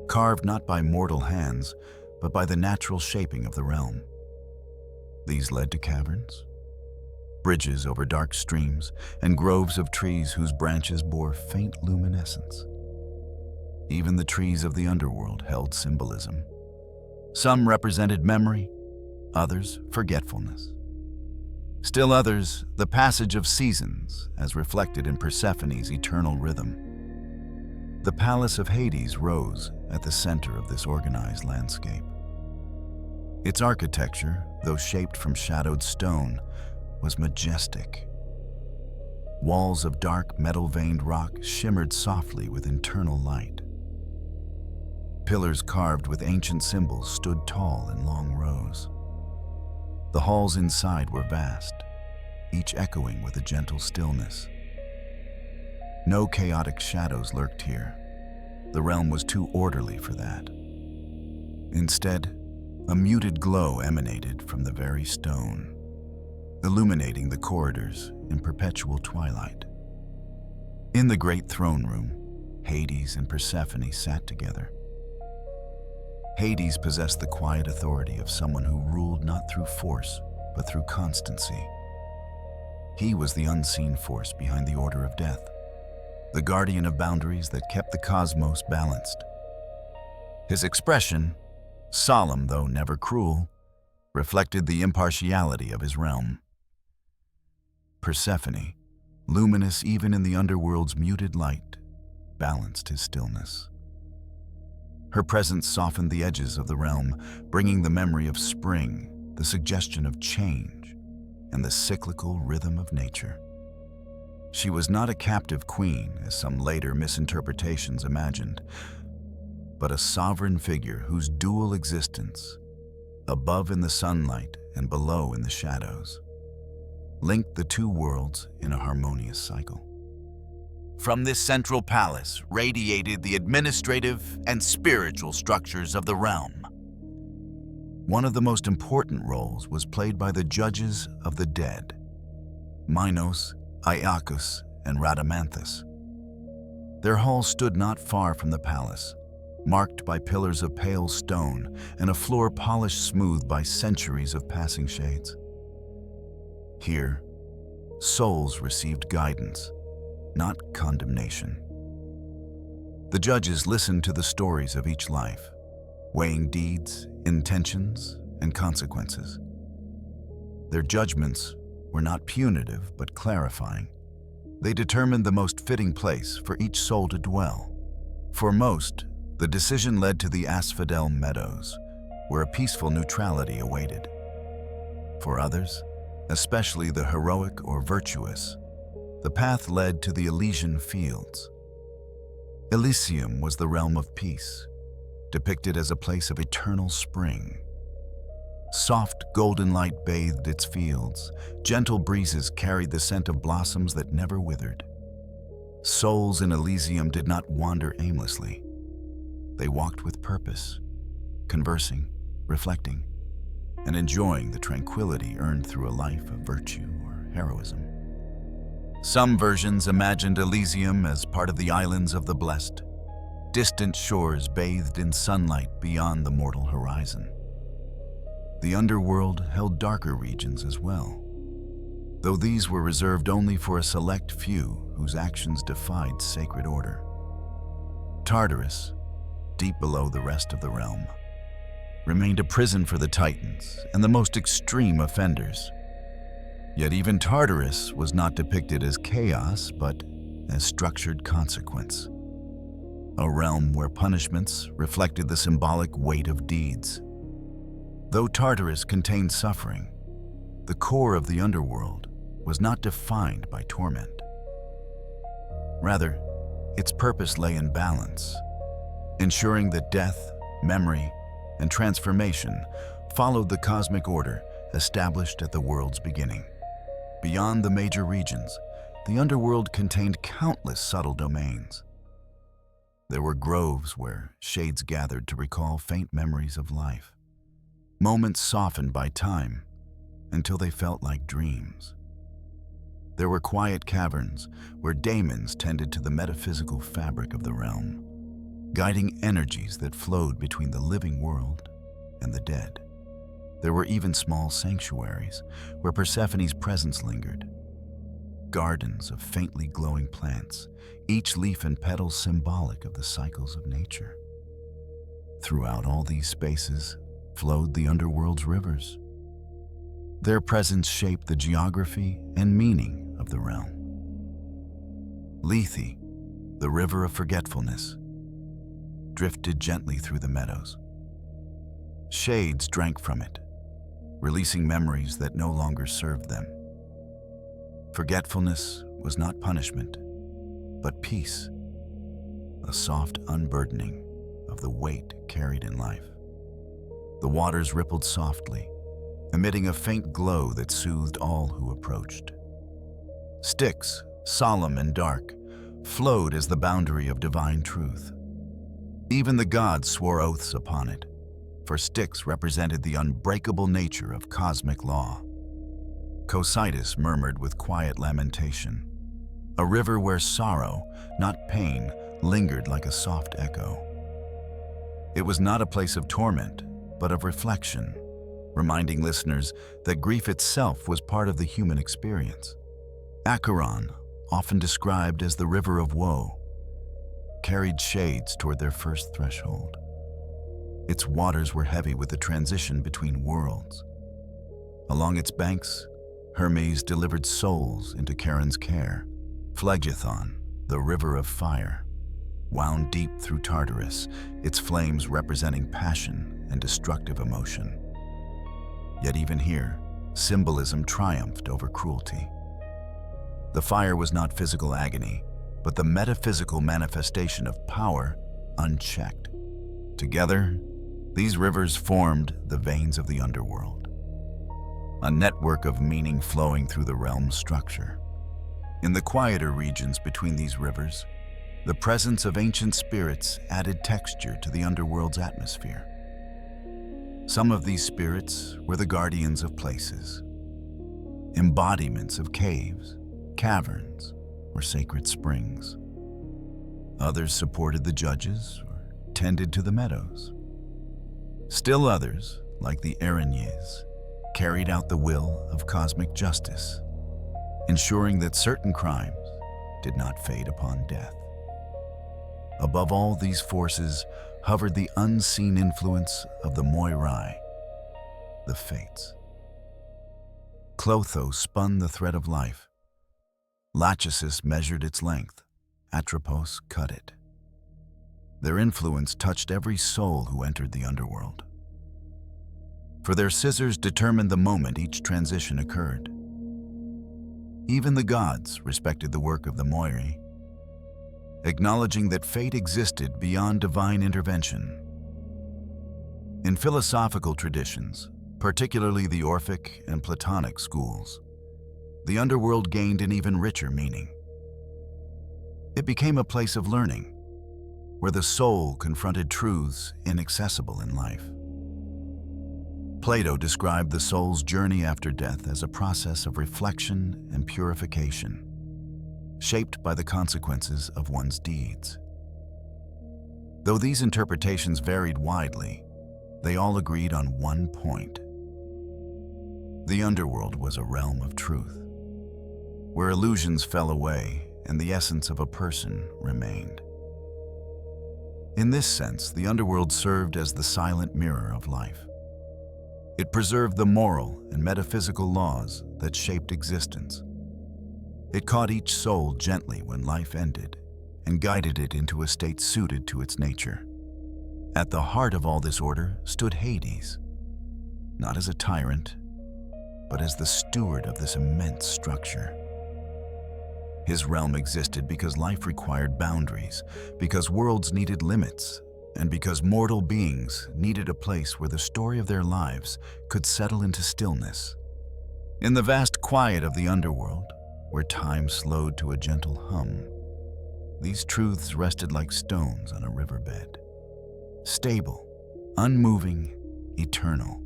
carved not by mortal hands, but by the natural shaping of the realm. These led to caverns, bridges over dark streams, and groves of trees whose branches bore faint luminescence. Even the trees of the underworld held symbolism. Some represented memory, others forgetfulness. Still others, the passage of seasons, as reflected in Persephone's eternal rhythm. The palace of Hades rose at the center of this organized landscape. Its architecture, though shaped from shadowed stone, was majestic. Walls of dark metal-veined rock shimmered softly with internal light. Pillars carved with ancient symbols stood tall in long rows. The halls inside were vast, each echoing with a gentle stillness. No chaotic shadows lurked here. The realm was too orderly for that. Instead, a muted glow emanated from the very stone, illuminating the corridors in perpetual twilight. In the great throne room, Hades and Persephone sat together. Hades possessed the quiet authority of someone who ruled not through force, but through constancy. He was the unseen force behind the order of death, the guardian of boundaries that kept the cosmos balanced. His expression, solemn though never cruel, reflected the impartiality of his realm. Persephone, luminous even in the underworld's muted light, balanced his stillness. Her presence softened the edges of the realm, bringing the memory of spring, the suggestion of change, and the cyclical rhythm of nature. She was not a captive queen, as some later misinterpretations imagined, but a sovereign figure whose dual existence, above in the sunlight and below in the shadows, linked the two worlds in a harmonious cycle. From this central palace radiated the administrative and spiritual structures of the realm. One of the most important roles was played by the judges of the dead, Minos, Iacchus, and Rhadamanthus. Their halls stood not far from the palace, marked by pillars of pale stone and a floor polished smooth by centuries of passing shades. Here, souls received guidance, not condemnation. The judges listened to the stories of each life, weighing deeds, intentions, and consequences. Their judgments were not punitive but clarifying. They determined the most fitting place for each soul to dwell. For most, the decision led to the Asphodel Meadows, where a peaceful neutrality awaited. For others, especially the heroic or virtuous, the path led to the Elysian fields. Elysium was the realm of peace, depicted as a place of eternal spring. Soft golden light bathed its fields, gentle breezes carried the scent of blossoms that never withered. Souls in Elysium did not wander aimlessly. They walked with purpose, conversing, reflecting, and enjoying the tranquility earned through a life of virtue or heroism. Some versions imagined Elysium as part of the islands of the blessed, distant shores bathed in sunlight beyond the mortal horizon. The underworld held darker regions as well, though these were reserved only for a select few whose actions defied sacred order. Tartarus, deep below the rest of the realm, remained a prison for the Titans and the most extreme offenders. Yet even Tartarus was not depicted as chaos, but as structured consequence. A realm where punishments reflected the symbolic weight of deeds. Though Tartarus contained suffering, the core of the underworld was not defined by torment. Rather, Its purpose lay in balance, ensuring that death, memory, and transformation followed the cosmic order established at the world's beginning. Beyond the major regions, the underworld contained countless subtle domains. There were groves where shades gathered to recall faint memories of life, moments softened by time until they felt like dreams. There were quiet caverns where daemons tended to the metaphysical fabric of the realm, guiding energies that flowed between the living world and the dead. There were even small sanctuaries where Persephone's presence lingered, gardens of faintly glowing plants, each leaf and petal symbolic of the cycles of nature. Throughout all these spaces flowed the underworld's rivers. Their presence shaped the geography and meaning of the realm. Lethe, the river of forgetfulness, drifted gently through the meadows. Shades drank from it, releasing memories that no longer served them. Forgetfulness was not punishment, but peace, a soft unburdening of the weight carried in life. The waters rippled softly, emitting a faint glow that soothed all who approached. Styx, solemn and dark, flowed as the boundary of divine truth. Even the gods swore oaths upon it, for Styx represented the unbreakable nature of cosmic law. Cocytus murmured with quiet lamentation, a river where sorrow, not pain, lingered like a soft echo. It was not a place of torment, but of reflection, reminding listeners that grief itself was part of the human experience. Acheron, often described as the river of woe, carried shades toward their first threshold. Its waters were heavy with the transition between worlds. Along its banks, Hermes delivered souls into Charon's care. Phlegethon, the river of fire, wound deep through Tartarus, its flames representing passion and destructive emotion. Yet even here, symbolism triumphed over cruelty. The fire was not physical agony, but the metaphysical manifestation of power unchecked. Together, these rivers formed the veins of the underworld, a network of meaning flowing through the realm's structure. In the quieter regions between these rivers, the presence of ancient spirits added texture to the underworld's atmosphere. Some of these spirits were the guardians of places, embodiments of caves, caverns, or sacred springs. Others supported the judges or tended to the meadows. Still others, like the Erinyes, carried out the will of cosmic justice, ensuring that certain crimes did not fade upon death. Above all these forces hovered the unseen influence of the Moirai, the Fates. Clotho spun the thread of life. Lachesis measured its length. Atropos cut it. Their influence touched every soul who entered the underworld. For their scissors determined the moment each transition occurred. Even the gods respected the work of the Moirai, acknowledging that fate existed beyond divine intervention. In philosophical traditions, particularly the Orphic and Platonic schools, the underworld gained an even richer meaning. It became a place of learning, where the soul confronted truths inaccessible in life. Plato described the soul's journey after death as a process of reflection and purification, shaped by the consequences of one's deeds. Though these interpretations varied widely, they all agreed on one point. The underworld was a realm of truth, where illusions fell away and the essence of a person remained. In this sense, the underworld served as the silent mirror of life. It preserved the moral and metaphysical laws that shaped existence. It caught each soul gently when life ended and guided it into a state suited to its nature. At the heart of all this order stood Hades, not as a tyrant, but as the steward of this immense structure. His realm existed because life required boundaries, because worlds needed limits, and because mortal beings needed a place where the story of their lives could settle into stillness. In the vast quiet of the underworld, where time slowed to a gentle hum, these truths rested like stones on a riverbed, stable, unmoving, eternal.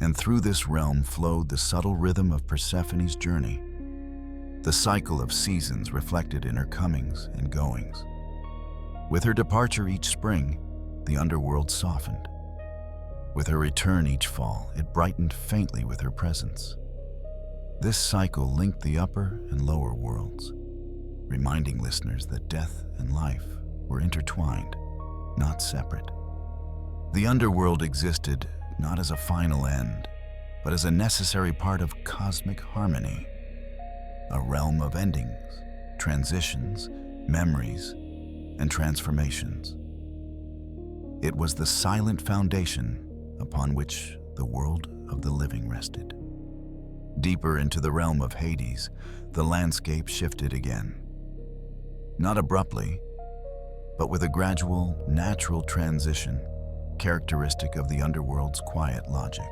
And through this realm flowed the subtle rhythm of Persephone's journey, the cycle of seasons reflected in her comings and goings. With her departure each spring, the underworld softened. With her return each fall, it brightened faintly with her presence. This cycle linked the upper and lower worlds, reminding listeners that death and life were intertwined, not separate. The underworld existed not as a final end, but as a necessary part of cosmic harmony, a realm of endings, transitions, memories, and transformations. It was the silent foundation upon which the world of the living rested. Deeper into the realm of Hades, the landscape shifted again. Not abruptly, but with a gradual, natural transition characteristic of the underworld's quiet logic.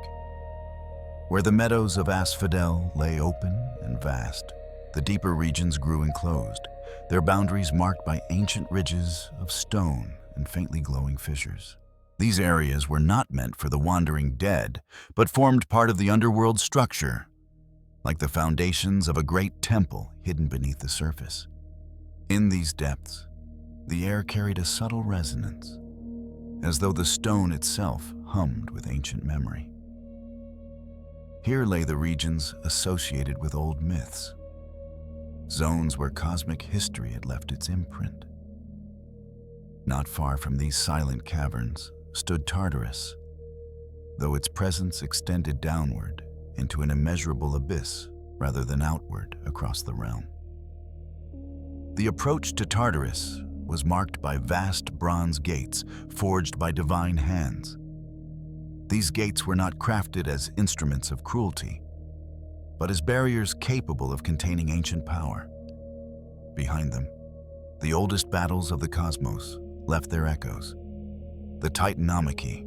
Where the meadows of Asphodel lay open and vast, the deeper regions grew enclosed, their boundaries marked by ancient ridges of stone and faintly glowing fissures. These areas were not meant for the wandering dead, but formed part of the underworld's structure, like the foundations of a great temple hidden beneath the surface. In these depths, the air carried a subtle resonance, as though the stone itself hummed with ancient memory. Here lay the regions associated with old myths, zones where cosmic history had left its imprint. Not far from these silent caverns stood Tartarus, though its presence extended downward into an immeasurable abyss rather than outward across the realm. The approach to Tartarus was marked by vast bronze gates forged by divine hands. These gates were not crafted as instruments of cruelty, but as barriers capable of containing ancient power. Behind them, the oldest battles of the cosmos left their echoes. The Titanomachy,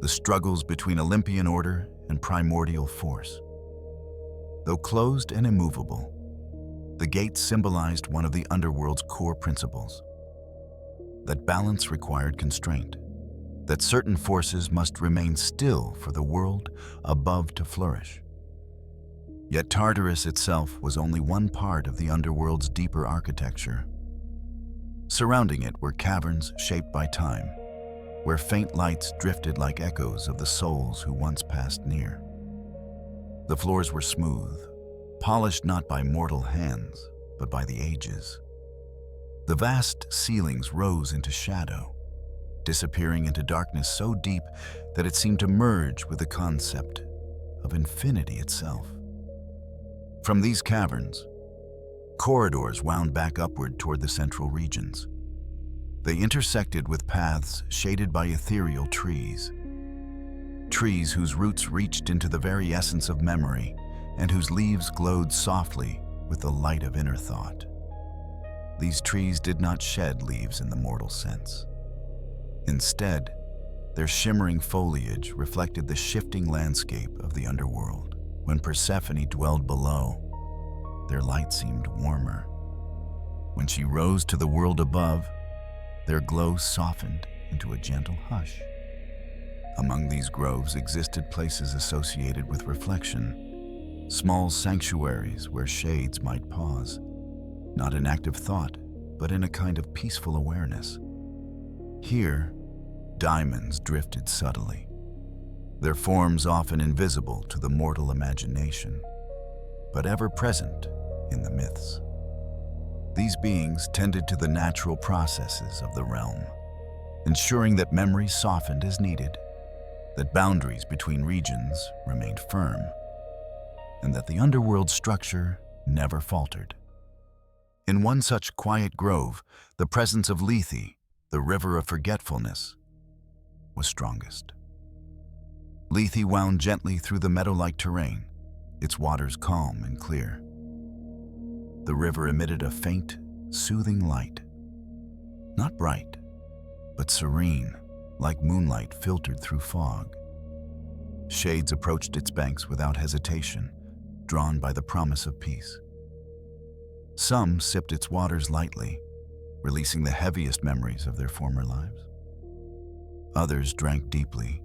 the struggles between Olympian order and primordial force. Though closed and immovable, the gates symbolized one of the underworld's core principles: that balance required constraint, that certain forces must remain still for the world above to flourish. Yet Tartarus itself was only one part of the underworld's deeper architecture. Surrounding it were caverns shaped by time, where faint lights drifted like echoes of the souls who once passed near. The floors were smooth, polished not by mortal hands, but by the ages. The vast ceilings rose into shadow, disappearing into darkness so deep that it seemed to merge with the concept of infinity itself. From these caverns, corridors wound back upward toward the central regions. They intersected with paths shaded by ethereal trees, trees whose roots reached into the very essence of memory and whose leaves glowed softly with the light of inner thought. These trees did not shed leaves in the mortal sense. Instead, their shimmering foliage reflected the shifting landscape of the underworld. When Persephone dwelled below, their light seemed warmer. When she rose to the world above, their glow softened into a gentle hush. Among these groves existed places associated with reflection, small sanctuaries where shades might pause, not in active thought, but in a kind of peaceful awareness. Here, diamonds drifted subtly, their forms often invisible to the mortal imagination, but ever present in the myths. These beings tended to the natural processes of the realm, ensuring that memory softened as needed, that boundaries between regions remained firm, and that the underworld structure never faltered. In one such quiet grove, the presence of Lethe, the river of forgetfulness, was strongest. Lethe wound gently through the meadow-like terrain, its waters calm and clear. The river emitted a faint, soothing light. Not bright, but serene, like moonlight filtered through fog. Shades approached its banks without hesitation, drawn by the promise of peace. Some sipped its waters lightly, releasing the heaviest memories of their former lives. Others drank deeply,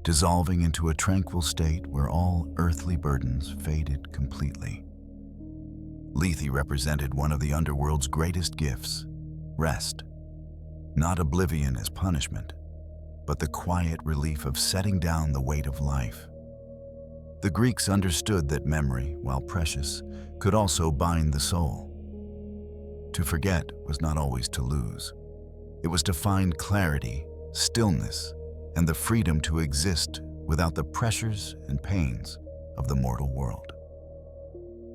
dissolving into a tranquil state where all earthly burdens faded completely. Lethe represented one of the underworld's greatest gifts, rest. Not oblivion as punishment, but the quiet relief of setting down the weight of life. The Greeks understood that memory, while precious, could also bind the soul. To forget was not always to lose. It was to find clarity, stillness, and the freedom to exist without the pressures and pains of the mortal world.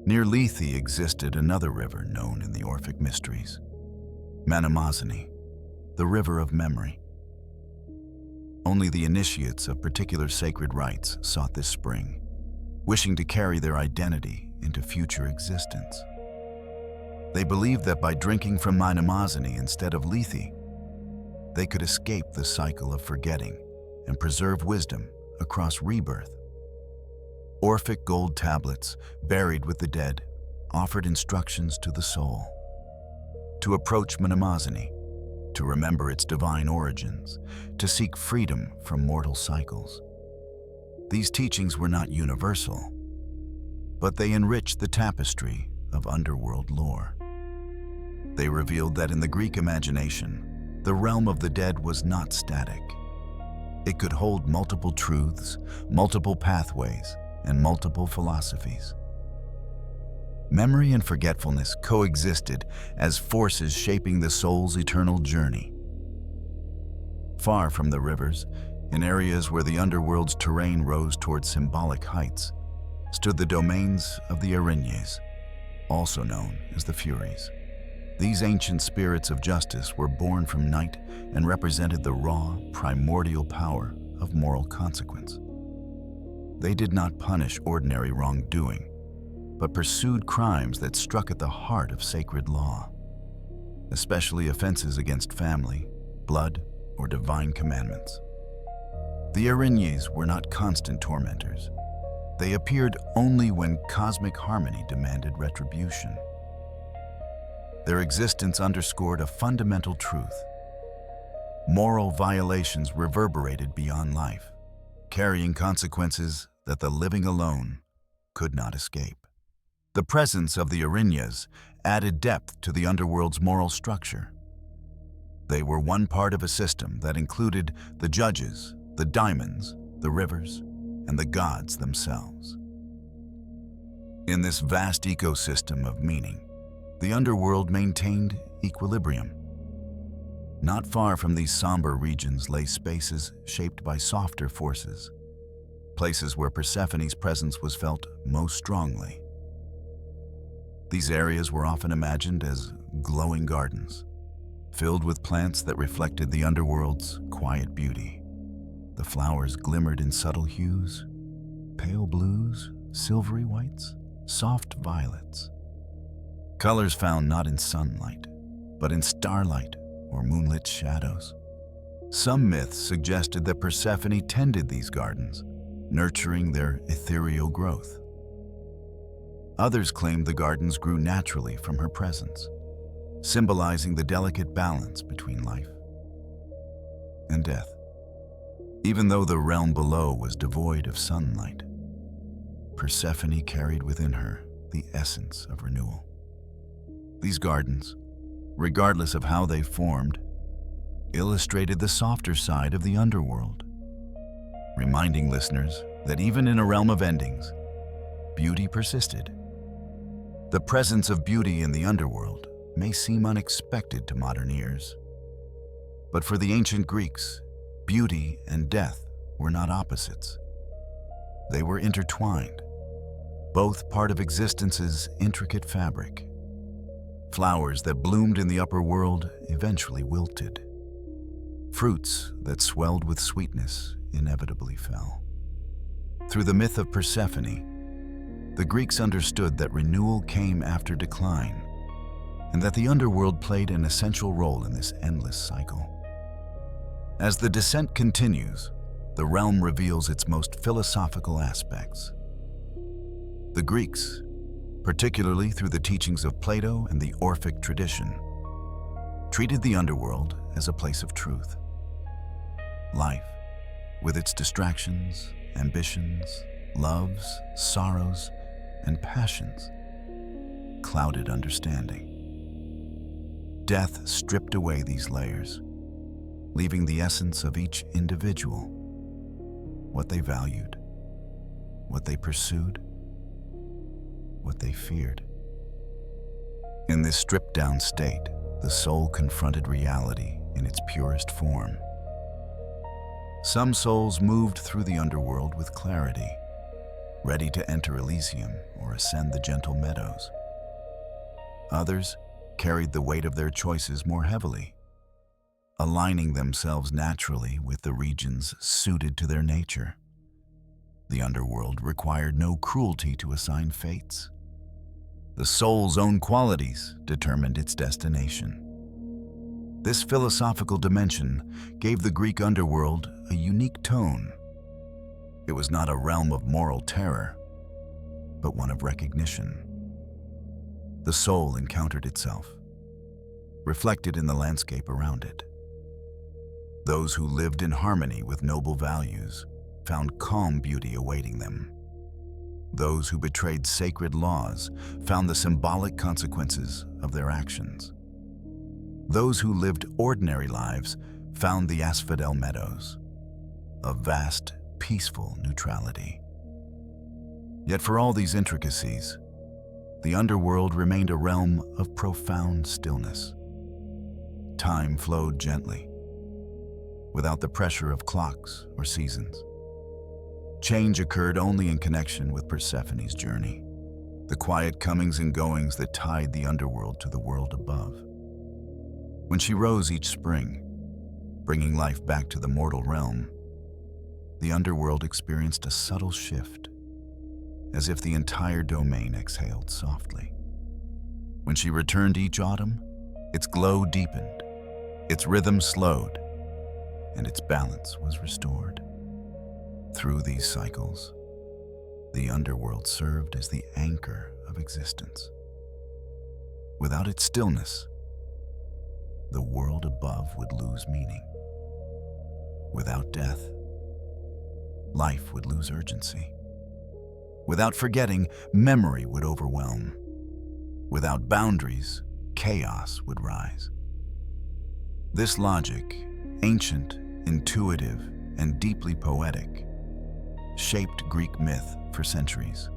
Near Lethe existed another river known in the Orphic mysteries, Mnemosyne, the river of memory. Only the initiates of particular sacred rites sought this spring, wishing to carry their identity into future existence. They believed that by drinking from Mnemosyne instead of Lethe, they could escape the cycle of forgetting and preserve wisdom across rebirth. Orphic gold tablets, buried with the dead, offered instructions to the soul. To approach Mnemosyne, to remember its divine origins, to seek freedom from mortal cycles. These teachings were not universal, but they enriched the tapestry of underworld lore. They revealed that in the Greek imagination, the realm of the dead was not static. It could hold multiple truths, multiple pathways, and multiple philosophies. Memory and forgetfulness coexisted as forces shaping the soul's eternal journey. Far from the rivers, in areas where the underworld's terrain rose toward symbolic heights, stood the domains of the Erinyes, also known as the Furies. These ancient spirits of justice were born from night and represented the raw, primordial power of moral consequence. They did not punish ordinary wrongdoing, but pursued crimes that struck at the heart of sacred law, especially offenses against family, blood, or divine commandments. The Erinyes were not constant tormentors. They appeared only when cosmic harmony demanded retribution. Their existence underscored a fundamental truth. Moral violations reverberated beyond life, carrying consequences that the living alone could not escape. The presence of the Erinyes added depth to the underworld's moral structure. They were one part of a system that included the judges, the daimons, the rivers, and the gods themselves. In this vast ecosystem of meaning, the underworld maintained equilibrium. Not far from these somber regions lay spaces shaped by softer forces, places where Persephone's presence was felt most strongly. These areas were often imagined as glowing gardens, filled with plants that reflected the underworld's quiet beauty. The flowers glimmered in subtle hues, pale blues, silvery whites, soft violets. Colors found not in sunlight, but in starlight or moonlit shadows. Some myths suggested that Persephone tended these gardens, nurturing their ethereal growth. Others claimed the gardens grew naturally from her presence, symbolizing the delicate balance between life and death. Even though the realm below was devoid of sunlight, Persephone carried within her the essence of renewal. These gardens, regardless of how they formed, illustrated the softer side of the underworld, reminding listeners that even in a realm of endings, beauty persisted. The presence of beauty in the underworld may seem unexpected to modern ears, but for the ancient Greeks, beauty and death were not opposites. They were intertwined, both part of existence's intricate fabric. Flowers that bloomed in the upper world eventually wilted. Fruits that swelled with sweetness inevitably fell. Through the myth of Persephone, The Greeks understood that renewal came after decline, and that the underworld played an essential role in this endless cycle. As the descent continues, the realm reveals its most philosophical aspects. The Greeks, particularly through the teachings of Plato and the Orphic tradition, treated the underworld as a place of truth. Life, with its distractions, ambitions, loves, sorrows, and passions, clouded understanding. Death stripped away these layers, leaving the essence of each individual, what they valued, what they pursued, what they feared. In this stripped-down state, the soul confronted reality in its purest form. Some souls moved through the underworld with clarity, ready to enter Elysium or ascend the gentle meadows. Others carried the weight of their choices more heavily, aligning themselves naturally with the regions suited to their nature. The underworld required no cruelty to assign fates. The soul's own qualities determined its destination. This philosophical dimension gave the Greek underworld a unique tone. It was not a realm of moral terror, but one of recognition. The soul encountered itself, reflected in the landscape around it. Those who lived in harmony with noble values found calm beauty awaiting them. Those who betrayed sacred laws found the symbolic consequences of their actions. Those who lived ordinary lives found the Asphodel Meadows, a vast, peaceful neutrality. Yet for all these intricacies, the underworld remained a realm of profound stillness. Time flowed gently, without the pressure of clocks or seasons. Change occurred only in connection with Persephone's journey, the quiet comings and goings that tied the underworld to the world above. When she rose each spring, bringing life back to the mortal realm, the underworld experienced a subtle shift, as if the entire domain exhaled softly. When she returned each autumn, its glow deepened, its rhythm slowed, and its balance was restored. Through these cycles, the underworld served as the anchor of existence. Without its stillness, the world above would lose meaning. Without death, life would lose urgency. Without forgetting, memory would overwhelm. Without boundaries, chaos would rise. This logic, ancient, intuitive, and deeply poetic, shaped Greek myth for centuries.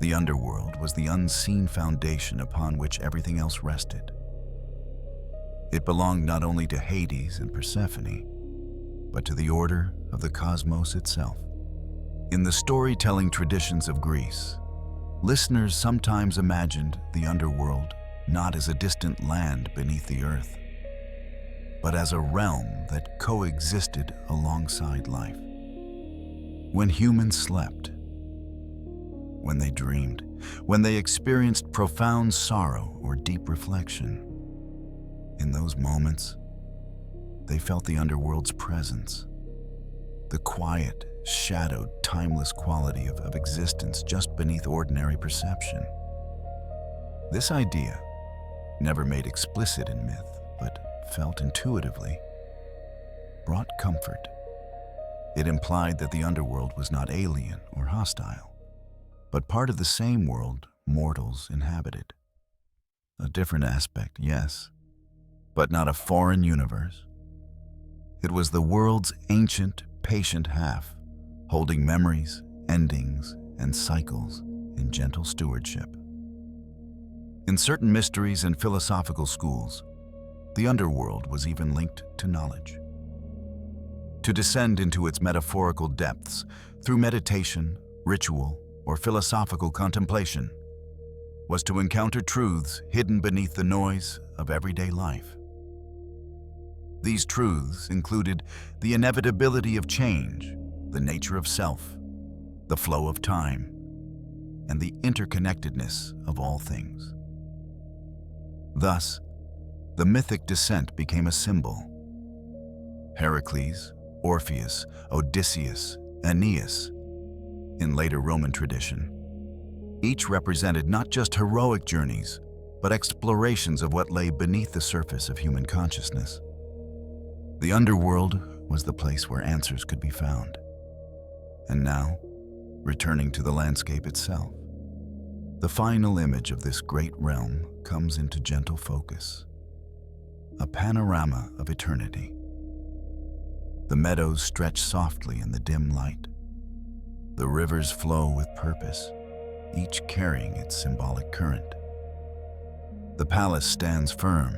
The underworld was the unseen foundation upon which everything else rested. It belonged not only to Hades and Persephone, but to the order of the cosmos itself. In the storytelling traditions of Greece, listeners sometimes imagined the underworld not as a distant land beneath the earth, but as a realm that coexisted alongside life. When humans slept, when they dreamed, when they experienced profound sorrow or deep reflection, in those moments, they felt the underworld's presence, the quiet, shadowed, timeless quality of existence just beneath ordinary perception. This idea, never made explicit in myth, but felt intuitively, brought comfort. It implied that the underworld was not alien or hostile, but part of the same world mortals inhabited. A different aspect, yes, but not a foreign universe. It was the world's ancient, patient half, holding memories, endings, and cycles in gentle stewardship. In certain mysteries and philosophical schools, the underworld was even linked to knowledge. To descend into its metaphorical depths through meditation, ritual, or philosophical contemplation was to encounter truths hidden beneath the noise of everyday life. These truths included the inevitability of change, the nature of self, the flow of time, and the interconnectedness of all things. Thus, the mythic descent became a symbol. Heracles, Orpheus, Odysseus, Aeneas, in later Roman tradition, each represented not just heroic journeys, but explorations of what lay beneath the surface of human consciousness. The underworld was the place where answers could be found. And now, returning to the landscape itself, the final image of this great realm comes into gentle focus. A panorama of eternity. The meadows stretch softly in the dim light. The rivers flow with purpose, each carrying its symbolic current. The palace stands firm,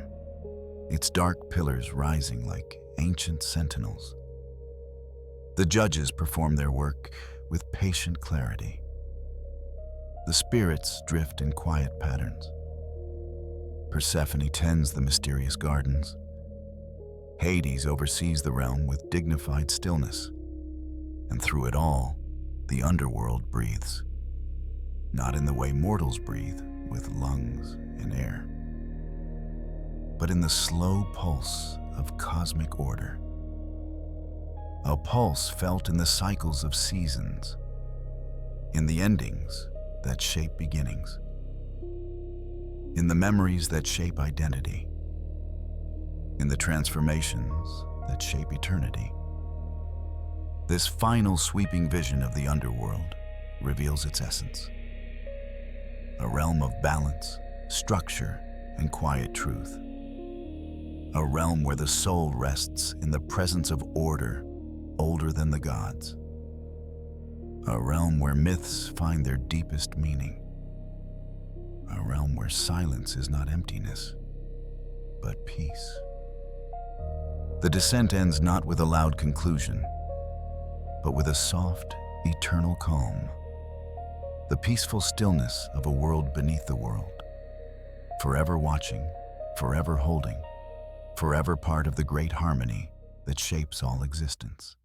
its dark pillars rising like ancient sentinels. The judges perform their work with patient clarity. The spirits drift in quiet patterns. Persephone tends the mysterious gardens. Hades oversees the realm with dignified stillness. And through it all, the underworld breathes. Not in the way mortals breathe, with lungs and air, but in the slow pulse of cosmic order. A pulse felt in the cycles of seasons, in the endings that shape beginnings, in the memories that shape identity, in the transformations that shape eternity. This final sweeping vision of the underworld reveals its essence. A realm of balance, structure, and quiet truth. A realm where the soul rests in the presence of order older than the gods. A realm where myths find their deepest meaning. A realm where silence is not emptiness, but peace. The descent ends not with a loud conclusion, but with a soft, eternal calm. The peaceful stillness of a world beneath the world, forever watching, forever holding, forever part of the great harmony that shapes all existence.